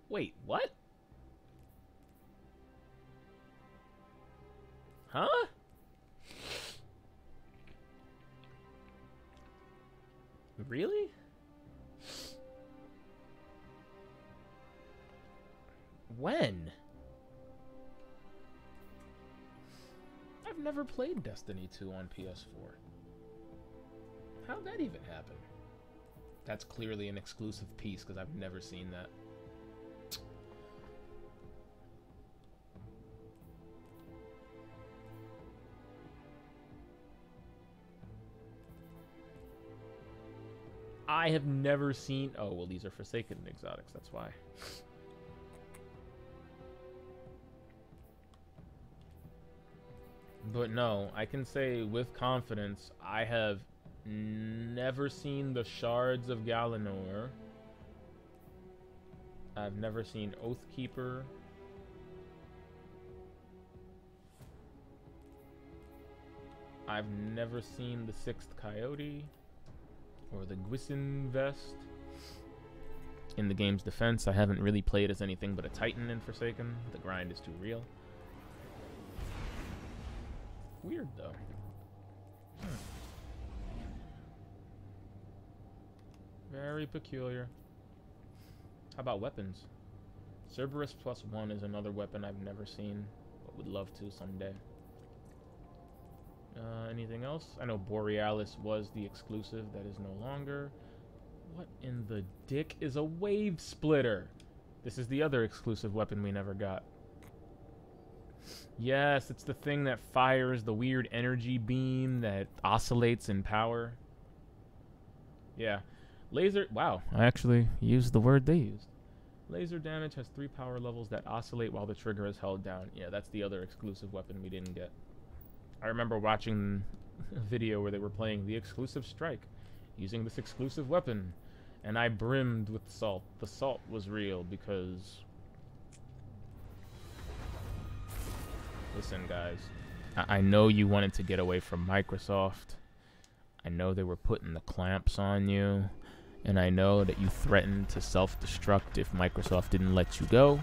Wait, what? Huh? Really? When? I've never played Destiny 2 on PS4. How'd that even happen? That's clearly an exclusive piece because I've never seen that. I have never seen... Oh, well, these are Forsaken exotics, that's why. But no, I can say with confidence, I have never seen the Shards of Galanor. I've never seen Oathkeeper. I've never seen the Sixth Coyote. Or the Gwisen Vest. In the game's defense, I haven't really played as anything but a Titan in Forsaken. The grind is too real. Weird, though. Very peculiar. How about weapons? Cerberus +1 is another weapon I've never seen, but would love to someday. Anything else? I know Borealis was the exclusive. That is no longer. What in the dick is a wave splitter? This is the other exclusive weapon we never got. Yes, it's the thing that fires the weird energy beam that oscillates in power. Yeah. Laser... Wow, I actually used the word they used. Laser damage has 3 power levels that oscillate while the trigger is held down. Yeah, that's the other exclusive weapon we didn't get. I remember watching a video where they were playing the exclusive strike using this exclusive weapon, and I brimmed with salt. The salt was real because... Listen, guys, I know you wanted to get away from Microsoft. I know they were putting the clamps on you, and I know that you threatened to self-destruct if Microsoft didn't let you go.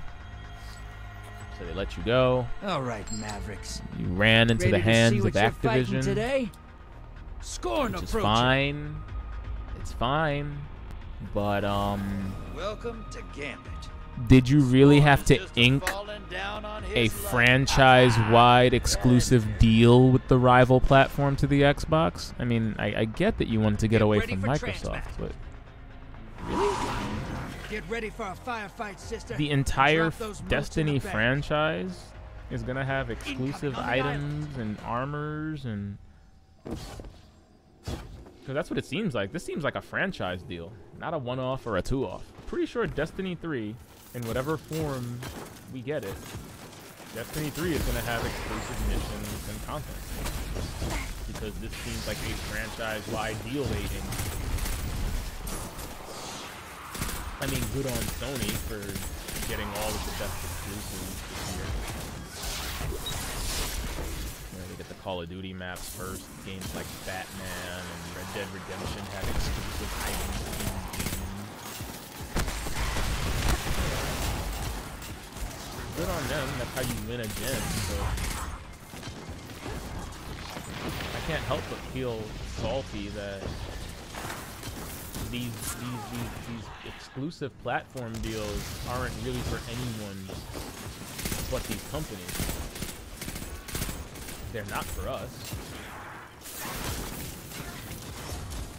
So they let you go. All right, Mavericks. You ran into the hands of Activision. Today? Scorn which is fine. It's fine. But welcome to Gambit. Did you really have to ink a franchise-wide exclusive deal with the rival platform to the Xbox? I mean, I get that you wanted to get away from Microsoft, but really? Get ready for a firefight, sister. The entire Destiny franchise is gonna have exclusive items and armors and... Because that's what it seems like. This seems like a franchise deal, not a one-off or a two-off. Pretty sure Destiny 3, in whatever form we get it, Destiny 3 is going to have exclusive missions and content. Because this seems like a franchise-wide deal they did. I mean, good on Sony for getting all of the best exclusives this year. They get the Call of Duty maps first. Games like Batman and Red Dead Redemption have exclusive items in the game. Good on them. That's how you win a gen. So I can't help but feel salty that these exclusive platform deals aren't really for anyone but these companies. They're not for us.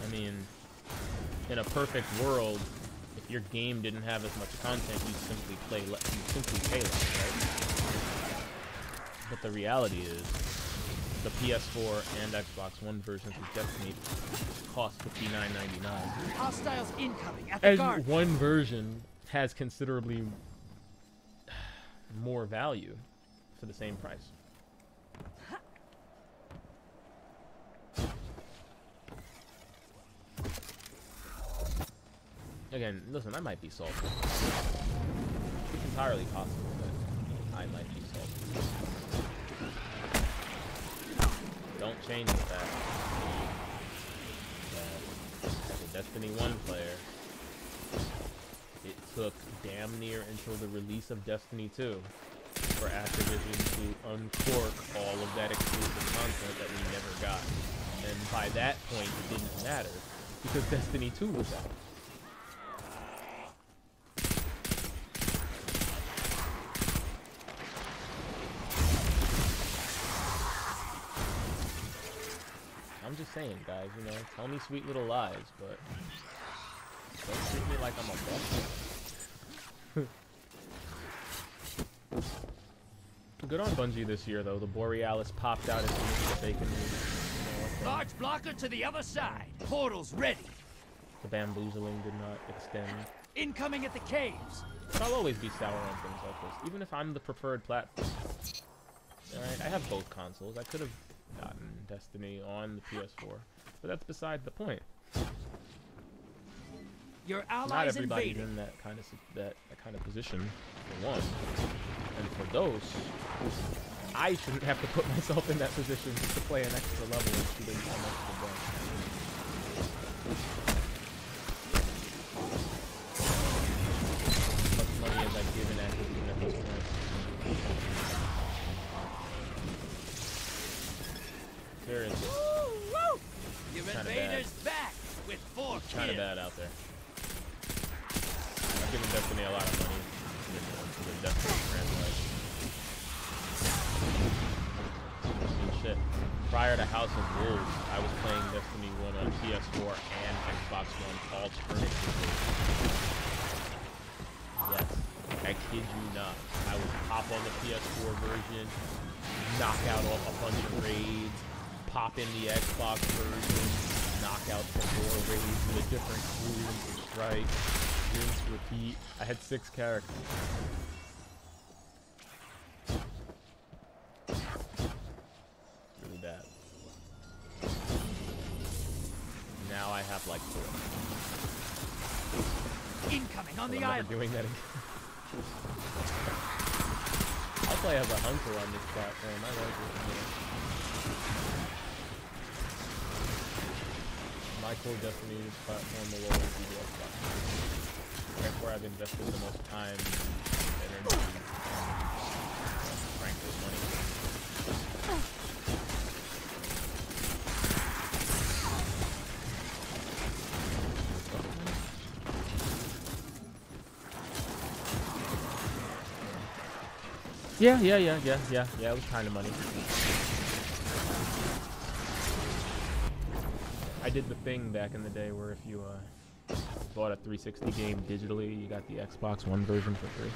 I mean, in a perfect world, if your game didn't have as much content, you'd simply pay less, right? But the reality is, the PS4 and Xbox One versions of Destiny cost $59.99. Hostiles incoming at the guard. And one version has considerably more value for the same price. Again, listen, I might be salty. It's entirely possible that I might be salty. Don't change the fact that as a Destiny 1 player, it took damn near until the release of Destiny 2 for Activision to uncork all of that exclusive content that we never got. And by that point, it didn't matter, because Destiny 2 was out. I'm just saying, guys, you know, tell me sweet little lies, but don't treat me like I'm a boss. Good on Bungie this year, though. The Borealis popped out as soon as they can. Large blocker to the other side. Portals ready. The bamboozling did not extend. Incoming at the caves. But I'll always be sour on things like this, even if I'm the preferred platform. Alright, I have both consoles. I could have gotten Destiny on the PS4, but that's beside the point. Your allies Not everybody's invaded. in that kind of position, for one, and for those, I shouldn't have to put myself in that position to play an extra level and shoot in how much to As much money as I've given Activision at this point. Seriously. Woo! Your invaders back with 4 kills. Kind of bad out there. I've given Destiny a lot of money to the Destiny franchise. I mean, shit. Prior to House of Wolves, I was playing Destiny 1 on PS4 and Xbox One alternatively. Yes. I kid you not. I would hop on the PS4 version, knock out a bunch of raids, pop in the Xbox version, knock out some more raids with a different crew and strike, rinse, repeat. I had 6 characters. Really bad. Now I have like 4. Incoming on so the I'm island. never doing that again. I'll play as a hunter on this platform. I like it. My core Destiny platform will always be the Xbox. That's where I've invested the most time, energy, and frankly money. Yeah, it was kind of money. I did the thing back in the day where if you bought a 360 game digitally, you got the Xbox One version for free.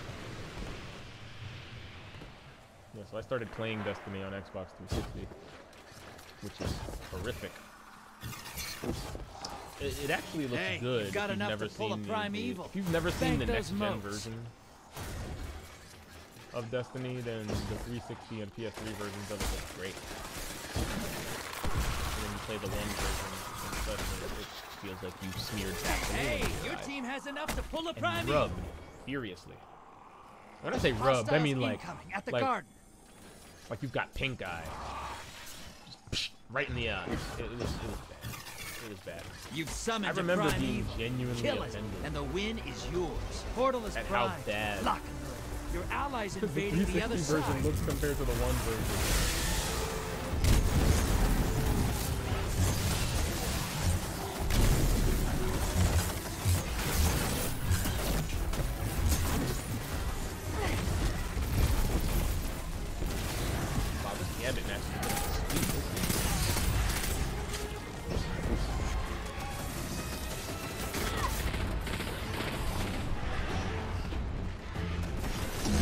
Yeah, so I started playing Destiny on Xbox 360, which is horrific. It actually looks good if you've never seen if you've never seen the next gen version of Destiny, then the 360 and PS3 versions of it look great. And then you play the one version, and suddenly it feels like you've smeared Vaseline. Hey, your team has enough to pull a prime. Rubbed furiously. When I say rubbed, I mean like you've got pink eye, just right in the eye. It was bad. It was bad. You've summoned I remember a being genuinely Kill it, offended and the win is yours. Portal is at prime. how bad Lock and load. Your allies the invading the other 360 version side. looks compared to the one version. Wow, this gambit match is really sweet.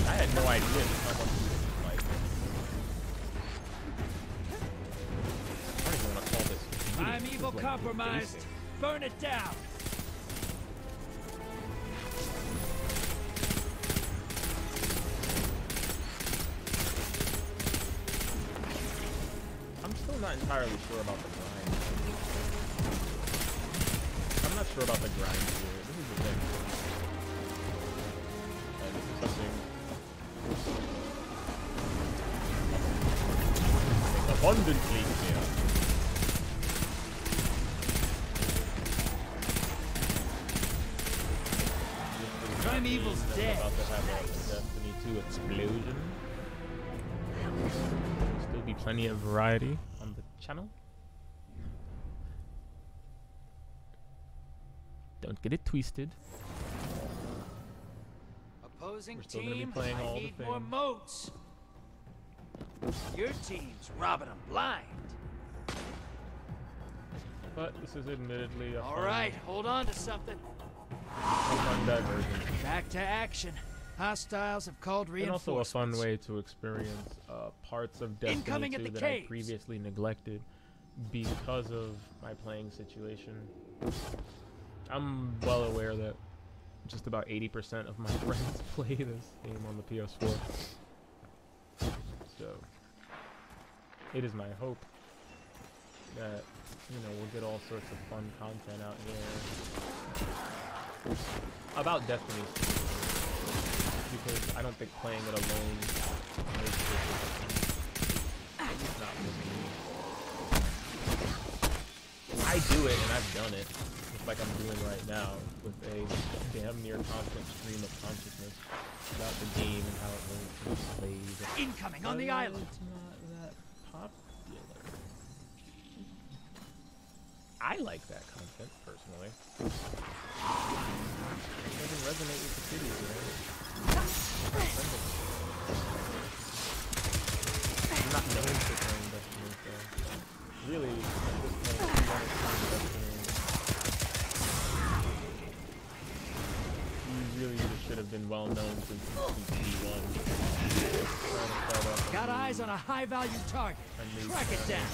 I had no idea how much this was like. I don't even want to call this. I'm evil like compromised. basic. Burn it down. I'm still not entirely sure about the grind. I'm not sure about the grind here. This is the thing. And this is something abundantly clear. Primeval's dead. About to have a Destiny 2 explosion. There'll still be plenty of variety on the channel. Don't get it twisted. Opposing We're still gonna be team, playing I all the need more things. moats. Your team's robbing them blind. But this is admittedly a All right, hold on to something. fun diversion. Back to action. Hostiles have called And reinforcements. also a fun way to experience parts of Destiny Incoming at 2 the that I caves. previously neglected because of my playing situation. I'm well aware that just about 80% of my friends play this game on the PS4. So it is my hope that, you know, we'll get all sorts of fun content out here about Destiny, because I don't think playing it alone makes it not for me. I do it, and I've done it, just like I'm doing right now, with a damn near constant stream of consciousness about the game and how it works and plays. Incoming on the island. It's not that popular. I like that content, personally. It doesn't resonate with the kiddies, right? I'm not known for playing Destiny, so really, at this point, if you want to play Destiny, you really just should have been well known since D1. Got eyes on a high-value target. Track it down.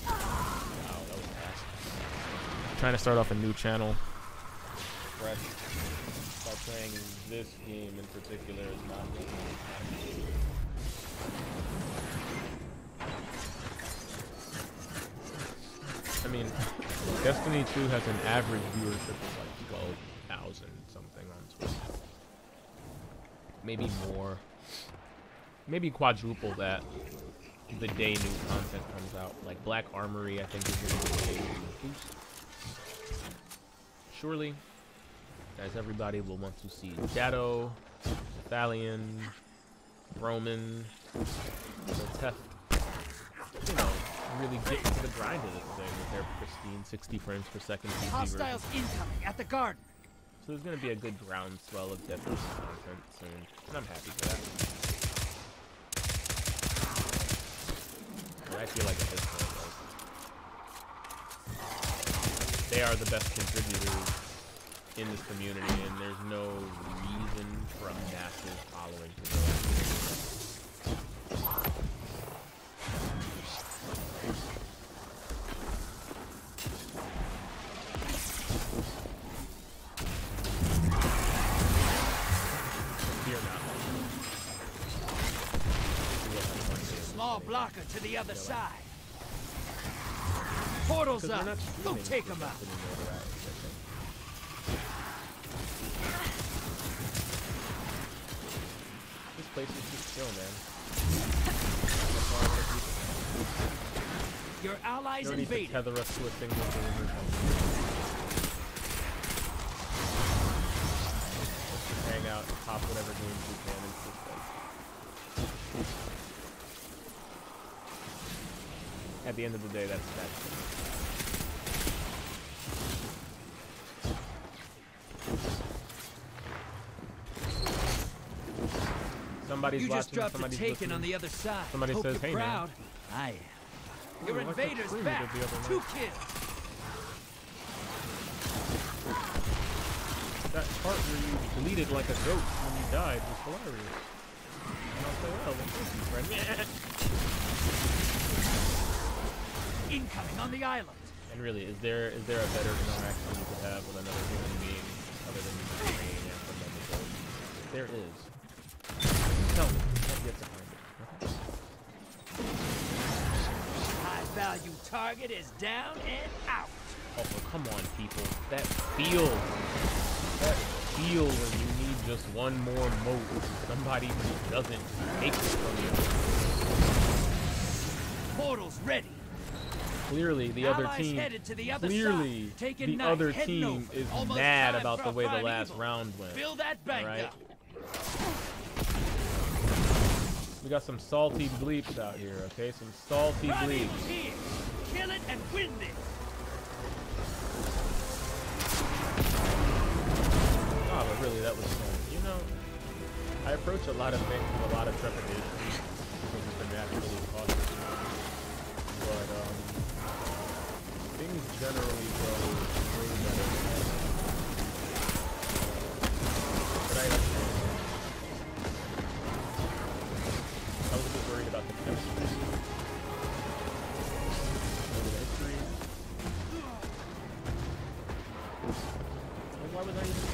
Wow, that was fast. Trying to start off a new channel. Fresh. By playing this game in particular is not good. I mean, Destiny 2 has an average viewership of like 12,000 something on Twitch. Maybe more. Maybe quadruple that the day new content comes out. Like Black Armory, I think is going to be a boost. Surely, as everybody will want to see Shadow, Thalion, Roman, Teth, you know, really get into the grind of this thing with their pristine 60 frames per second PC Hostiles version. incoming at the garden. So there's going to be a good groundswell of Destiny content soon, and I'm happy for that. But I feel like at this point, like, they are the best contributors in this community, and there's no reason for a massive following to go. Small blocker to the other side. Portals up. Go take them out. This place is just chill, man. Your allies invaded. You don't need to tether us to a single game or something. Let's just hang out and pop whatever games we can and stuff. At the end of the day, that's that. Somebody's you just watching, dropped a somebody's taken listening. on the other side. Somebody Hope says, you're hey, proud. man. I am. Your Ooh, invader's like back. the other 2 night. kills. That part where you bleated like a goat when you died was hilarious. And I'll say, well, thank you, friend. Incoming on the island. And really, is there a better interaction you could have with another human being other than the brain and from the goat? There is. Tell me, what gets behind it? High value target is down and out. Oh, well, come on, people. That feel when you need just one more moat. Somebody who doesn't take it from you. Portals ready. Clearly, the other team. Clearly, the other team is mad about the way the last round went. Fill that bank right? up. We got some salty bleeps out here, okay? Some salty bleeps. Kill it and win this. Oh, but really, that was fun. You know, I approach a lot of things with a lot of trepidation because it's naturally cautious. But things generally go way better. But I was a bit worried about the chemistry. Maybe the history. Like, why was I even...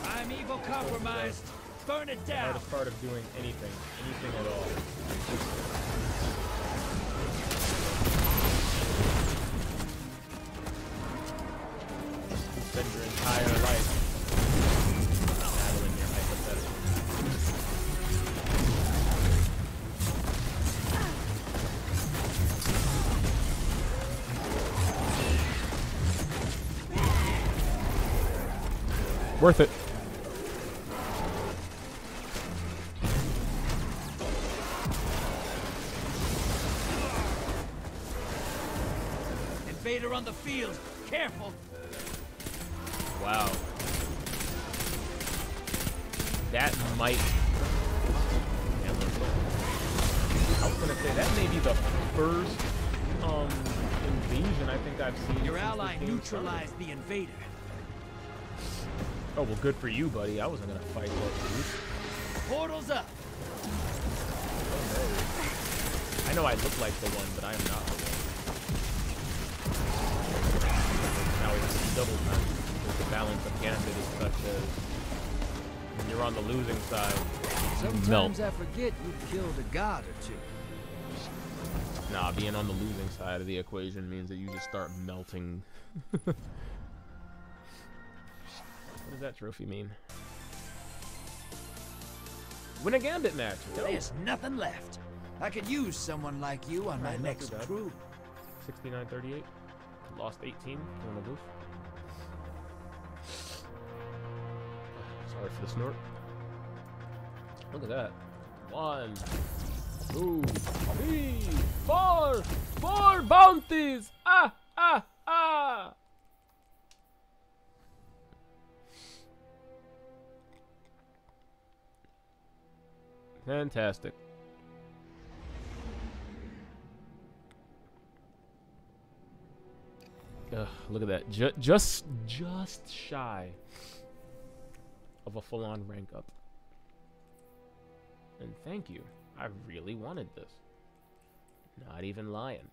I'm evil compromised. Burn it down. The hardest part of doing anything at all. You spend your entire life battling your hypothetical. Worth it. Invader on the field. Careful. Wow. That might... I was gonna say, that may be the first Legion, I think I've seen. Your ally neutralized the invader. Oh, well, good for you, buddy. I wasn't gonna fight that dude. Portal's up. Oh, no. I know I look like the one, but I am not the one. Now we have to double time. Because the balance of Gambit is such as when you're on the losing side, Sometimes melt. I forget you killed a god or two. Nah, being on the losing side of the equation means that you just start melting. What does that trophy mean? Win a Gambit match. Yo. There's nothing left. I could use someone like you on my next crew. 69-38. Lost 18. On the roof. Sorry for the snort. Look at that. 1, 2, 3, 4. 4 bounties! Ah! Ah! Ah! Fantastic. Ugh, look at that. Just shy of a full-on rank up. And thank you. I really wanted this. Not even lying.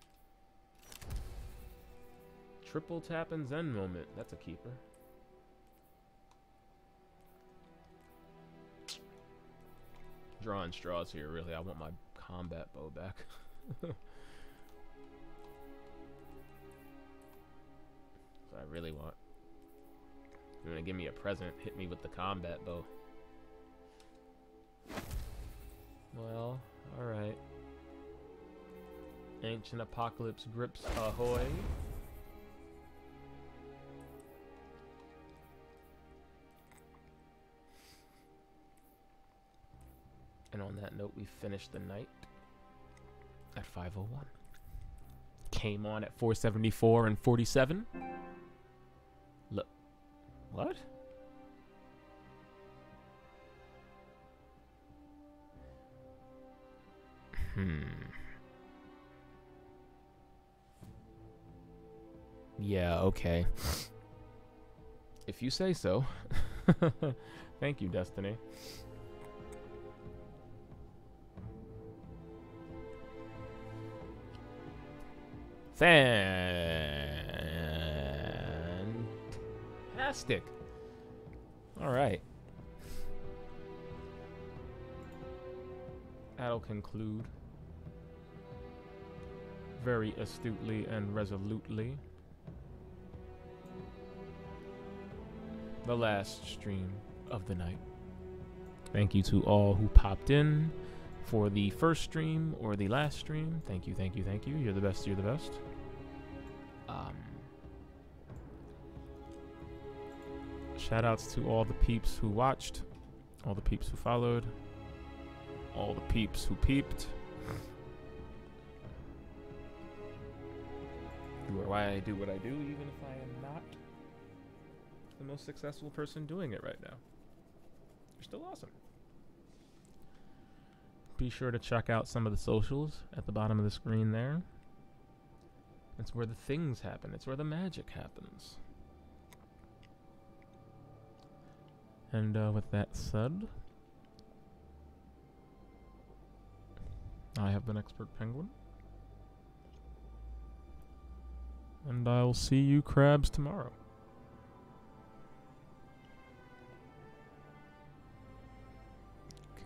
Triple tap and Zen moment. That's a keeper. Drawing straws here, really. I want my combat bow back. I really want. You're gonna give me a present, hit me with the combat bow. Well, alright. Ancient Apocalypse grips ahoy. And on that note, we finished the night at 5:01. Came on at 474 and 47. Look. What? Yeah, okay. If you say so. Thank you, Destiny. Fantastic. All right. That'll conclude very astutely and resolutely the last stream of the night. Thank you to all who popped in for the first stream or the last stream. Thank you, thank you, thank you. You're the best, you're the best. Shout outs to all the peeps who watched, all the peeps who followed, all the peeps who peeped. You are why I do what I do, even if I am not the most successful person doing it right now. You're still awesome. Be sure to check out some of the socials at the bottom of the screen there. It's where the things happen. It's where the magic happens. And with that said, I have been Expert Penguin. And I'll see you crabs tomorrow.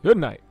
Good night.